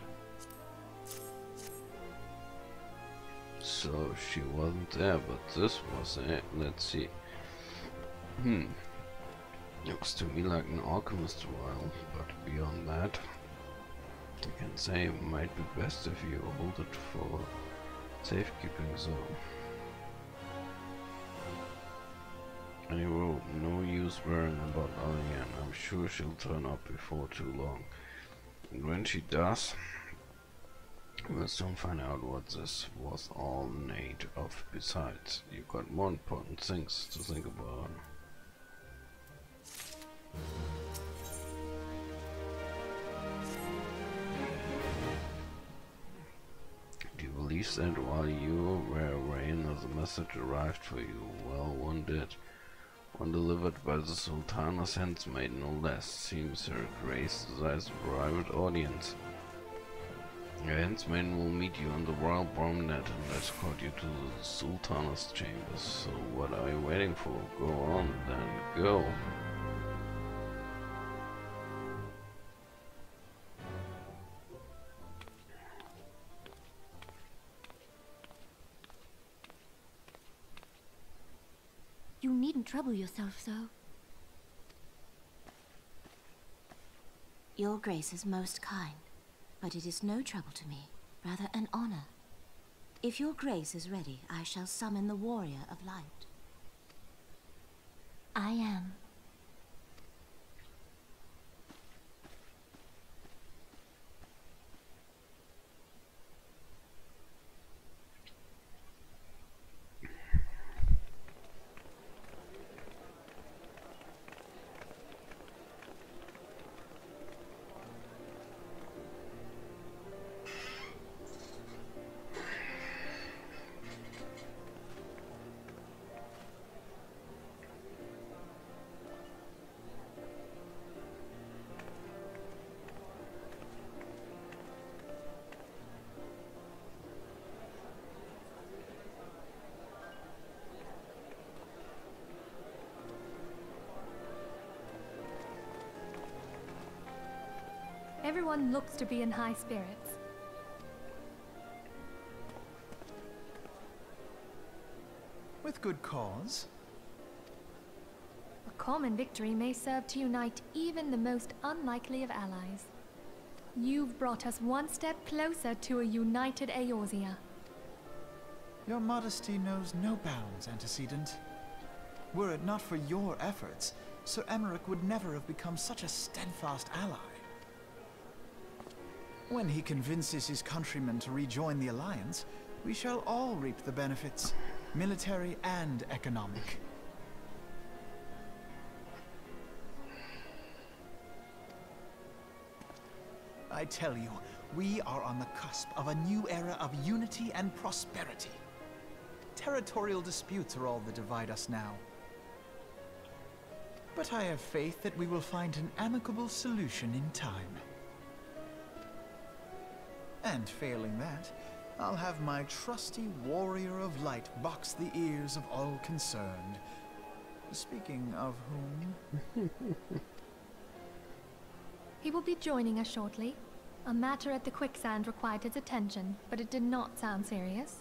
So she wasn't there, but this was it. Let's see. Looks to me like an alchemist vial, but beyond that, I can say it might be best if you hold it for safekeeping zone. Anyway, no use worrying about Alien. I'm sure she'll turn up before too long. And when she does, we'll soon find out what this was all made of. Besides, you've got more important things to think about. Do you believe that while you were away another message arrived for you? Well, one did. One delivered by the Sultana's handmaid, no less. Seems Her Grace desires a private audience. Your handmaid will meet you on the royal promenade and escort you to the Sultana's chambers. So what are you waiting for? Go on, then go. You needn't trouble yourself so. Your Grace is most kind, but it is no trouble to me, rather an honor. If your Grace is ready, I shall summon the Warrior of Light. I am. Everyone looks to be in high spirits. With good cause. A common victory may serve to unite even the most unlikely of allies. You've brought us one step closer to a united Eorzea. Your modesty knows no bounds, Antecedent. Were it not for your efforts, Sir Emeric would never have become such a steadfast ally. When he convinces his countrymen to rejoin the Alliance, we shall all reap the benefits, military and economic. I tell you, we are on the cusp of a new era of unity and prosperity. Territorial disputes are all that divide us now. But I have faith that we will find an amicable solution in time. And failing that, I'll have my trusty Warrior of Light box the ears of all concerned. Speaking of whom... He will be joining us shortly. A matter at the quicksand required his attention, but it did not sound serious.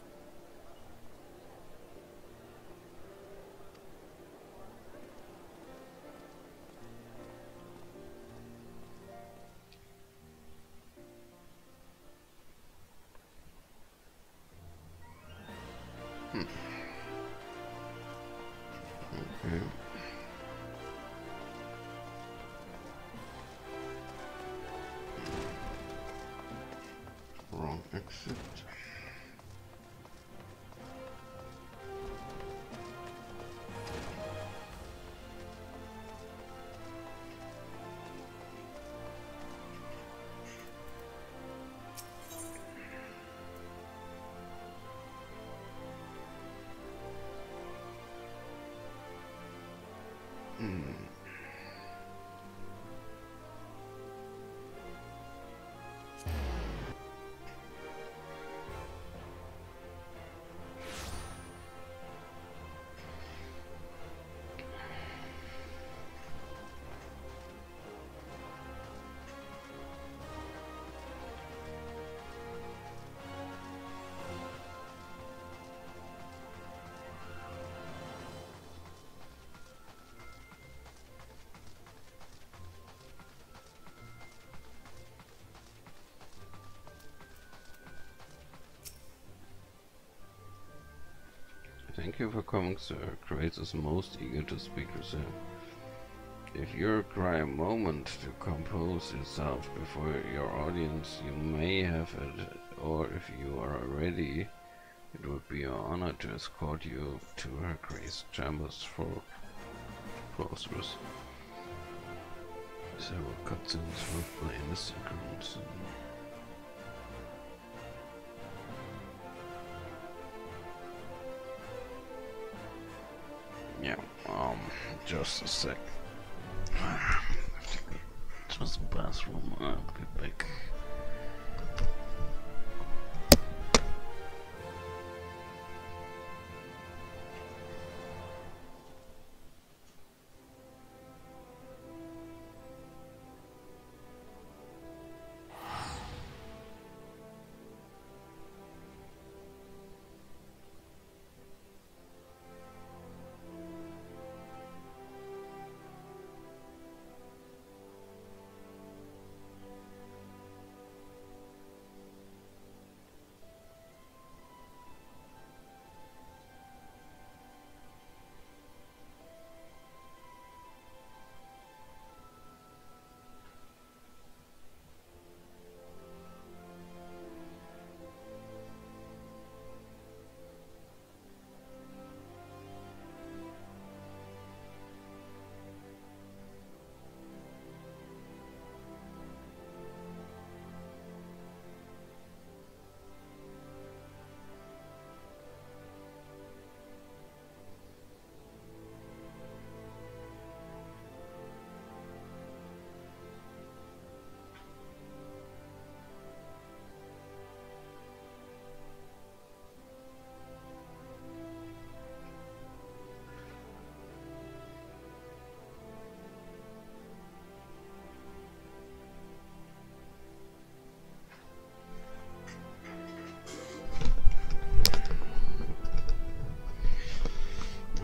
Okay. Wrong exit. Thank you for coming, sir. Grace is most eager to speak with you. If you require a moment to compose yourself before your audience, you may have it, or if you are ready, it would be an honor to escort you to Her Grace chambers for closers. Several cutscenes will play in the sequence. Yeah, just a sec. Just the bathroom, I'll be back.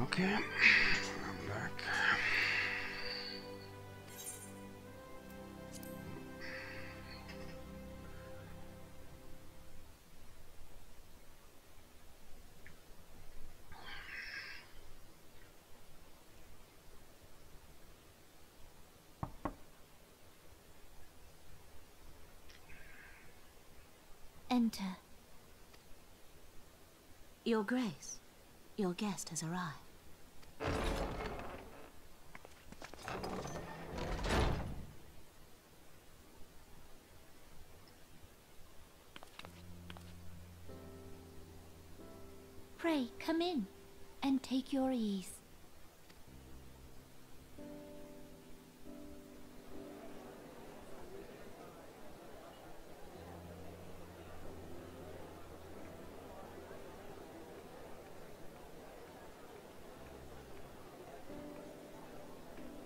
Okay, I'm back. Enter. Your Grace, your guest has arrived. Pray, come in, and take your ease.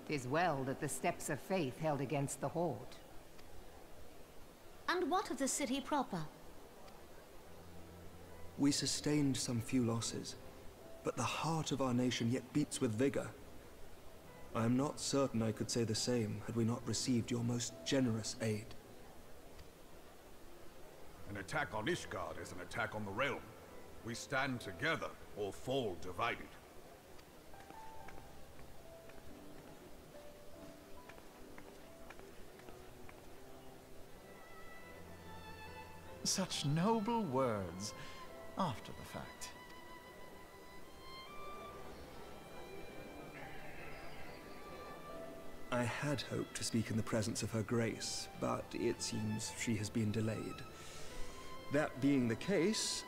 Tis well that the steps of faith held against the Horde. And what of the city proper? We sustained some few losses, but the heart of our nation yet beats with vigor. I am not certain I could say the same had we not received your most generous aid. An attack on Ishgard is an attack on the realm. We stand together or fall divided. Such noble words after the fact. I had hoped to speak in the presence of Her Grace, but it seems she has been delayed. That being the case,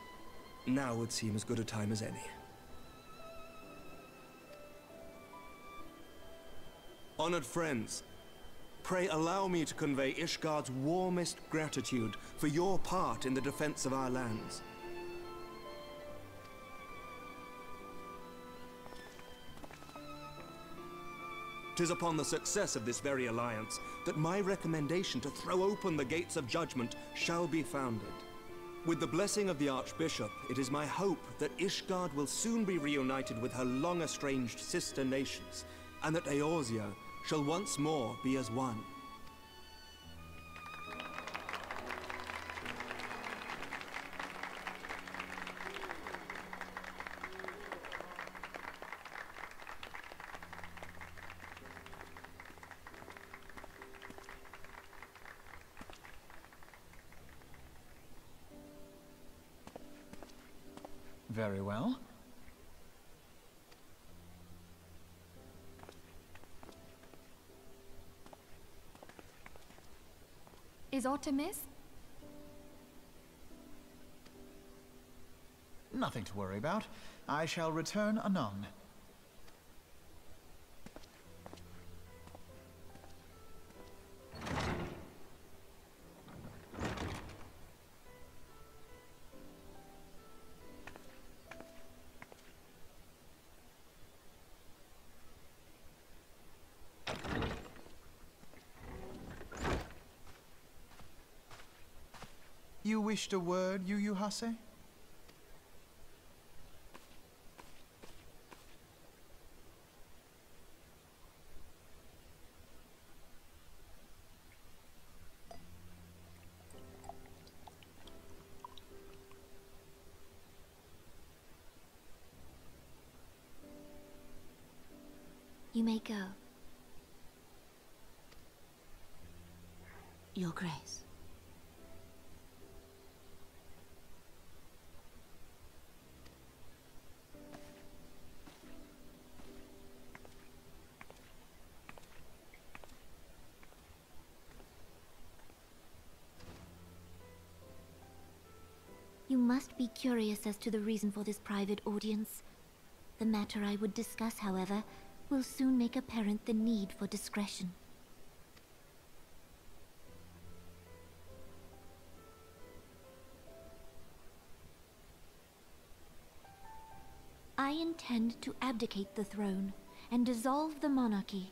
now would seem as good a time as any. Honored friends, pray allow me to convey Ishgard's warmest gratitude for your part in the defense of our lands. Tis upon the success of this very alliance that my recommendation to throw open the gates of judgment shall be founded. With the blessing of the Archbishop, it is my hope that Ishgard will soon be reunited with her long-estranged sister nations, and that Eorzea shall once more be as one. Very well. Is aught amiss? Nothing to worry about. I shall return anon. You wished a word, Yu Yu Hase? You may go. Your Grace. You must be curious as to the reason for this private audience. The matter I would discuss, however, will soon make apparent the need for discretion. I intend to abdicate the throne and dissolve the monarchy.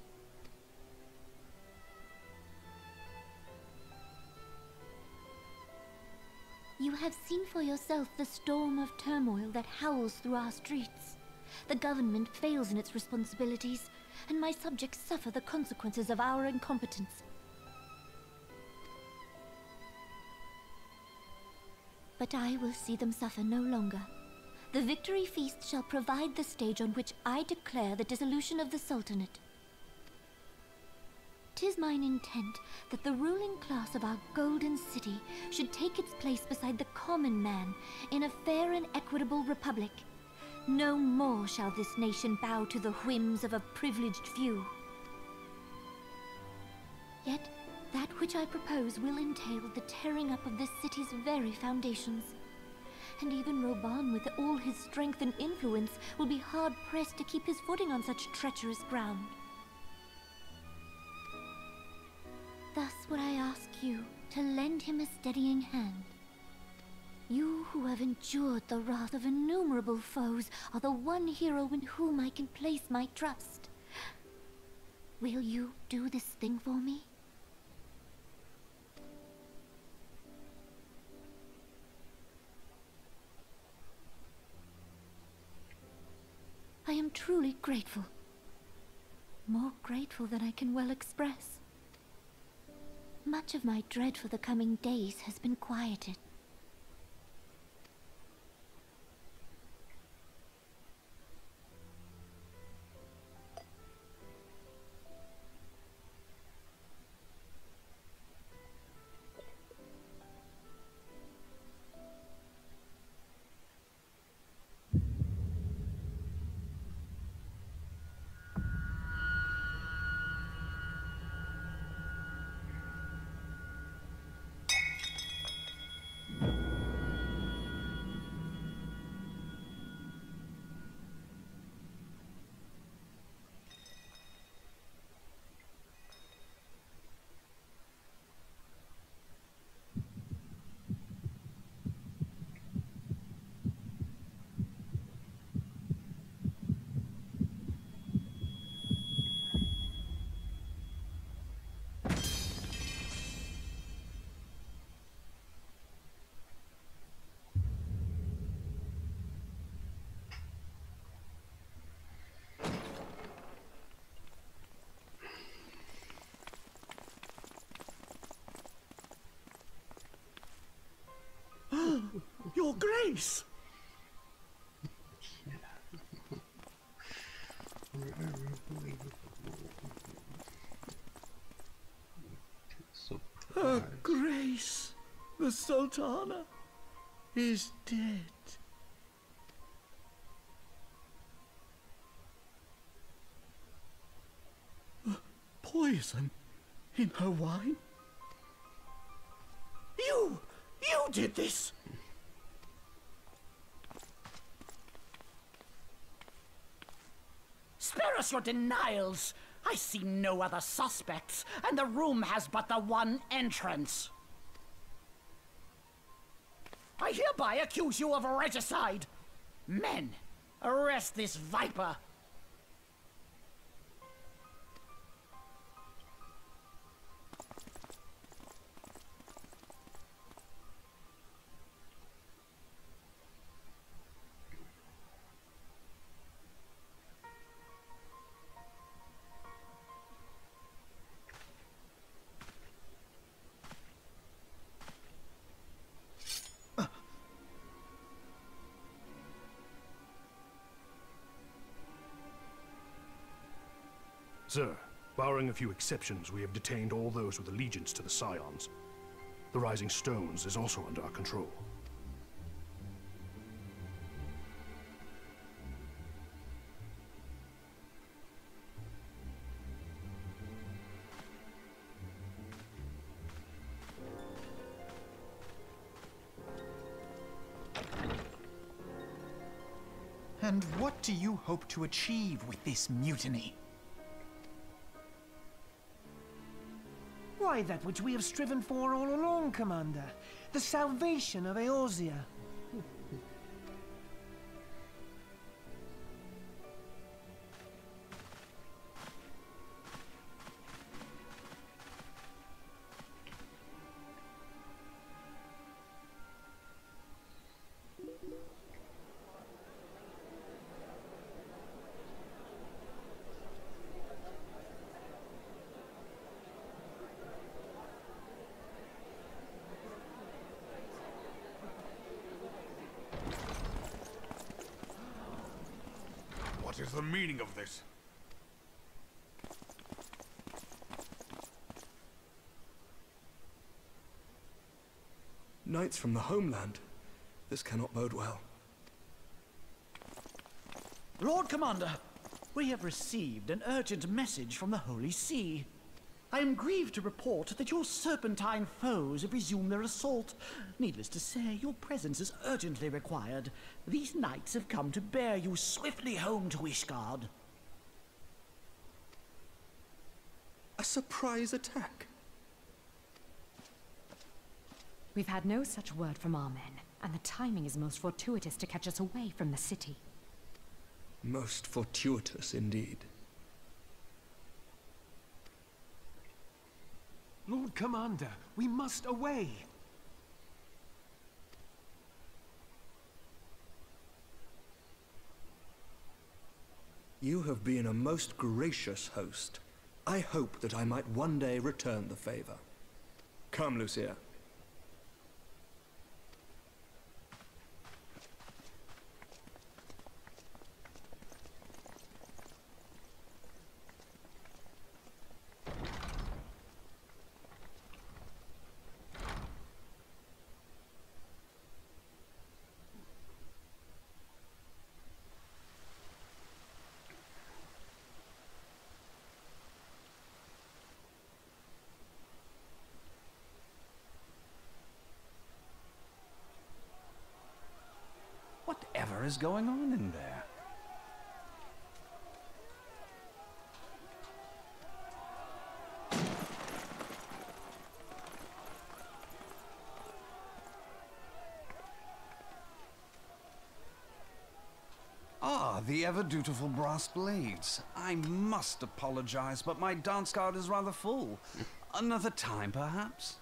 You have seen for yourself the storm of turmoil that howls through our streets. The government fails in its responsibilities, and my subjects suffer the consequences of our incompetence. But I will see them suffer no longer. The victory feast shall provide the stage on which I declare the dissolution of the Sultanate. 'Tis mine intent that the ruling class of our golden city should take its place beside the common man in a fair and equitable republic. No more shall this nation bow to the whims of a privileged few. Yet, that which I propose will entail the tearing up of this city's very foundations. And even Roban, with all his strength and influence, will be hard-pressed to keep his footing on such treacherous ground. Thus would I ask you to lend him a steadying hand. You who have endured the wrath of innumerable foes are the one hero in whom I can place my trust. Will you do this thing for me? I am truly grateful. More grateful than I can well express. Much of my dread for the coming days has been quieted. Your Grace! Her Grace, the Sultana, is dead. poison in her wine? You did this! Spare us your denials! I see no other suspects, and the room has but the one entrance. I hereby accuse you of regicide. Men, arrest this viper. Sir, barring a few exceptions, we have detained all those with allegiance to the Scions. The Rising Stones is also under our control. And what do you hope to achieve with this mutiny? Why, that which we have striven for all along, Commander. The salvation of Eorzea. What is the meaning of this? Knights from the homeland. This cannot bode well. Lord Commander, we have received an urgent message from the Holy See. I am grieved to report that your serpentine foes have resumed their assault. Needless to say, your presence is urgently required. These knights have come to bear you swiftly home to Ishgard. A surprise attack? We've had no such word from our men, and the timing is most fortuitous to catch us away from the city. Most fortuitous indeed. Lord Commander, we must away. You have been a most gracious host. I hope that I might one day return the favor. Come, Lucia. Whatever is going on in there? Ah, the ever-dutiful brass blades. I must apologize, but my dance card is rather full. Another time, perhaps?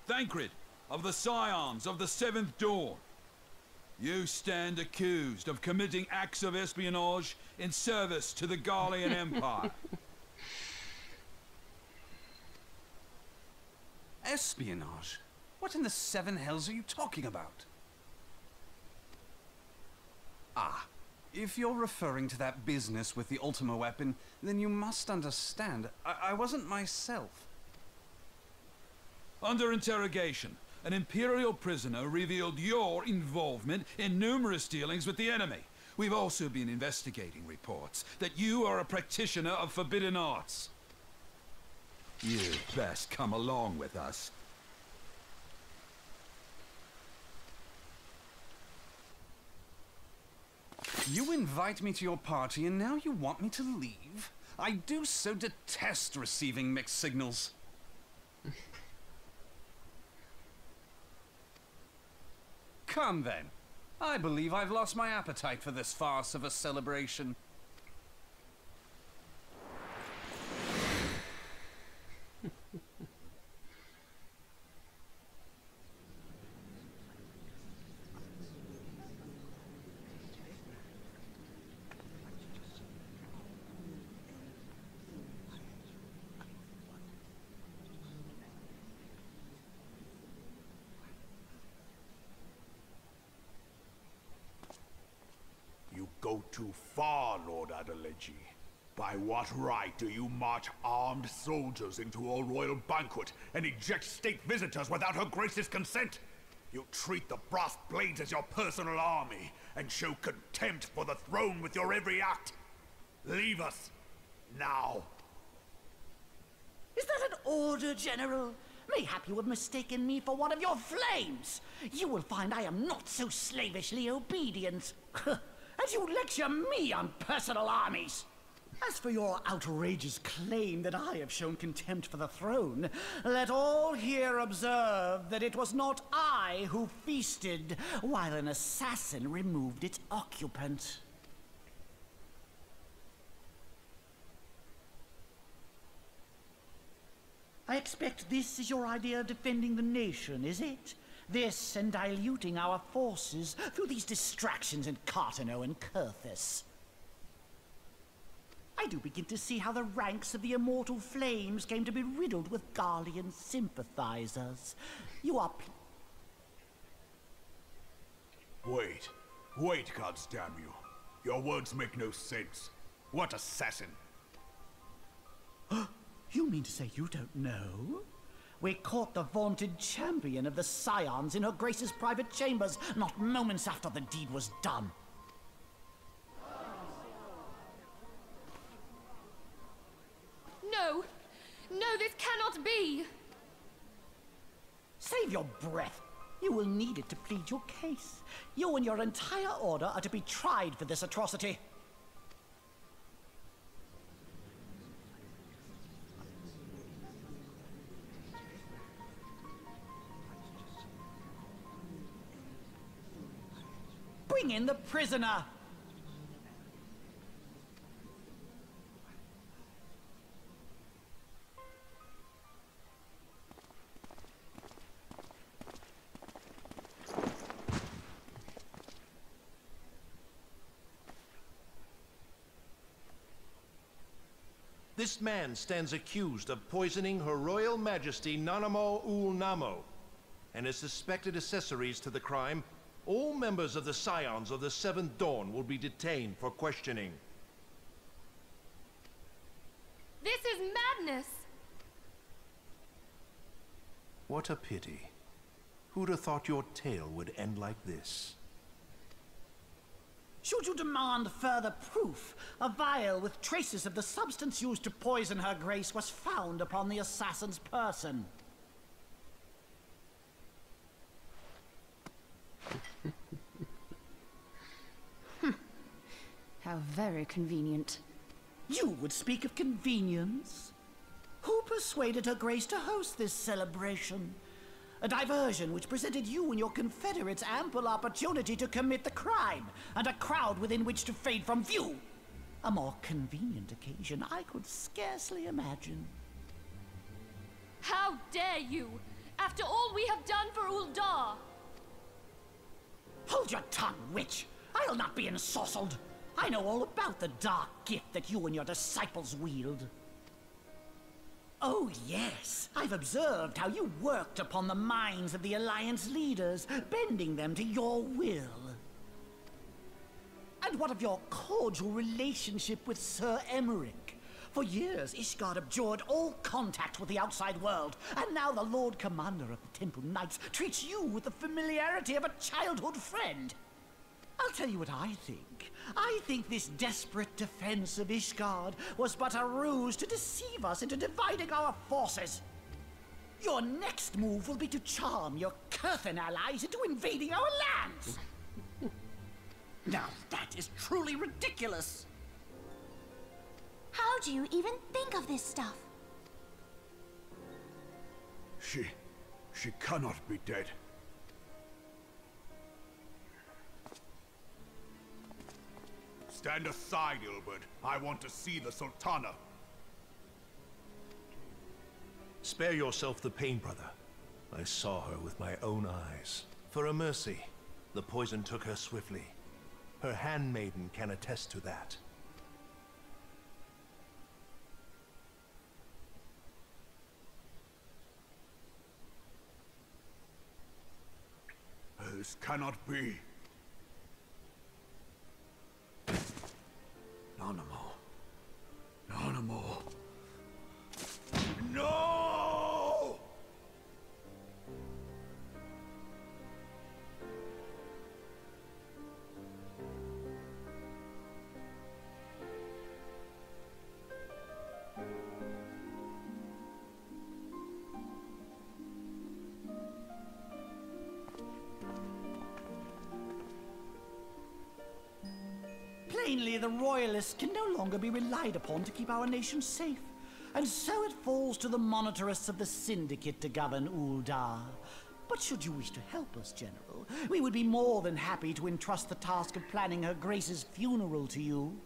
Thancred, of the Scions of the Seventh Dawn. You stand accused of committing acts of espionage in service to the Garlean Empire. Espionage? What in the seven hells are you talking about? Ah, if you're referring to that business with the Ultima weapon, then you must understand, I wasn't myself. Under interrogation, an Imperial prisoner revealed your involvement in numerous dealings with the enemy, We've also been investigating reports that you are a practitioner of forbidden arts. You'd best come along with us. You invite me to your party and now you want me to leave? I do so detest receiving mixed signals. Come then. I believe I've lost my appetite for this farce of a celebration. You go too far, Lord Adeleji. By what right do you march armed soldiers into a royal banquet and eject state visitors without her grace's consent? You treat the brass blades as your personal army and show contempt for the throne with your every act. Leave us, now. Is that an order, General? Mayhap you have mistaken me for one of your flames. You will find I am not so slavishly obedient. As you lecture me on personal armies. As for your outrageous claim that I have shown contempt for the throne, let all here observe that it was not I who feasted while an assassin removed its occupant. I expect this is your idea of defending the nation, is it? This and diluting our forces through these distractions in Carteneau and Kurthus. I do begin to see how the ranks of the Immortal Flames came to be riddled with Garlean sympathizers. You are... Wait, goddamn you. Your words make no sense. What assassin? You mean to say you don't know? We caught the vaunted champion of the Scions in her Grace's private chambers, not moments after the deed was done. No! No, this cannot be! Save your breath. You will need it to plead your case. You and your entire order are to be tried for this atrocity. Bring in the prisoner! This man stands accused of poisoning Her Royal Majesty Nanamo Ul Namo, and as suspected accessories to the crime, all members of the Scions of the Seventh Dawn will be detained for questioning. This is madness! What a pity. Who'd have thought your tale would end like this? Should you demand further proof, a vial with traces of the substance used to poison her grace was found upon the assassin's person. How very convenient. You would speak of convenience? Who persuaded her grace to host this celebration? A diversion which presented you and your confederates ample opportunity to commit the crime, and a crowd within which to fade from view. A more convenient occasion I could scarcely imagine. How dare you! After all we have done for Uldar! Hold your tongue, witch! I'll not be ensorcelled! I know all about the dark gift that you and your disciples wield. Oh, yes. I've observed how you worked upon the minds of the Alliance leaders, bending them to your will. And what of your cordial relationship with Sir Emmerich? For years, Ishgard abjured all contact with the outside world, and now the Lord Commander of the Temple Knights treats you with the familiarity of a childhood friend. I'll tell you what I think. I think this desperate defense of Ishgard was but a ruse to deceive us into dividing our forces. Your next move will be to charm your Kurthan allies into invading our lands. Now that is truly ridiculous. How do you even think of this stuff? She cannot be dead. Stand aside, Ilbert. I want to see the Sultana. Spare yourself the pain, brother. I saw her with my own eyes. For a mercy, the poison took her swiftly. Her handmaiden can attest to that. This cannot be. Nanamo. Nanamo. No! Plainly, the Royalists can no longer be relied upon to keep our nation safe. And so it falls to the monitorists of the Syndicate to govern Uldar. But should you wish to help us, General, we would be more than happy to entrust the task of planning Her Grace's funeral to you.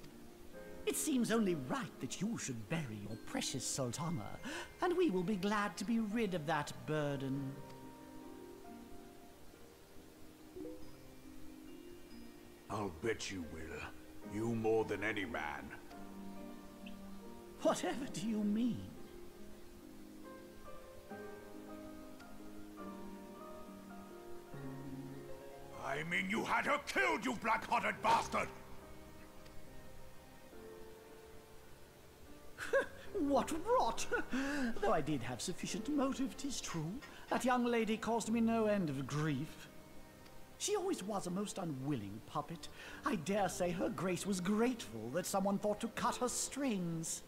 It seems only right that you should bury your precious Sultana, and we will be glad to be rid of that burden. I'll bet you will. You more than any man. Whatever do you mean? I mean you had her killed, you black-hearted bastard! What rot! Though I did have sufficient motive, 'tis true. That young lady caused me no end of grief. She always was a most unwilling puppet. I dare say Her Grace was grateful that someone thought to cut her strings.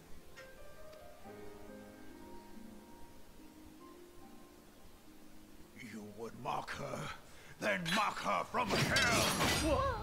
You would mock her, then mock her from hell! What?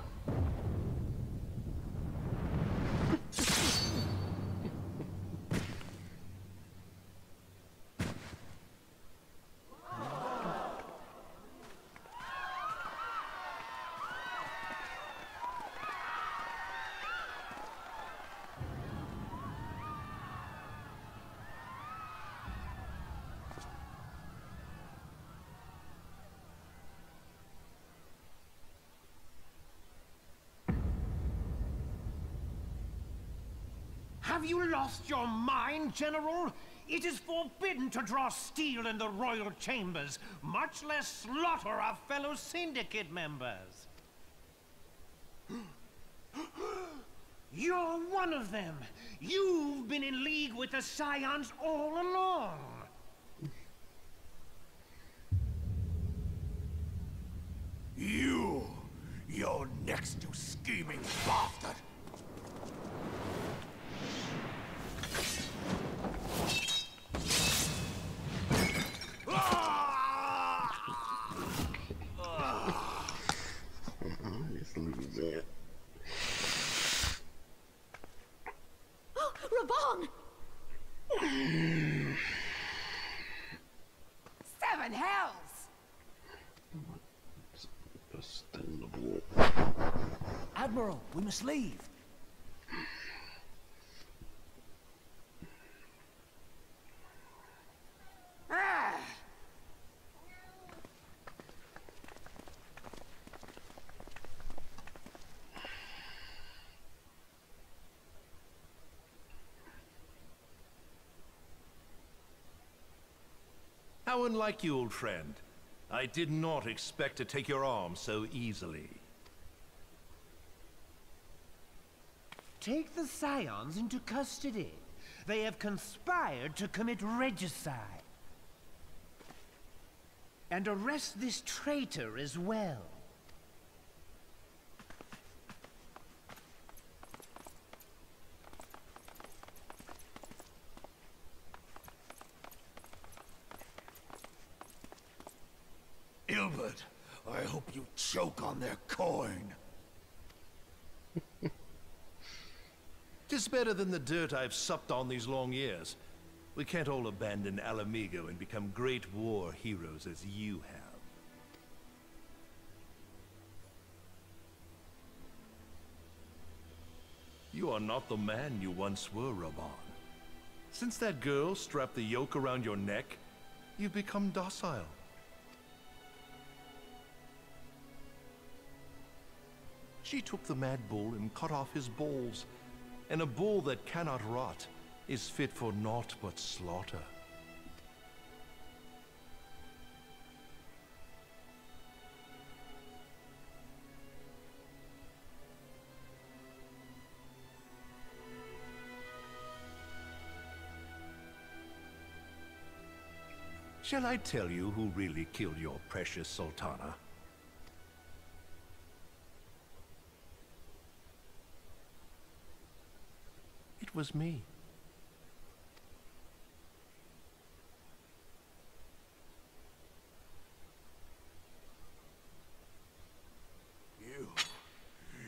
Have you lost your mind, General? It is forbidden to draw steel in the royal chambers, much less slaughter our fellow Syndicate members. You're one of them. You've been in league with the Scions all along. You're next, you scheming bastard! Just lose it. Oh, Raban! Seven hells! Sustainable. Admiral, we must leave. How unlike you, old friend. I did not expect to take your arm so easily. Take the Scions into custody. They have conspired to commit regicide. And arrest this traitor as well. Ilbert, I hope you choke on their coin. 'Tis better than the dirt I've supped on these long years. We can't all abandon Alamigo and become great war heroes as you have. You are not the man you once were, Raban. Since that girl strapped the yoke around your neck, you've become docile. She took the mad bull and cut off his balls, and a bull that cannot rot is fit for naught but slaughter. Shall I tell you who really killed your precious Sultana? It was me.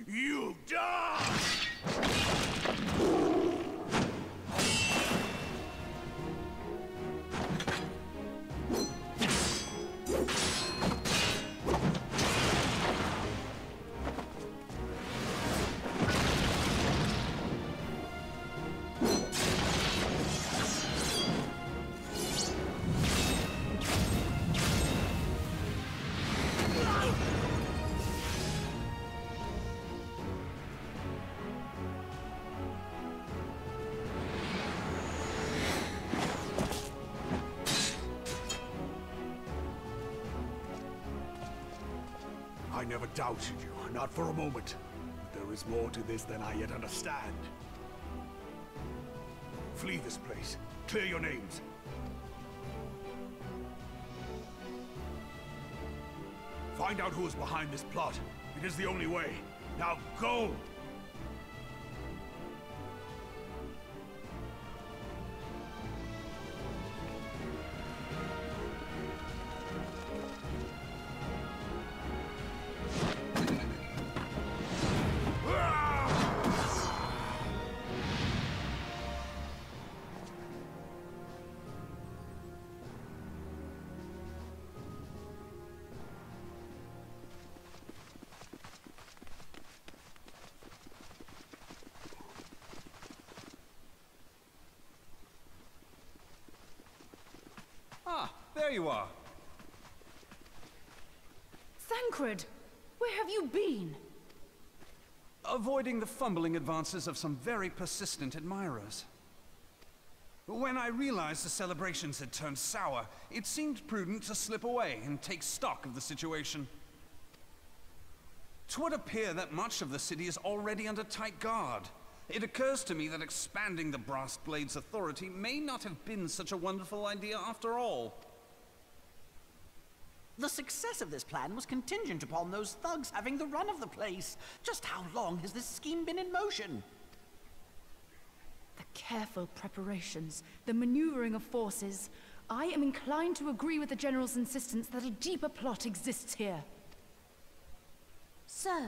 You die! I never doubted you, not for a moment. But there is more to this than I yet understand. Flee this place. Clear your names. Find out who is behind this plot. It is the only way. Now go! There you are. Thancred! Where have you been? Avoiding the fumbling advances of some very persistent admirers. When I realized the celebrations had turned sour, it seemed prudent to slip away and take stock of the situation. 'Twould appear that much of the city is already under tight guard. It occurs to me that expanding the Brass Blade's authority may not have been such a wonderful idea after all. The success of this plan was contingent upon those thugs having the run of the place. Just how long has this scheme been in motion? The careful preparations, the maneuvering of forces. I am inclined to agree with the General's insistence that a deeper plot exists here. So,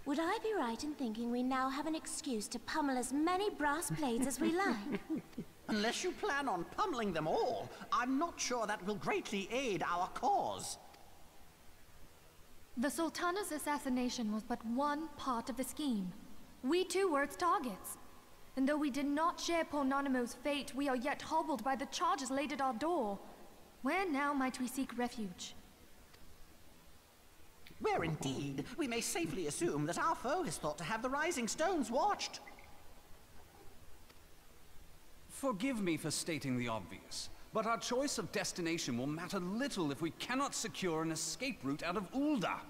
would I be right in thinking we now have an excuse to pummel as many brass blades as we like? Unless you plan on pummeling them all, I'm not sure that will greatly aid our cause. The Sultana's assassination was but one part of the scheme. We too were its targets. And though we did not share Pononimo's fate, we are yet hobbled by the charges laid at our door. Where now might we seek refuge? Where indeed, we may safely assume that our foe is thought to have the Rising Stones watched. Forgive me for stating the obvious, but our choice of destination will matter little if we cannot secure an escape route out of Ul'dah.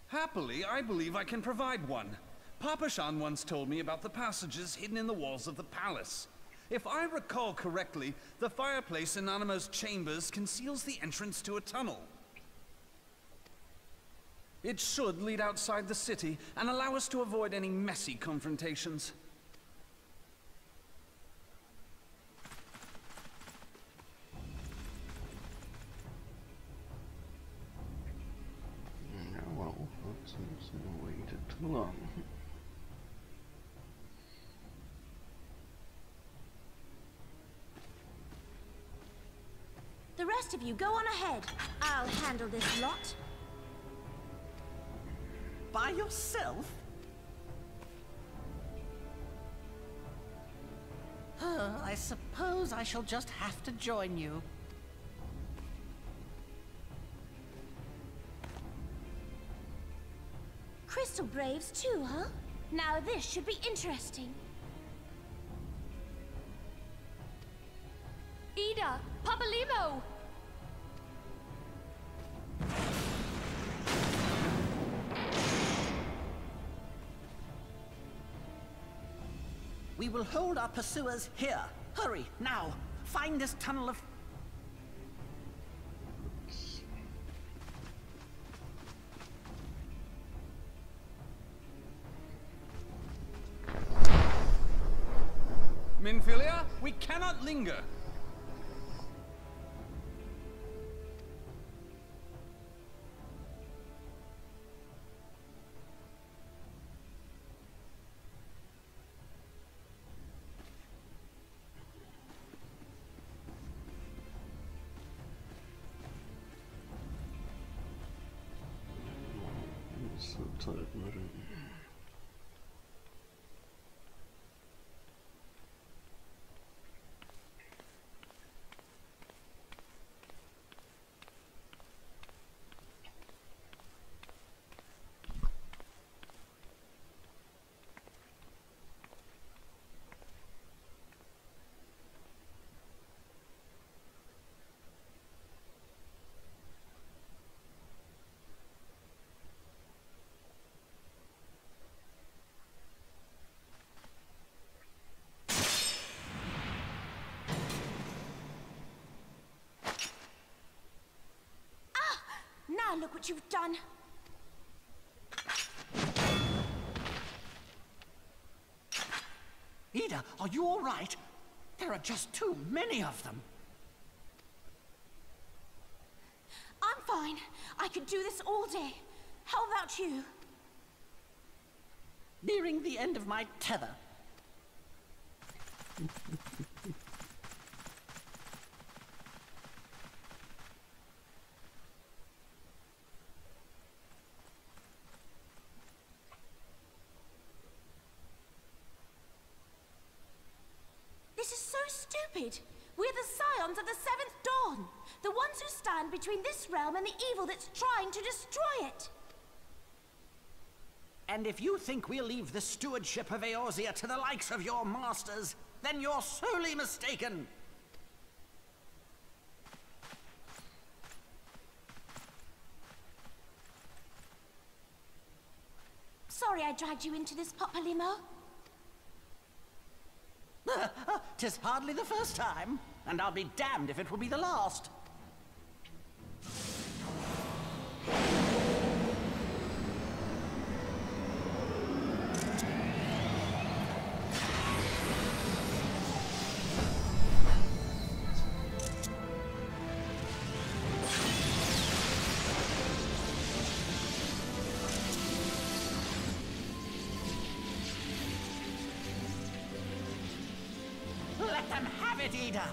Happily, I believe I can provide one. Papashan once told me about the passages hidden in the walls of the palace. If I recall correctly, the fireplace in Animo's chambers conceals the entrance to a tunnel. It should lead outside the city and allow us to avoid any messy confrontations. Seems I waited too long. The rest of you go on ahead. I'll handle this lot. By yourself? I suppose I shall just have to join you. Crystal Braves too, huh? Now this should be interesting. Ida! Papalimo! We will hold our pursuers here. Hurry, now! Find this tunnel of... Minfilia, we cannot linger. So tired, madam. Now look what you've done. Ida, are you all right? There are just too many of them. I'm fine. I could do this all day. How about you? Nearing the end of my tether. This is so stupid. We're the Scions of the Seventh Dawn. The ones who stand between this realm and the evil that's trying to destroy it. And if you think we'll leave the stewardship of Eorzea to the likes of your masters, then you're sorely mistaken. Sorry I dragged you into this, Papalimo. 'Tis hardly the first time, and I'll be damned if it will be the last. Let them have it, Ida!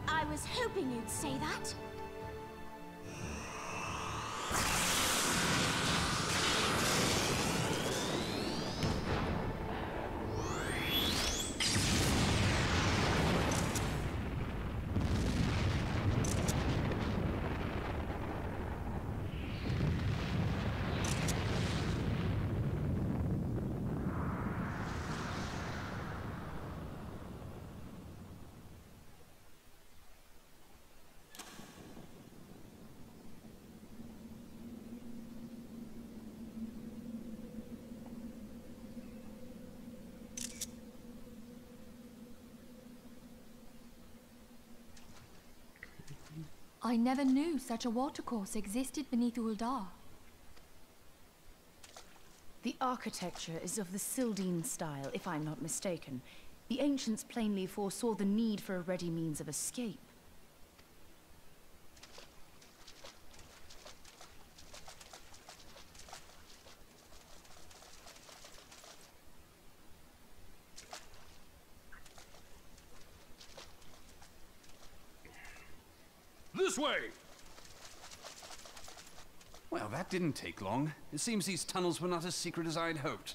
I was hoping you'd say that. I never knew such a watercourse existed beneath Uldar. The architecture is of the Sildine style, if I'm not mistaken. The ancients plainly foresaw the need for a ready means of escape. This way! Well, that didn't take long. It seems these tunnels were not as secret as I'd hoped.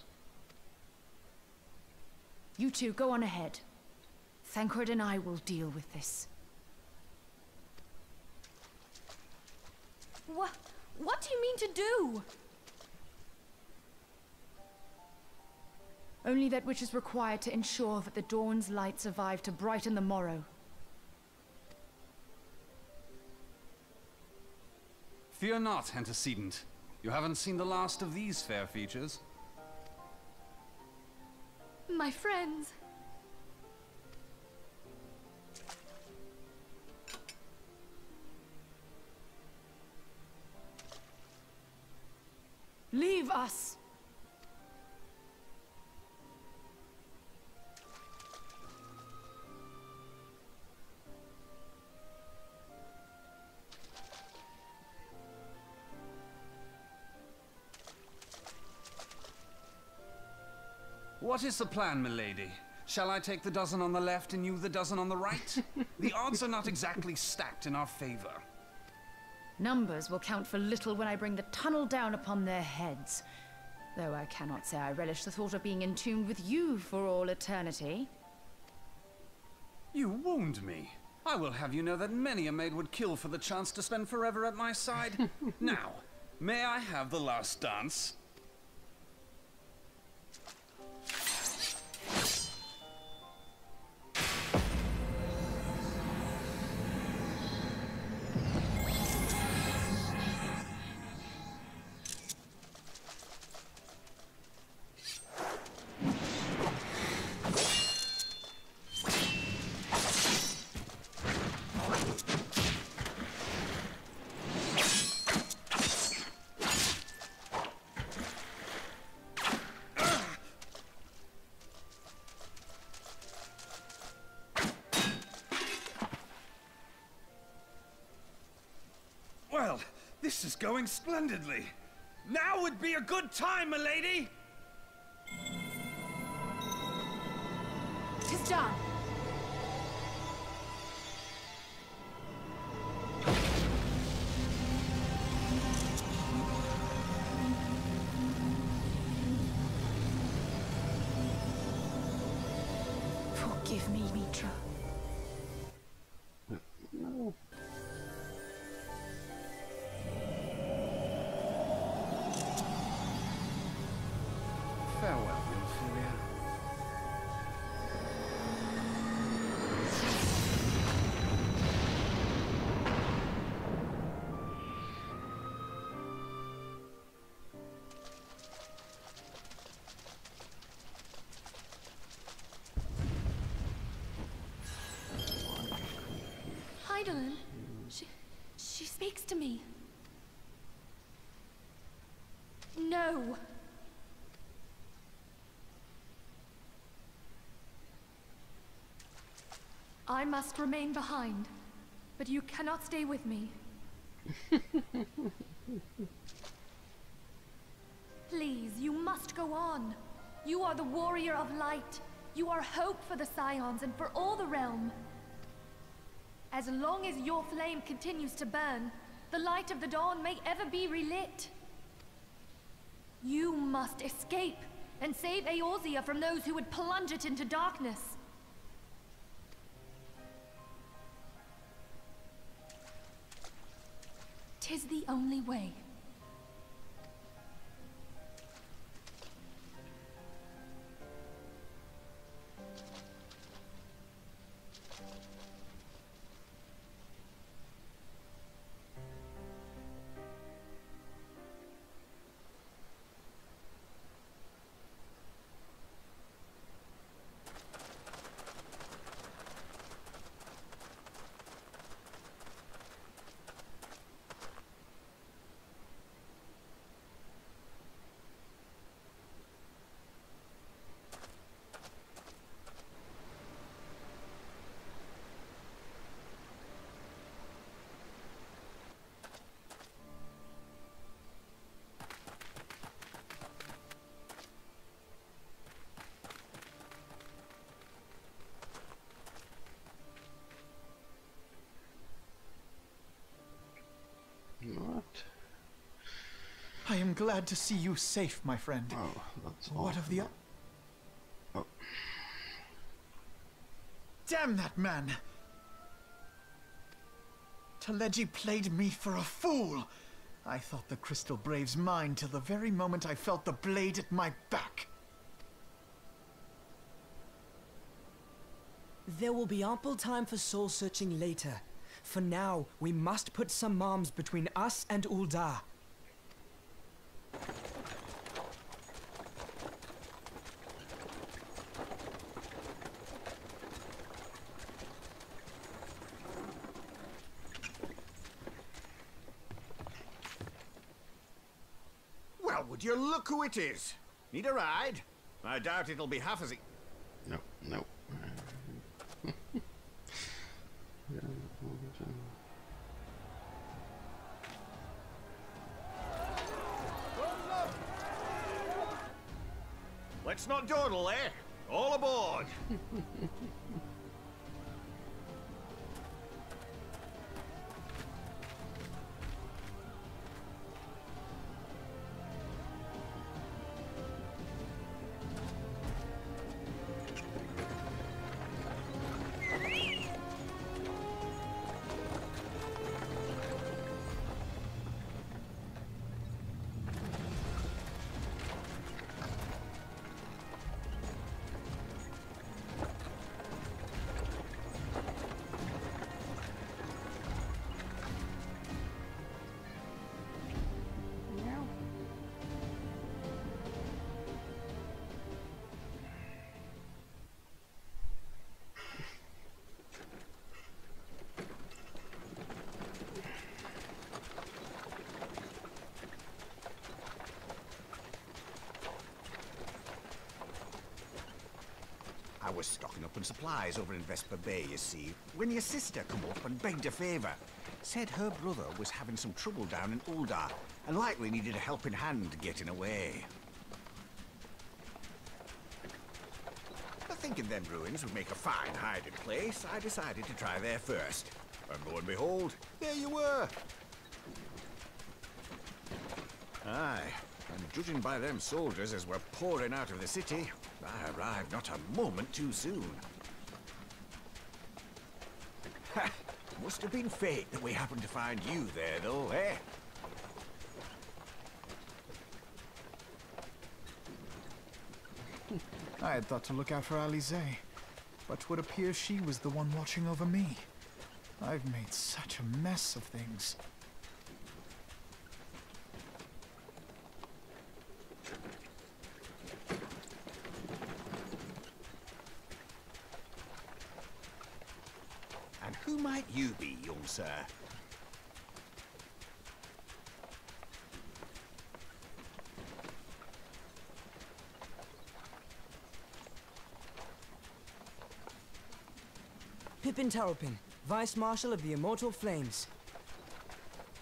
You two, go on ahead. Thancred and I will deal with this. What do you mean to do? Only that which is required to ensure that the dawn's light survive to brighten the morrow. Fear not, antecedent. You haven't seen the last of these fair features. My friends. Leave us! What is the plan, milady? Shall I take the dozen on the left and you the dozen on the right? The odds are not exactly stacked in our favor. Numbers will count for little when I bring the tunnel down upon their heads. Though I cannot say I relish the thought of being entombed with you for all eternity. You wound me. I will have you know that many a maid would kill for the chance to spend forever at my side. Now, may I have the last dance? Well, this is going splendidly. Now would be a good time, milady! 'Tis done. Forgive me, Mitra. Farewell, Ophelia. Hydaelyn, she speaks to me. No. I must remain behind, but you cannot stay with me. Please, you must go on. You are the warrior of light. You are hope for the Scions and for all the realm. As long as your flame continues to burn, the light of the dawn may ever be relit. You must escape and save Eorzea from those who would plunge it into darkness. 'Tis the only way. am glad to see you safe, my friend. Oh, that's What of the... Oh. Damn that man! Teleji played me for a fool! I thought the Crystal Brave's mine till the very moment I felt the blade at my back. There will be ample time for soul-searching later. For now, we must put some arms between us and Ul'dah. Well, would you look who it is? Need a ride? I doubt it'll be half as... No, no. Let's not dawdle, eh? All aboard! I was stocking up on supplies over in Vesper Bay, you see, when your sister come up and begged a favour. Said her brother was having some trouble down in Ul'dah, and likely needed a helping hand getting away. Thinking them ruins would make a fine hiding place, I decided to try there first. And lo and behold, there you were! Aye, and judging by them soldiers as were pouring out of the city, I arrived not a moment too soon. Ha! Must have been fate that we happened to find you there, though, eh? I had thought to look out for Alize, but would appear she was the one watching over me. I've made such a mess of things. And who might you be, young sir? Pippin Taropin, Vice Marshal of the Immortal Flames.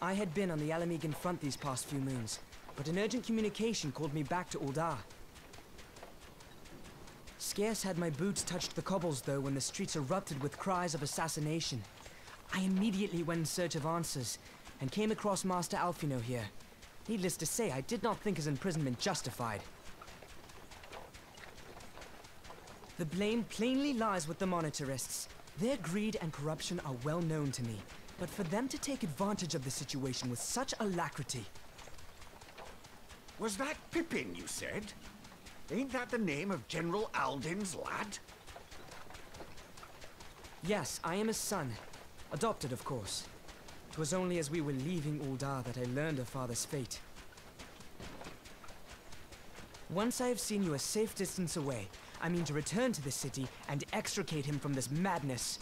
I had been on the Alamegan front these past few moons, but an urgent communication called me back to Ul'dah. Scarce had my boots touched the cobbles, though, when the streets erupted with cries of assassination. I immediately went in search of answers, and came across Master Alphino here. Needless to say, I did not think his imprisonment justified. The blame plainly lies with the Monitarists. Their greed and corruption are well known to me, but for them to take advantage of the situation with such alacrity... Was that Pippin, you said? Ain't that the name of General Alden's lad? Yes, I am his son. Adopted, of course. 'Twas only as we were leaving Ul'dah that I learned of father's fate. Once I have seen you a safe distance away, I mean to return to the city and extricate him from this madness.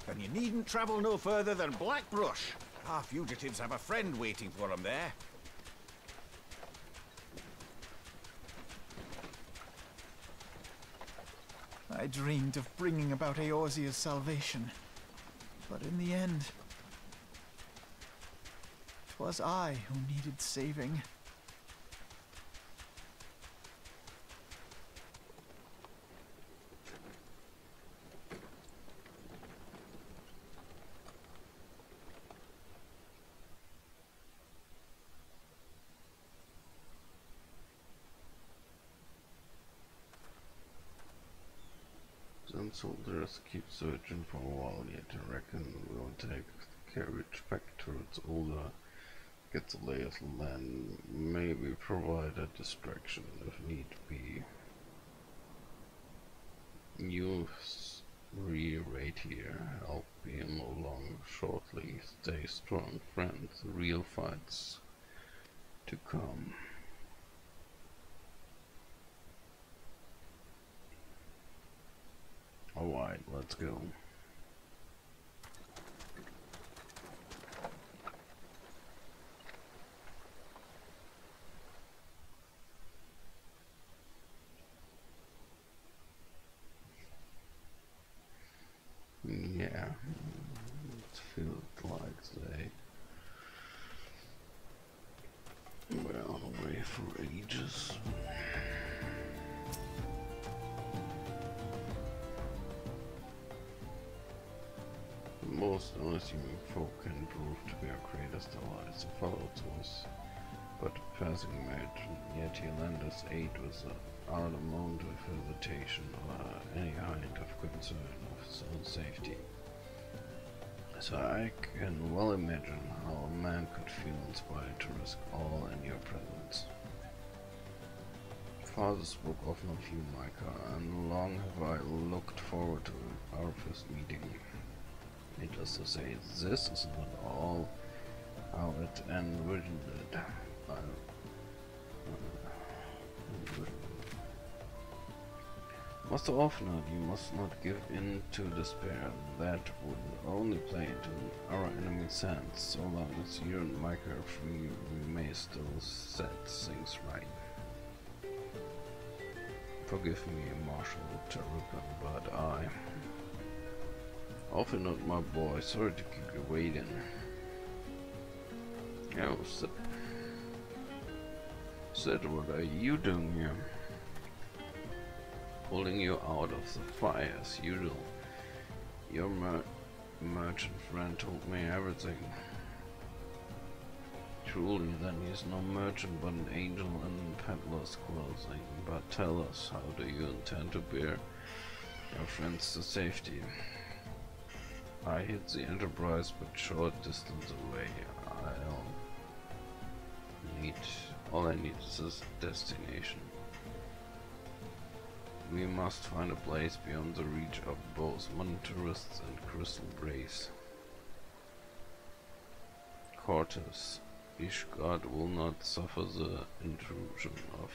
Then you needn't travel no further than Blackbrush. Our fugitives have a friend waiting for them there. I dreamed of bringing about Eorzea's salvation, but in the end, 'twas I who needed saving. Then soldiers keep searching for a while yet. I reckon we'll take the carriage back towards Ulda, get the lay of the land, maybe provide a distraction if need be. Youths re-rate here, I'll be along shortly. Stay strong, friends, real fights to come. Alright, let's go. Yeah, it feels like they were on the way for ages. Most unassuming folk can prove to be our greatest allies. The followed was but a passing match, yet he lent us aid without a moment of hesitation or any kind of concern of his own safety. So I can well imagine how a man could feel inspired to risk all in your presence. Father spoke often of you, Micah, and long have I looked forward to our first meeting. Needless to say, this is not all how it envisioned it. Most often, you must not give in to despair. That would only play into our enemy's hands. So long as you and Micah are free, we may still set things right. Forgive me, Marshal Tarupin, but I... Often not my boy, sorry to keep you waiting. Oh, Sid, what are you doing here? Pulling you out of the fire as usual. Your merchant friend told me everything. Truly, then he is no merchant but an angel in peddler's clothing. But tell us, how do you intend to bear your friends to safety? I hit the Enterprise but short distance away. All I need is this destination. We must find a place beyond the reach of both Monetarists and Crystal Brace. Cortes, Ishgard will not suffer the intrusion of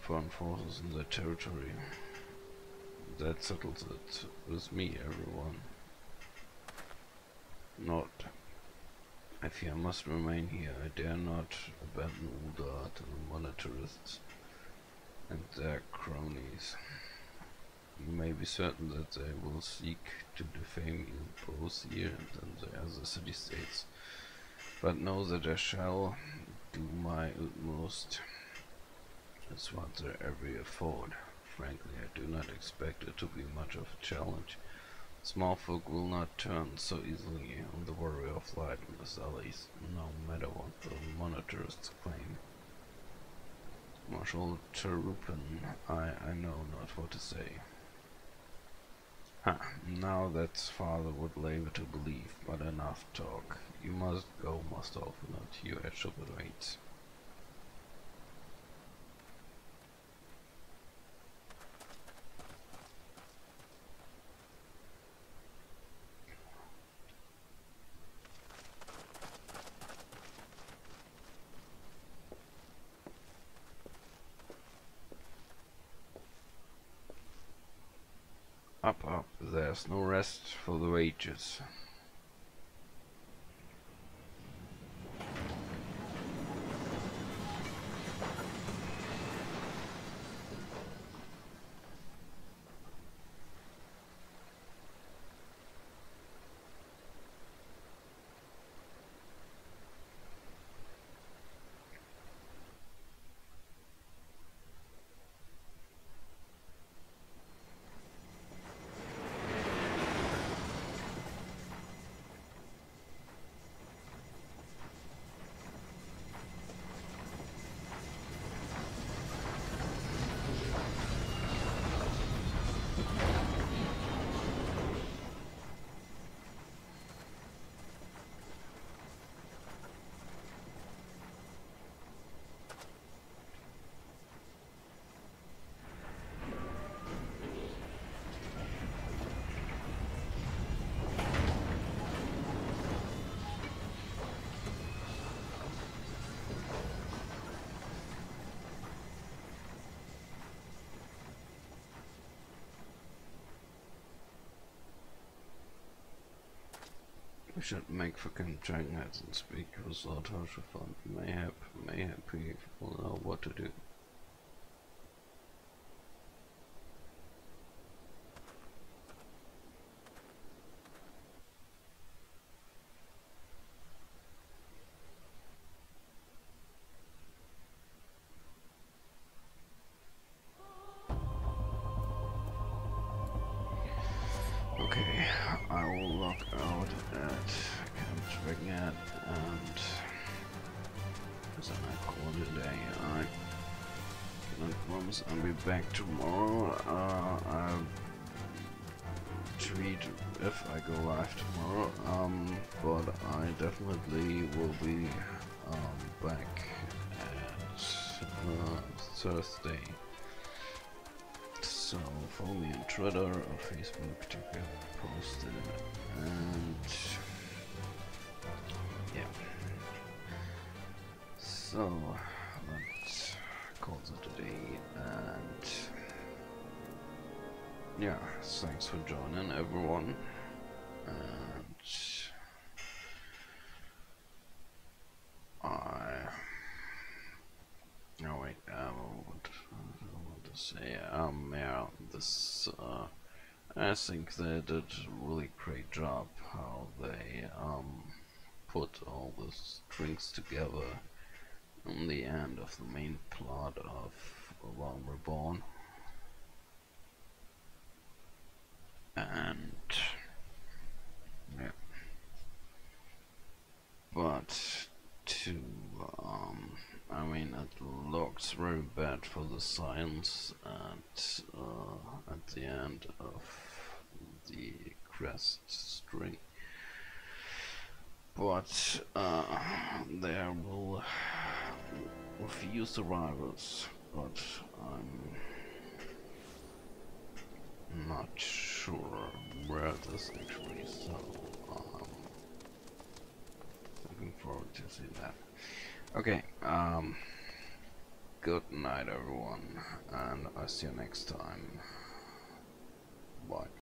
foreign forces in their territory. That settles it with me, everyone. Not. I fear I must remain here. I dare not abandon Ulda to the Monetarists and their cronies. You may be certain that they will seek to defame you both here and in the other city-states, but know that I shall do my utmost. That's what they ever afford. Frankly, I do not expect it to be much of a challenge. Small folk will not turn so easily on the warrior of light and his allies, no matter what the Monetarists claim. Marshal Tarupin, I know not what to say. Now that's father would labor to believe, but enough talk. You must go, must often not you shall wait. Up, there's no rest for the wages. We should make for Dragnet and speak with Lord Hershafont. Mayhap he will know what to do. Okay, I will log out at Camp Dragnet and then I call it a day. I cannot promise I'll be back tomorrow. I'll tweet if I go live tomorrow, but I definitely will be back at Thursday. So follow me on Twitter or Facebook to get posted, and yeah. So let's call it a day, and yeah, thanks for joining everyone, and yeah, this, I think they did a really great job how they, put all the strings together in the end of the main plot of Realm Reborn. And, yeah. But, I mean, it looks very bad for the science at the end of the crest string. But there will a few survivors, but I'm not sure where this actually is, so looking forward to see that. Okay, good night everyone, and I'll see you next time. Bye.